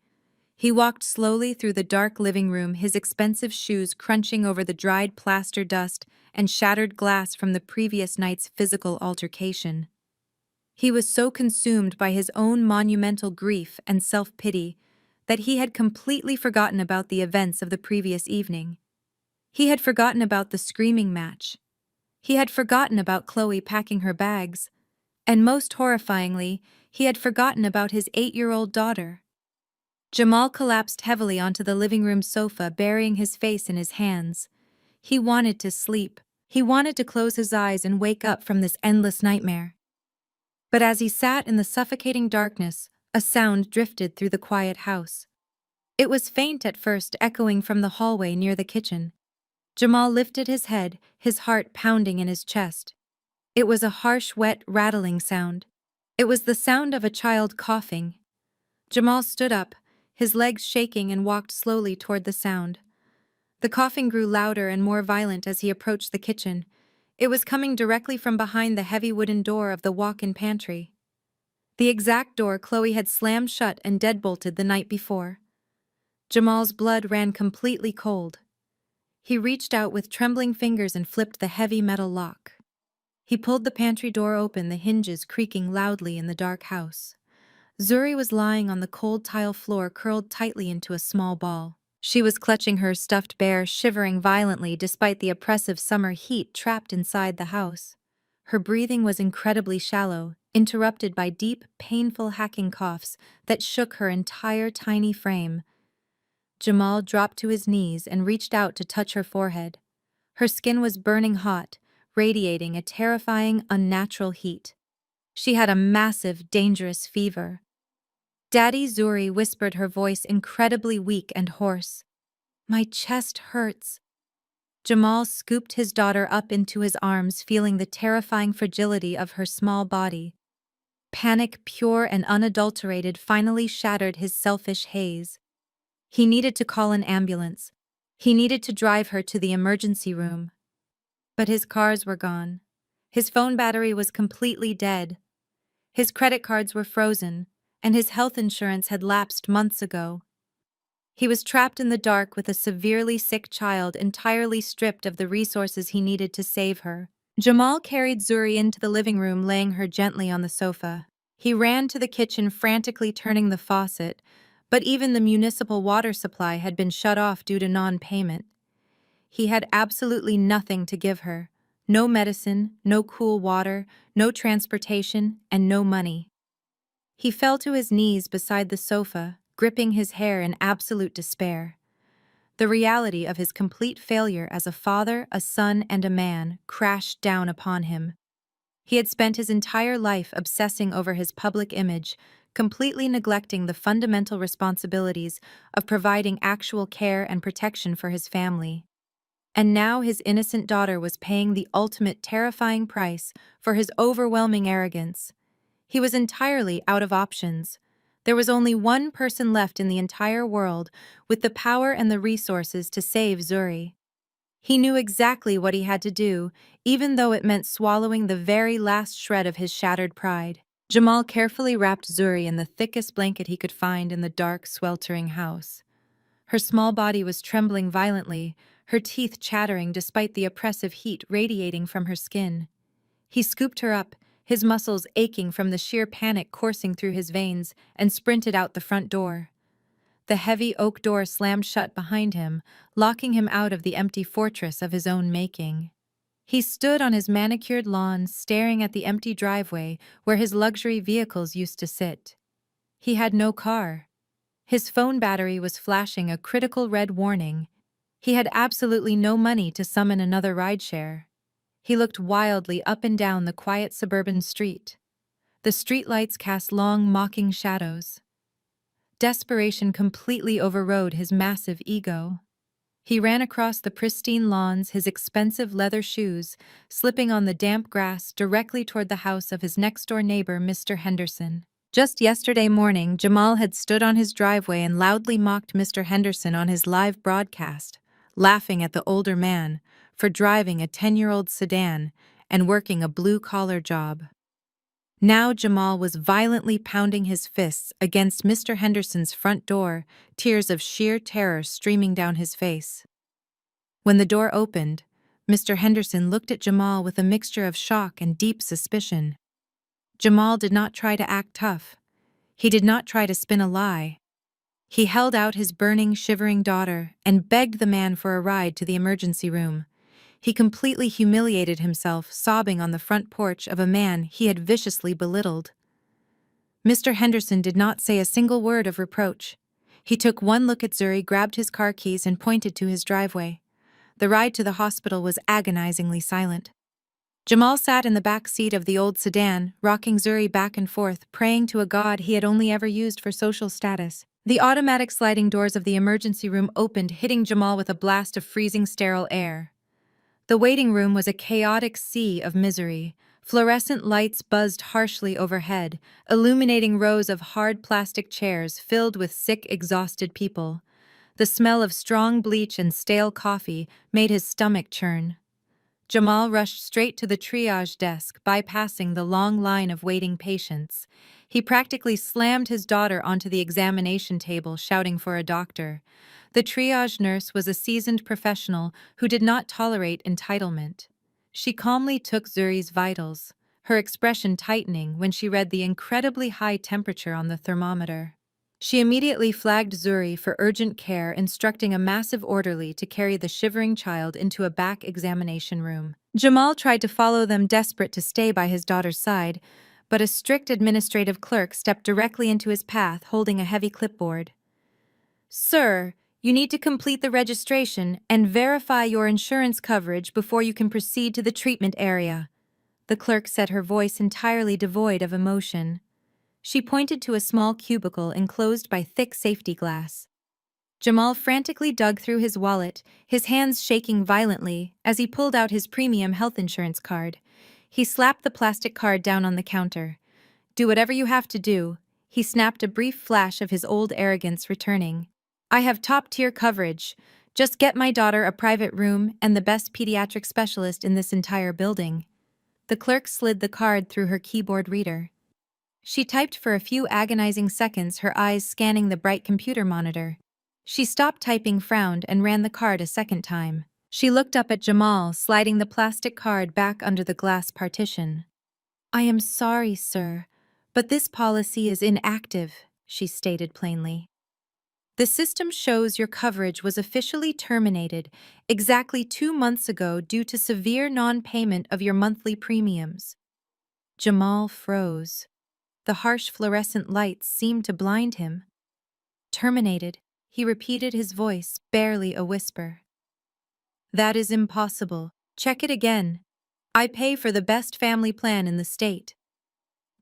He walked slowly through the dark living room, his expensive shoes crunching over the dried plaster dust and shattered glass from the previous night's physical altercation. He was so consumed by his own monumental grief and self-pity that he had completely forgotten about the events of the previous evening. He had forgotten about the screaming match. He had forgotten about Chloe packing her bags. And most horrifyingly, he had forgotten about his 8-year-old daughter. Jamal collapsed heavily onto the living room sofa, burying his face in his hands. He wanted to sleep. He wanted to close his eyes and wake up from this endless nightmare. But as he sat in the suffocating darkness, a sound drifted through the quiet house. It was faint at first, echoing from the hallway near the kitchen. Jamal lifted his head, his heart pounding in his chest. It was a harsh, wet, rattling sound. It was the sound of a child coughing. Jamal stood up, his legs shaking, and walked slowly toward the sound. The coughing grew louder and more violent as he approached the kitchen. It was coming directly from behind the heavy wooden door of the walk-in pantry. The exact door Chloe had slammed shut and deadbolted the night before. Jamal's blood ran completely cold. He reached out with trembling fingers and flipped the heavy metal lock. He pulled the pantry door open, the hinges creaking loudly in the dark house. Zuri was lying on the cold tile floor, curled tightly into a small ball. She was clutching her stuffed bear, shivering violently despite the oppressive summer heat trapped inside the house. Her breathing was incredibly shallow, interrupted by deep, painful hacking coughs that shook her entire tiny frame. Jamal dropped to his knees and reached out to touch her forehead. Her skin was burning hot, radiating a terrifying, unnatural heat. She had a massive, dangerous fever. "Daddy," Zuri whispered, her voice incredibly weak and hoarse. "My chest hurts." Jamal scooped his daughter up into his arms, feeling the terrifying fragility of her small body. Panic, pure and unadulterated, finally shattered his selfish haze. He needed to call an ambulance. He needed to drive her to the emergency room. But his cars were gone. His phone battery was completely dead. His credit cards were frozen, and his health insurance had lapsed months ago. He was trapped in the dark with a severely sick child, entirely stripped of the resources he needed to save her. Jamal carried Zuri into the living room, laying her gently on the sofa. He ran to the kitchen, frantically turning the faucet, but even the municipal water supply had been shut off due to non-payment. He had absolutely nothing to give her. No medicine, no cool water, no transportation, and no money. He fell to his knees beside the sofa, gripping his hair in absolute despair. The reality of his complete failure as a father, a son, and a man crashed down upon him. He had spent his entire life obsessing over his public image, completely neglecting the fundamental responsibilities of providing actual care and protection for his family. And now his innocent daughter was paying the ultimate terrifying price for his overwhelming arrogance. He was entirely out of options. There was only one person left in the entire world with the power and the resources to save Zuri. He knew exactly what he had to do, even though it meant swallowing the very last shred of his shattered pride. Jamal carefully wrapped Zuri in the thickest blanket he could find in the dark, sweltering house. Her small body was trembling violently, her teeth chattering despite the oppressive heat radiating from her skin. He scooped her up, his muscles aching from the sheer panic coursing through his veins, and sprinted out the front door. The heavy oak door slammed shut behind him, locking him out of the empty fortress of his own making. He stood on his manicured lawn, staring at the empty driveway where his luxury vehicles used to sit. He had no car. His phone battery was flashing a critical red warning. He had absolutely no money to summon another rideshare. He looked wildly up and down the quiet suburban street. The streetlights cast long, mocking shadows. Desperation completely overrode his massive ego. He ran across the pristine lawns, his expensive leather shoes, slipping on the damp grass directly toward the house of his next-door neighbor, Mr. Henderson. Just yesterday morning, Jamal had stood on his driveway and loudly mocked Mr. Henderson on his live broadcast, laughing at the older man for driving a 10-year-old sedan and working a blue-collar job. Now Jamal was violently pounding his fists against Mr. Henderson's front door, tears of sheer terror streaming down his face. When the door opened, Mr. Henderson looked at Jamal with a mixture of shock and deep suspicion. Jamal did not try to act tough. He did not try to spin a lie. He held out his burning, shivering daughter and begged the man for a ride to the emergency room. He completely humiliated himself, sobbing on the front porch of a man he had viciously belittled. Mr. Henderson did not say a single word of reproach. He took one look at Zuri, grabbed his car keys, and pointed to his driveway. The ride to the hospital was agonizingly silent. Jamal sat in the back seat of the old sedan, rocking Zuri back and forth, praying to a god he had only ever used for social status. The automatic sliding doors of the emergency room opened, hitting Jamal with a blast of freezing, sterile air. The waiting room was a chaotic sea of misery. Fluorescent lights buzzed harshly overhead, illuminating rows of hard plastic chairs filled with sick, exhausted people. The smell of strong bleach and stale coffee made his stomach churn. Jamal rushed straight to the triage desk, bypassing the long line of waiting patients. He practically slammed his daughter onto the examination table, shouting for a doctor. The triage nurse was a seasoned professional who did not tolerate entitlement. She calmly took Zuri's vitals, her expression tightening when she read the incredibly high temperature on the thermometer. She immediately flagged Zuri for urgent care, instructing a massive orderly to carry the shivering child into a back examination room. Jamal tried to follow them, desperate to stay by his daughter's side, but a strict administrative clerk stepped directly into his path, holding a heavy clipboard. "Sir, you need to complete the registration and verify your insurance coverage before you can proceed to the treatment area." The clerk said, her voice entirely devoid of emotion. She pointed to a small cubicle enclosed by thick safety glass. Jamal frantically dug through his wallet, his hands shaking violently as he pulled out his premium health insurance card. He slapped the plastic card down on the counter. "Do whatever you have to do," he snapped, a brief flash of his old arrogance returning. "I have top-tier coverage. Just get my daughter a private room and the best pediatric specialist in this entire building." The clerk slid the card through her keyboard reader. She typed for a few agonizing seconds, her eyes scanning the bright computer monitor. She stopped typing, frowned, and ran the card a second time. She looked up at Jamal, sliding the plastic card back under the glass partition. "I am sorry, sir, but this policy is inactive," she stated plainly. "The system shows your coverage was officially terminated exactly 2 months ago due to severe non-payment of your monthly premiums." Jamal froze. The harsh fluorescent lights seemed to blind him. "Terminated," he repeated, his voice barely a whisper. "That is impossible. Check it again. I pay for the best family plan in the state."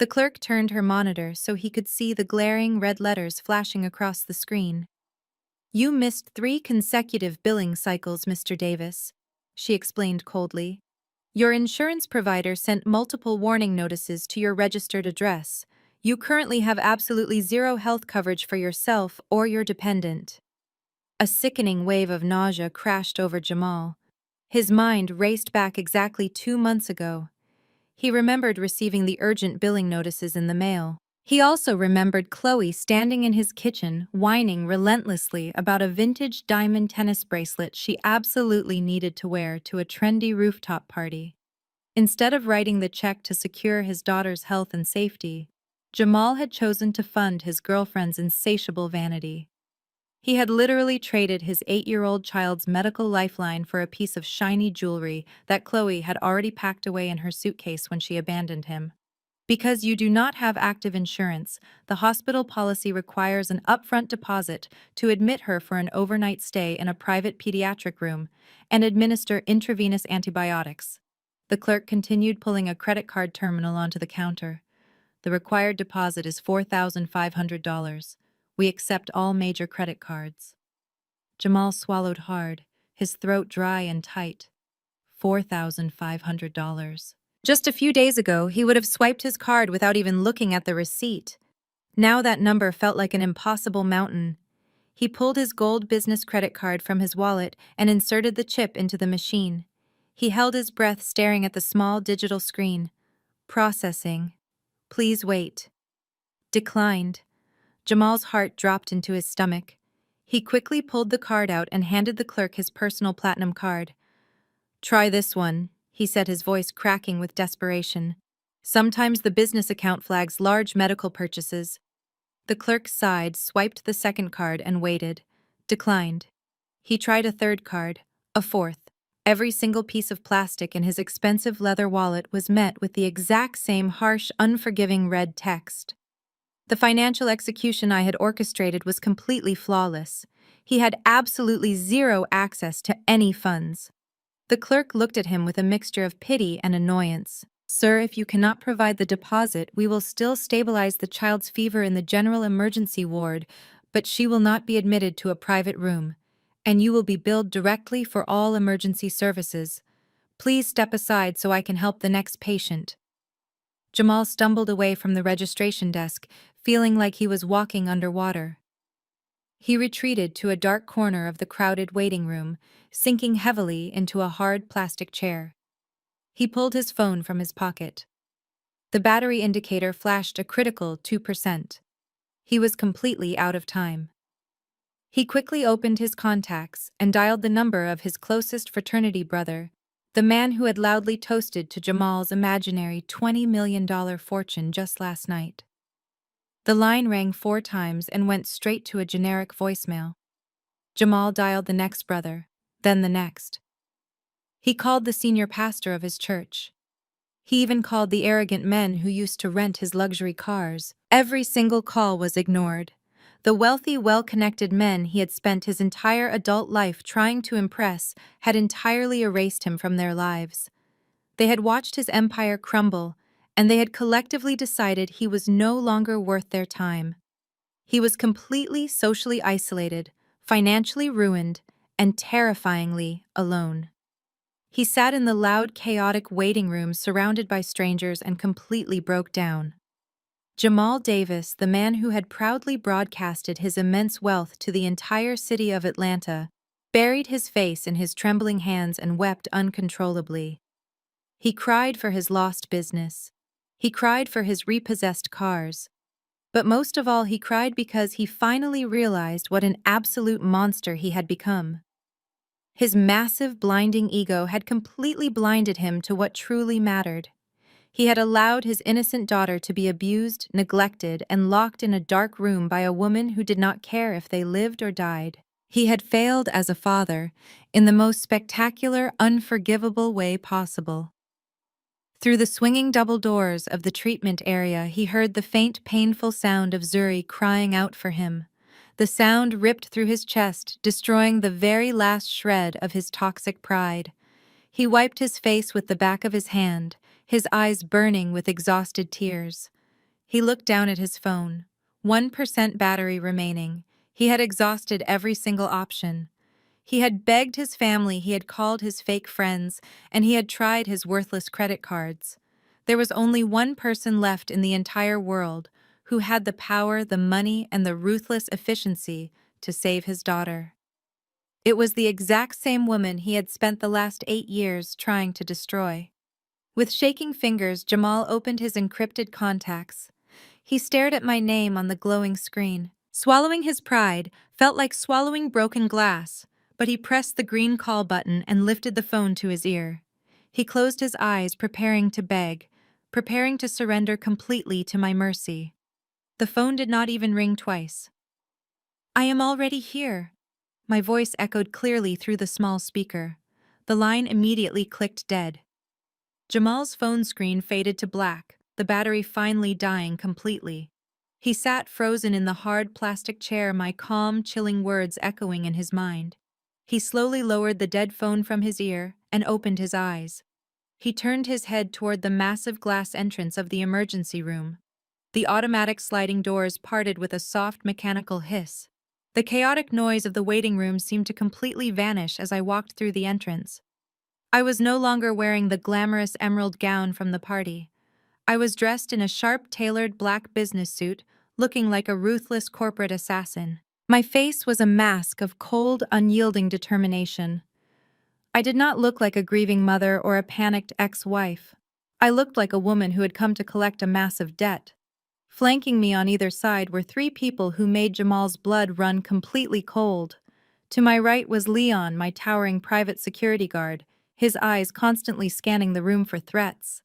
The clerk turned her monitor so he could see the glaring red letters flashing across the screen. "You missed 3 consecutive billing cycles, Mr. Davis," she explained coldly. "Your insurance provider sent multiple warning notices to your registered address. You currently have absolutely zero health coverage for yourself or your dependent." A sickening wave of nausea crashed over Jamal. His mind raced back exactly 2 months ago. He remembered receiving the urgent billing notices in the mail. He also remembered Chloe standing in his kitchen, whining relentlessly about a vintage diamond tennis bracelet she absolutely needed to wear to a trendy rooftop party. Instead of writing the check to secure his daughter's health and safety, Jamal had chosen to fund his girlfriend's insatiable vanity. He had literally traded his 8-year-old child's medical lifeline for a piece of shiny jewelry that Chloe had already packed away in her suitcase when she abandoned him. Because you do not have active insurance, the hospital policy requires an upfront deposit to admit her for an overnight stay in a private pediatric room and administer intravenous antibiotics. The clerk continued pulling a credit card terminal onto the counter. "The required deposit is $4,500. We accept all major credit cards." Jamal swallowed hard, his throat dry and tight. $4,500. Just a few days ago, he would have swiped his card without even looking at the receipt. Now that number felt like an impossible mountain. He pulled his gold business credit card from his wallet and inserted the chip into the machine. He held his breath, staring at the small digital screen. "Processing. Please wait." Declined. Jamal's heart dropped into his stomach. He quickly pulled the card out and handed the clerk his personal platinum card. "Try this one," he said, his voice cracking with desperation. "Sometimes the business account flags large medical purchases." The clerk sighed, swiped the second card, and waited. Declined. He tried a third card, a fourth. Every single piece of plastic in his expensive leather wallet was met with the exact same harsh, unforgiving red text. The financial execution I had orchestrated was completely flawless. He had absolutely zero access to any funds. The clerk looked at him with a mixture of pity and annoyance. "Sir, if you cannot provide the deposit, we will still stabilize the child's fever in the general emergency ward, but she will not be admitted to a private room, and you will be billed directly for all emergency services. Please step aside so I can help the next patient." Jamal stumbled away from the registration desk, feeling like he was walking underwater. He retreated to a dark corner of the crowded waiting room, sinking heavily into a hard plastic chair. He pulled his phone from his pocket. The battery indicator flashed a critical 2%. He was completely out of time. He quickly opened his contacts and dialed the number of his closest fraternity brother, the man who had loudly toasted to Jamal's imaginary $20 million fortune just last night. The line rang 4 times and went straight to a generic voicemail. Jamal dialed the next brother, then the next. He called the senior pastor of his church. He even called the arrogant men who used to rent his luxury cars. Every single call was ignored. The wealthy, well-connected men he had spent his entire adult life trying to impress had entirely erased him from their lives. They had watched his empire crumble, and they had collectively decided he was no longer worth their time. He was completely socially isolated, financially ruined, and terrifyingly alone. He sat in the loud, chaotic waiting room surrounded by strangers and completely broke down. Jamal Davis, the man who had proudly broadcasted his immense wealth to the entire city of Atlanta, buried his face in his trembling hands and wept uncontrollably. He cried for his lost business. He cried for his repossessed cars. But most of all, he cried because he finally realized what an absolute monster he had become. His massive, blinding ego had completely blinded him to what truly mattered. He had allowed his innocent daughter to be abused, neglected, and locked in a dark room by a woman who did not care if they lived or died. He had failed as a father in the most spectacular, unforgivable way possible. Through the swinging double doors of the treatment area, he heard the faint, painful sound of Zuri crying out for him. The sound ripped through his chest, destroying the very last shred of his toxic pride. He wiped his face with the back of his hand, his eyes burning with exhausted tears. He looked down at his phone. 1% battery remaining. He had exhausted every single option. He had begged his family, he had called his fake friends, and he had tried his worthless credit cards. There was only one person left in the entire world who had the power, the money, and the ruthless efficiency to save his daughter. It was the exact same woman he had spent the last 8 years trying to destroy. With shaking fingers, Jamal opened his encrypted contacts. He stared at my name on the glowing screen. Swallowing his pride felt like swallowing broken glass, but he pressed the green call button and lifted the phone to his ear. He closed his eyes, preparing to beg, preparing to surrender completely to my mercy. The phone did not even ring twice. "I am already here." My voice echoed clearly through the small speaker. The line immediately clicked dead. Jamal's phone screen faded to black, the battery finally dying completely. He sat frozen in the hard plastic chair, my calm, chilling words echoing in his mind. He slowly lowered the dead phone from his ear and opened his eyes. He turned his head toward the massive glass entrance of the emergency room. The automatic sliding doors parted with a soft mechanical hiss. The chaotic noise of the waiting room seemed to completely vanish as I walked through the entrance. I was no longer wearing the glamorous emerald gown from the party. I was dressed in a sharp-tailored black business suit, looking like a ruthless corporate assassin. My face was a mask of cold, unyielding determination. I did not look like a grieving mother or a panicked ex-wife. I looked like a woman who had come to collect a massive debt. Flanking me on either side were 3 people who made Jamal's blood run completely cold. To my right was Leon, my towering private security guard, his eyes constantly scanning the room for threats.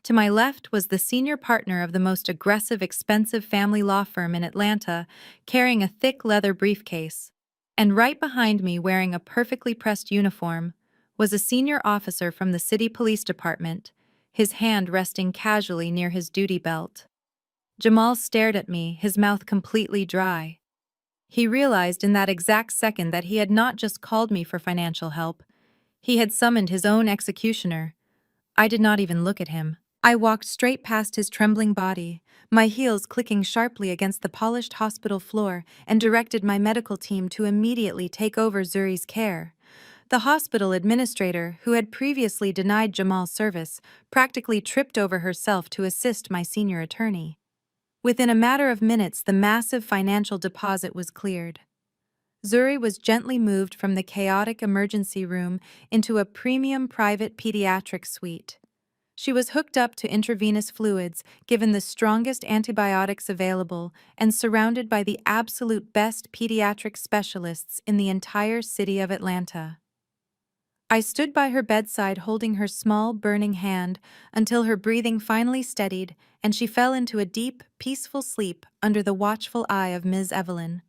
To my left was the senior partner of the most aggressive, expensive family law firm in Atlanta, carrying a thick leather briefcase. And right behind me, wearing a perfectly pressed uniform, was a senior officer from the city police department, his hand resting casually near his duty belt. Jamal stared at me, his mouth completely dry. He realized in that exact second that he had not just called me for financial help. He had summoned his own executioner. I did not even look at him. I walked straight past his trembling body, my heels clicking sharply against the polished hospital floor, and directed my medical team to immediately take over Zuri's care. The hospital administrator, who had previously denied Jamal service, practically tripped over herself to assist my senior attorney. Within a matter of minutes, the massive financial deposit was cleared. Zuri was gently moved from the chaotic emergency room into a premium private pediatric suite. She was hooked up to intravenous fluids, given the strongest antibiotics available, and surrounded by the absolute best pediatric specialists in the entire city of Atlanta. I stood by her bedside holding her small, burning hand until her breathing finally steadied and she fell into a deep, peaceful sleep under the watchful eye of Ms. Evelyn.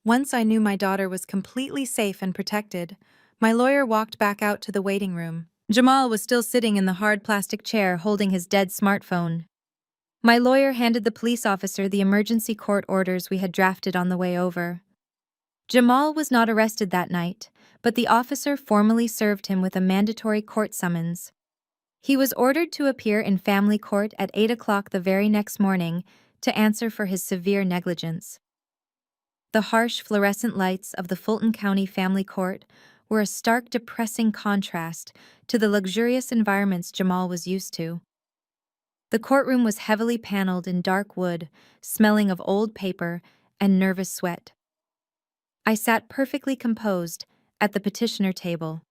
Once I knew my daughter was completely safe and protected, my lawyer walked back out to the waiting room. Jamal was still sitting in the hard plastic chair holding his dead smartphone. My lawyer handed the police officer the emergency court orders we had drafted on the way over. Jamal was not arrested that night, but the officer formally served him with a mandatory court summons. He was ordered to appear in family court at 8 o'clock the very next morning to answer for his severe negligence. The harsh fluorescent lights of the Fulton County Family Court were a stark, depressing contrast to the luxurious environments Jamal was used to. The courtroom was heavily paneled in dark wood, smelling of old paper and nervous sweat. I sat perfectly composed at the petitioner table.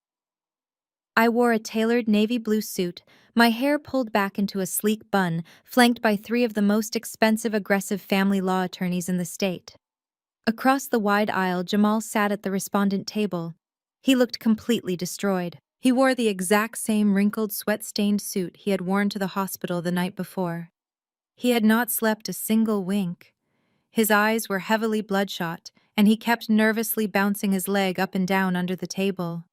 I wore a tailored navy blue suit, my hair pulled back into a sleek bun, flanked by 3 of the most expensive, aggressive family law attorneys in the state. Across the wide aisle, Jamal sat at the respondent table. He looked completely destroyed. He wore the exact same wrinkled, sweat-stained suit he had worn to the hospital the night before. He had not slept a single wink. His eyes were heavily bloodshot, and he kept nervously bouncing his leg up and down under the table.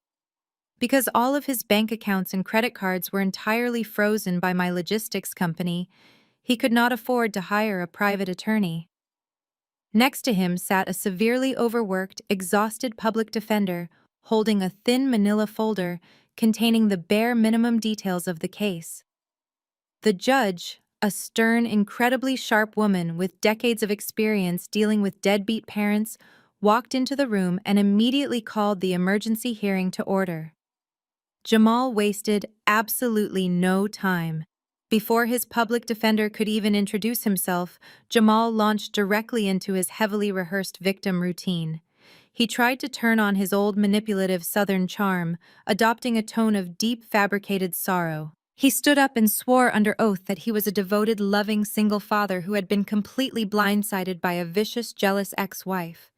Because all of his bank accounts and credit cards were entirely frozen by my logistics company, he could not afford to hire a private attorney. Next to him sat a severely overworked, exhausted public defender, holding a thin manila folder containing the bare minimum details of the case. The judge, A stern, incredibly sharp woman with decades of experience dealing with deadbeat parents walked into the room and immediately called the emergency hearing to order. Jamal wasted absolutely no time. Before his public defender could even introduce himself, Jamal launched directly into his heavily rehearsed victim routine. He tried to turn on his old manipulative Southern charm, adopting a tone of deep fabricated sorrow. He stood up and swore under oath that he was a devoted, loving single father who had been completely blindsided by a vicious, jealous ex-wife.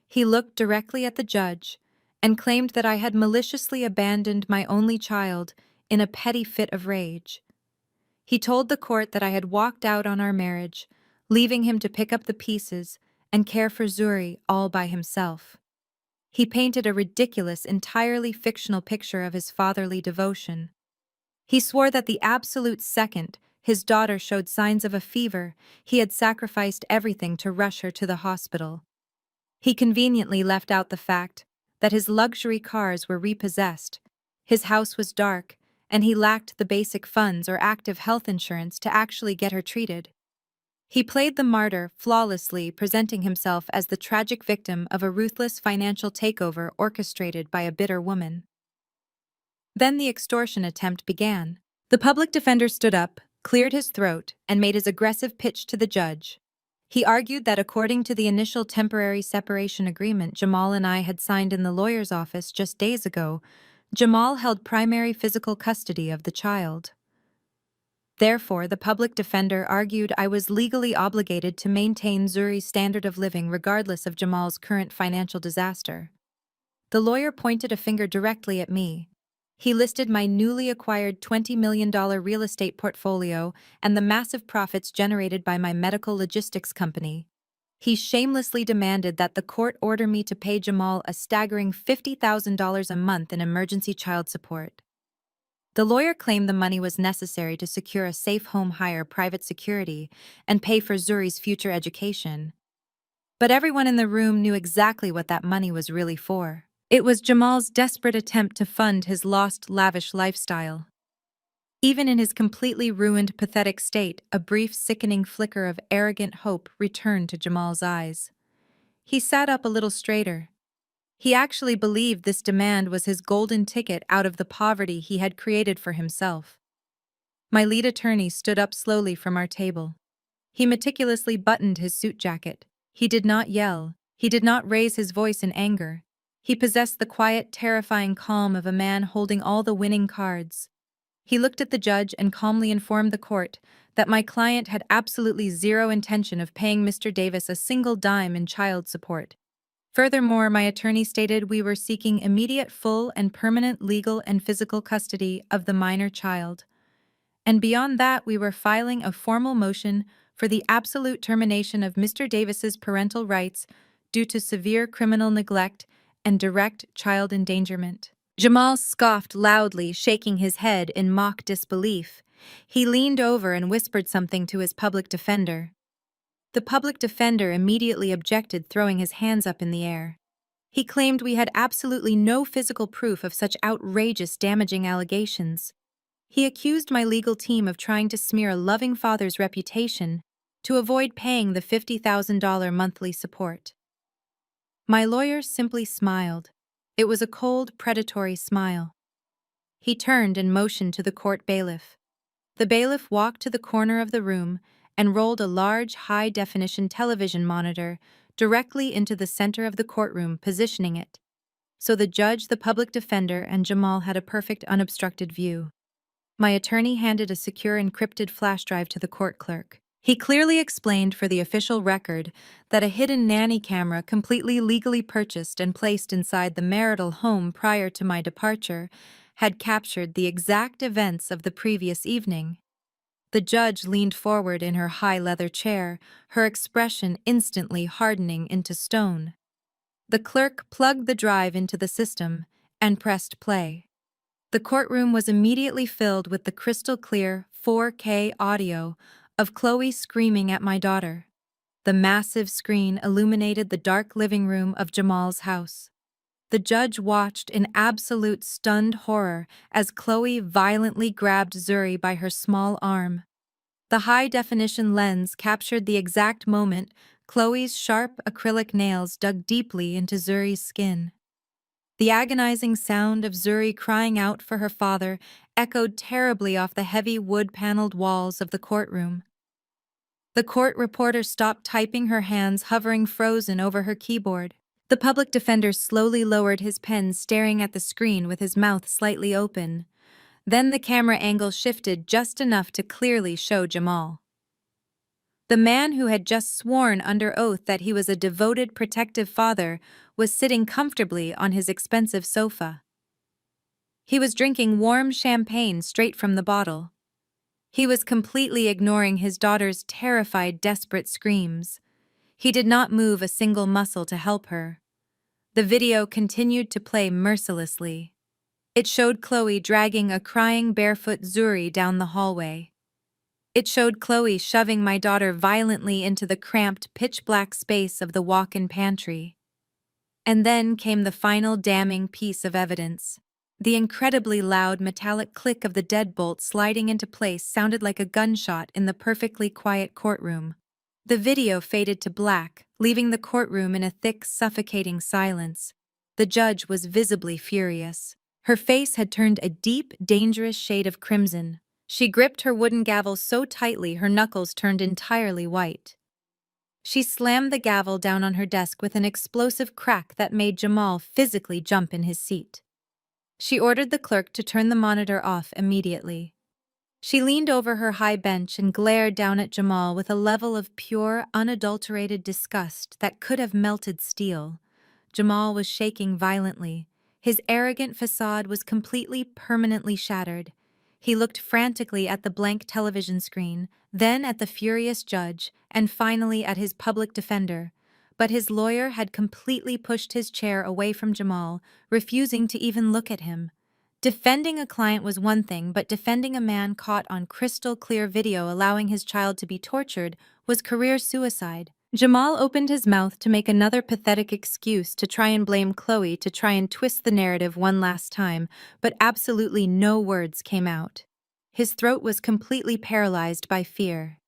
He looked directly at the judge and claimed that I had maliciously abandoned my only child in a petty fit of rage. He told the court that I had walked out on our marriage, leaving him to pick up the pieces and care for Zuri all by himself. He painted a ridiculous, entirely fictional picture of his fatherly devotion. He swore that the absolute second his daughter showed signs of a fever, he had sacrificed everything to rush her to the hospital. He conveniently left out the fact that his luxury cars were repossessed, his house was dark, and he lacked the basic funds or active health insurance to actually get her treated. He played the martyr flawlessly, presenting himself as the tragic victim of a ruthless financial takeover orchestrated by a bitter woman. Then the extortion attempt began. The public defender stood up, cleared his throat, and made his aggressive pitch to the judge. He argued that according to the initial temporary separation agreement Jamal and I had signed in the lawyer's office just days ago, Jamal held primary physical custody of the child. Therefore, the public defender argued I was legally obligated to maintain Zuri's standard of living regardless of Jamal's current financial disaster. The lawyer pointed a finger directly at me. He listed my newly acquired $20 million real estate portfolio and the massive profits generated by my medical logistics company. He shamelessly demanded that the court order me to pay Jamal a staggering $50,000 a month in emergency child support. The lawyer claimed the money was necessary to secure a safe home hire private security and pay for Zuri's future education. But everyone in the room knew exactly what that money was really for. It was Jamal's desperate attempt to fund his lost, lavish lifestyle. Even in his completely ruined, pathetic state, a brief, sickening flicker of arrogant hope returned to Jamal's eyes. He sat up a little straighter. He actually believed this demand was his golden ticket out of the poverty he had created for himself. My lead attorney stood up slowly from our table. He meticulously buttoned his suit jacket. He did not yell. He did not raise his voice in anger. He possessed the quiet, terrifying calm of a man holding all the winning cards. He looked at the judge and calmly informed the court that my client had absolutely zero intention of paying Mr. Davis a single dime in child support. Furthermore, my attorney stated we were seeking immediate full and permanent legal and physical custody of the minor child. And beyond that, we were filing a formal motion for the absolute termination of Mr. Davis's parental rights due to severe criminal neglect and direct child endangerment. Jamal scoffed loudly, shaking his head in mock disbelief. He leaned over and whispered something to his public defender. The public defender immediately objected, throwing his hands up in the air. He claimed we had absolutely no physical proof of such outrageous, damaging allegations. He accused my legal team of trying to smear a loving father's reputation to avoid paying the $50,000 monthly support. My lawyer simply smiled. It was a cold, predatory smile. He turned and motioned to the court bailiff. The bailiff walked to the corner of the room and rolled a large, high-definition television monitor directly into the center of the courtroom, positioning it so the judge, the public defender, and Jamal had a perfect, unobstructed view. My attorney handed a secure encrypted flash drive to the court clerk. He clearly explained for the official record that a hidden nanny camera completely legally purchased and placed inside the marital home prior to my departure had captured the exact events of the previous evening. The judge leaned forward in her high leather chair, her expression instantly hardening into stone. The clerk plugged the drive into the system and pressed play. The courtroom was immediately filled with the crystal-clear 4K audio of Chloe screaming at my daughter. The massive screen illuminated the dark living room of Jamal's house. The judge watched in absolute stunned horror as Chloe violently grabbed Zuri by her small arm. The high-definition lens captured the exact moment Chloe's sharp acrylic nails dug deeply into Zuri's skin. The agonizing sound of Zuri crying out for her father echoed terribly off the heavy wood-paneled walls of the courtroom. The court reporter stopped typing, her hands hovering frozen over her keyboard. The public defender slowly lowered his pen, staring at the screen with his mouth slightly open. Then the camera angle shifted just enough to clearly show Jamal. The man who had just sworn under oath that he was a devoted, protective father was sitting comfortably on his expensive sofa. He was drinking warm champagne straight from the bottle. He was completely ignoring his daughter's terrified, desperate screams. He did not move a single muscle to help her. The video continued to play mercilessly. It showed Chloe dragging a crying barefoot Zuri down the hallway. It showed Chloe shoving my daughter violently into the cramped, pitch-black space of the walk-in pantry. And then came the final damning piece of evidence. The incredibly loud metallic click of the deadbolt sliding into place sounded like a gunshot in the perfectly quiet courtroom. The video faded to black, leaving the courtroom in a thick, suffocating silence. The judge was visibly furious. Her face had turned a deep, dangerous shade of crimson. She gripped her wooden gavel so tightly her knuckles turned entirely white. She slammed the gavel down on her desk with an explosive crack that made Jamal physically jump in his seat. She ordered the clerk to turn the monitor off immediately. She leaned over her high bench and glared down at Jamal with a level of pure, unadulterated disgust that could have melted steel. Jamal was shaking violently. His arrogant facade was completely, permanently shattered. He looked frantically at the blank television screen, then at the furious judge, and finally at his public defender. But his lawyer had completely pushed his chair away from Jamal, refusing to even look at him. Defending a client was one thing, but defending a man caught on crystal-clear video allowing his child to be tortured was career suicide. Jamal opened his mouth to make another pathetic excuse to try and blame Chloe, to try and twist the narrative one last time, but absolutely no words came out. His throat was completely paralyzed by fear.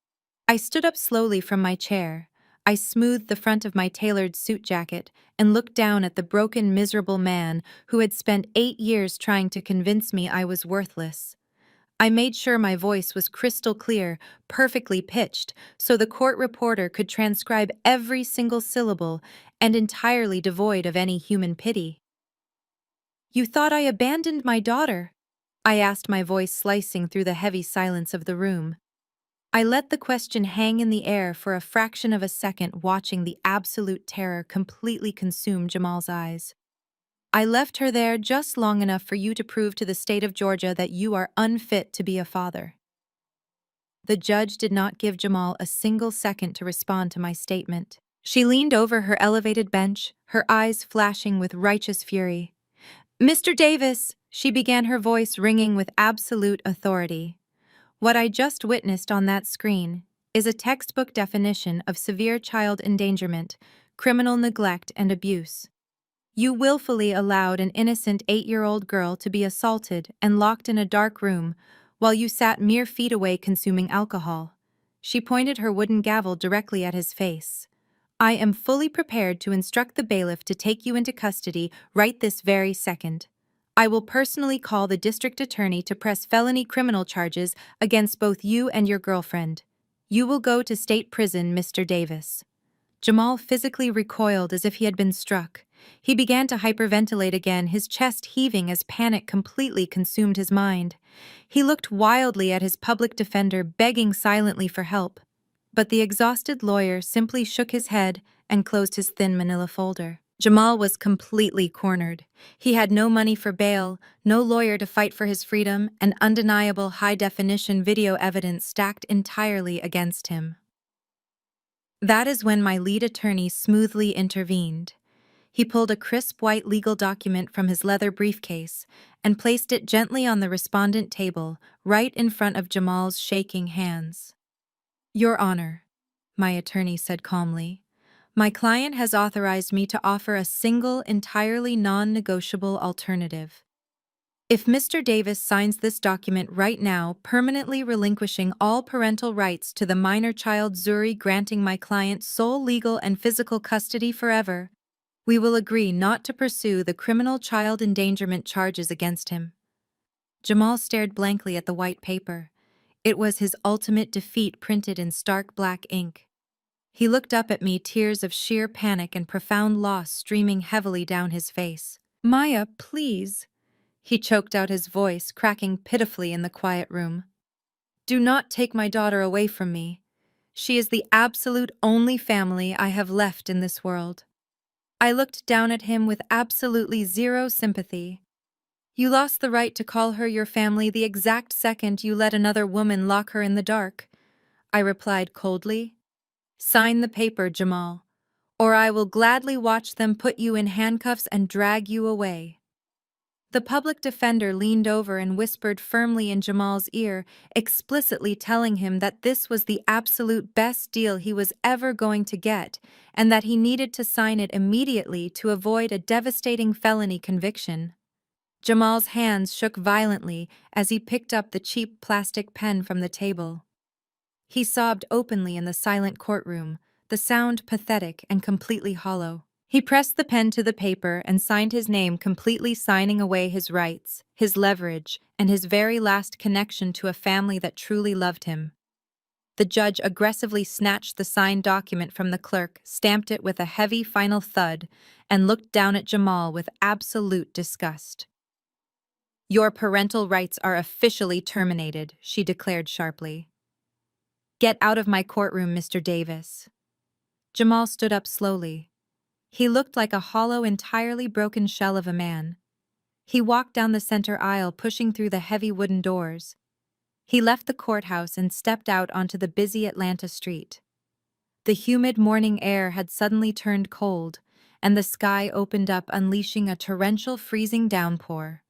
I stood up slowly from my chair. I smoothed the front of my tailored suit jacket and looked down at the broken, miserable man who had spent 8 years trying to convince me I was worthless. I made sure my voice was crystal clear, perfectly pitched, so the court reporter could transcribe every single syllable and entirely devoid of any human pity. "You thought I abandoned my daughter?" I asked, my voice slicing through the heavy silence of the room. I let the question hang in the air for a fraction of a second, watching the absolute terror completely consume Jamal's eyes. "I left her there just long enough for you to prove to the state of Georgia that you are unfit to be a father." The judge did not give Jamal a single second to respond to my statement. She leaned over her elevated bench, her eyes flashing with righteous fury. "Mr. Davis," she began, her voice ringing with absolute authority. "What I just witnessed on that screen is a textbook definition of severe child endangerment, criminal neglect, and abuse. You willfully allowed an innocent 8-year-old girl to be assaulted and locked in a dark room while you sat mere feet away consuming alcohol." She pointed her wooden gavel directly at his face. "I am fully prepared to instruct the bailiff to take you into custody right this very second. I will personally call the district attorney to press felony criminal charges against both you and your girlfriend. You will go to state prison, Mr. Davis." Jamal physically recoiled as if he had been struck. He began to hyperventilate again, his chest heaving as panic completely consumed his mind. He looked wildly at his public defender, begging silently for help. But the exhausted lawyer simply shook his head and closed his thin manila folder. Jamal was completely cornered. He had no money for bail, no lawyer to fight for his freedom, and undeniable high-definition video evidence stacked entirely against him. That is when my lead attorney smoothly intervened. He pulled a crisp white legal document from his leather briefcase and placed it gently on the respondent table, right in front of Jamal's shaking hands. "Your Honor," my attorney said calmly, "my client has authorized me to offer a single, entirely non-negotiable alternative. If Mr. Davis signs this document right now, permanently relinquishing all parental rights to the minor child Zuri, granting my client sole legal and physical custody forever, we will agree not to pursue the criminal child endangerment charges against him. Jamal stared blankly at the white paper. It was his ultimate defeat printed in stark black ink. He looked up at me, tears of sheer panic and profound loss streaming heavily down his face. "Maya, please," he choked out, his voice cracking pitifully in the quiet room. "Do not take my daughter away from me. She is the absolute only family I have left in this world." I looked down at him with absolutely zero sympathy. "You lost the right to call her your family the exact second you let another woman lock her in the dark," I replied coldly. "Sign the paper, Jamal, or I will gladly watch them put you in handcuffs and drag you away." The public defender leaned over and whispered firmly in Jamal's ear, explicitly telling him that this was the absolute best deal he was ever going to get, and that he needed to sign it immediately to avoid a devastating felony conviction. Jamal's hands shook violently as he picked up the cheap plastic pen from the table. He sobbed openly in the silent courtroom, the sound pathetic and completely hollow. He pressed the pen to the paper and signed his name, completely signing away his rights, his leverage, and his very last connection to a family that truly loved him. The judge aggressively snatched the signed document from the clerk, stamped it with a heavy final thud, and looked down at Jamal with absolute disgust. "Your parental rights are officially terminated," she declared sharply. "Get out of my courtroom, Mr. Davis." Jamal stood up slowly. He looked like a hollow, entirely broken shell of a man. He walked down the center aisle, pushing through the heavy wooden doors. He left the courthouse and stepped out onto the busy Atlanta street. The humid morning air had suddenly turned cold, and the sky opened up, unleashing a torrential, freezing downpour.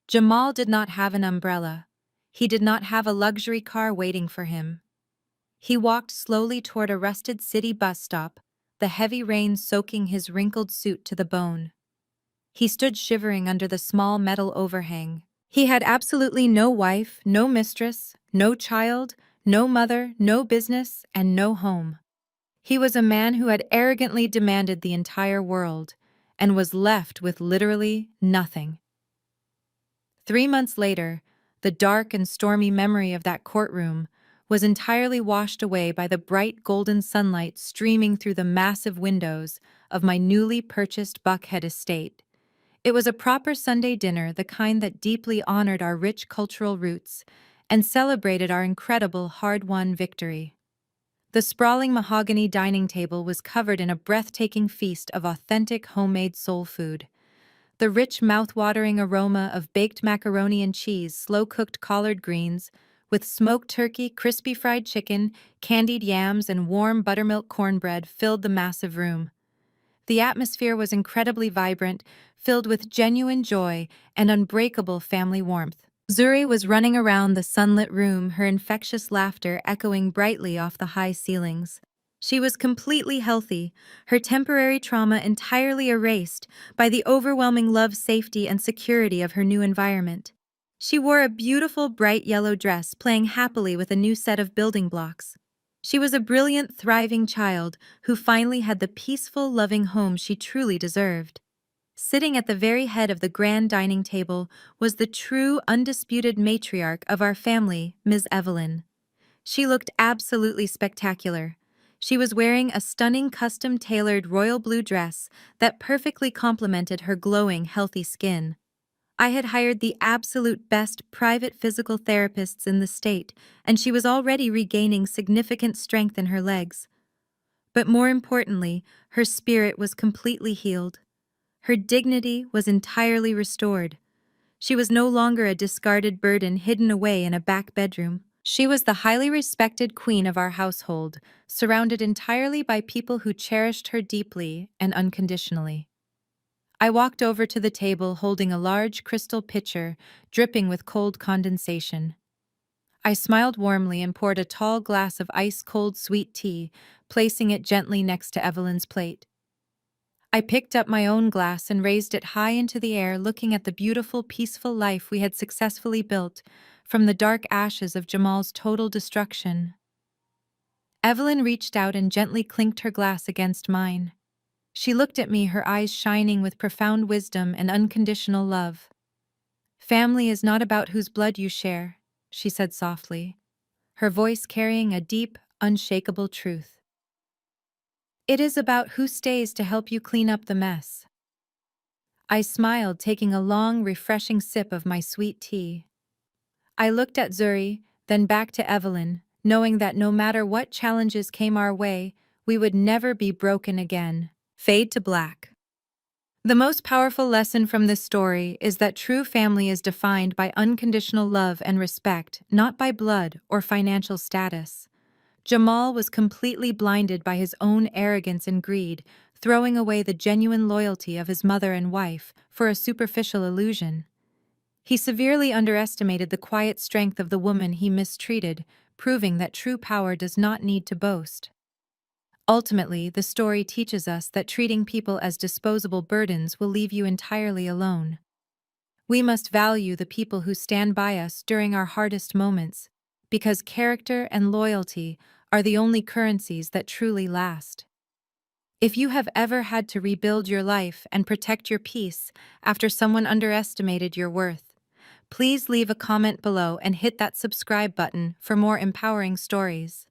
Jamal did not have an umbrella. He did not have a luxury car waiting for him. He walked slowly toward a rusted city bus stop, the heavy rain soaking his wrinkled suit to the bone. He stood shivering under the small metal overhang. He had absolutely no wife, no mistress, no child, no mother, no business, and no home. He was a man who had arrogantly demanded the entire world, and was left with literally nothing. 3 months later, the dark and stormy memory of that courtroom was entirely washed away by the bright golden sunlight streaming through the massive windows of my newly purchased Buckhead estate. It was a proper Sunday dinner, the kind that deeply honored our rich cultural roots and celebrated our incredible hard-won victory. The sprawling mahogany dining table was covered in a breathtaking feast of authentic homemade soul food. The rich, mouth-watering aroma of baked macaroni and cheese, slow-cooked collard greens, with smoked turkey, crispy fried chicken, candied yams, and warm buttermilk cornbread filled the massive room. The atmosphere was incredibly vibrant, filled with genuine joy and unbreakable family warmth. Zuri was running around the sunlit room, her infectious laughter echoing brightly off the high ceilings. She was completely healthy, her temporary trauma entirely erased by the overwhelming love, safety, and security of her new environment. She wore a beautiful bright yellow dress, playing happily with a new set of building blocks. She was a brilliant, thriving child who finally had the peaceful, loving home she truly deserved. Sitting at the very head of the grand dining table was the true, undisputed matriarch of our family, Ms. Evelyn. She looked absolutely spectacular. She was wearing a stunning, custom-tailored royal blue dress that perfectly complemented her glowing, healthy skin. I had hired the absolute best private physical therapists in the state, and she was already regaining significant strength in her legs. But more importantly, her spirit was completely healed. Her dignity was entirely restored. She was no longer a discarded burden hidden away in a back bedroom. She was the highly respected queen of our household, surrounded entirely by people who cherished her deeply and unconditionally. I walked over to the table holding a large crystal pitcher dripping with cold condensation. I smiled warmly and poured a tall glass of ice-cold sweet tea, placing it gently next to Evelyn's plate. I picked up my own glass and raised it high into the air, looking at the beautiful, peaceful life we had successfully built from the dark ashes of Jamal's total destruction. Evelyn reached out and gently clinked her glass against mine. She looked at me, her eyes shining with profound wisdom and unconditional love. "Family is not about whose blood you share," she said softly, her voice carrying a deep, unshakable truth. "It is about who stays to help you clean up the mess." I smiled, taking a long, refreshing sip of my sweet tea. I looked at Zuri, then back to Evelyn, knowing that no matter what challenges came our way, we would never be broken again. Fade to black. The most powerful lesson from this story is that true family is defined by unconditional love and respect, not by blood or financial status. Jamal was completely blinded by his own arrogance and greed, throwing away the genuine loyalty of his mother and wife for a superficial illusion. He severely underestimated the quiet strength of the woman he mistreated, proving that true power does not need to boast. Ultimately, the story teaches us that treating people as disposable burdens will leave you entirely alone. We must value the people who stand by us during our hardest moments, because character and loyalty are the only currencies that truly last. If you have ever had to rebuild your life and protect your peace after someone underestimated your worth, please leave a comment below and hit that subscribe button for more empowering stories.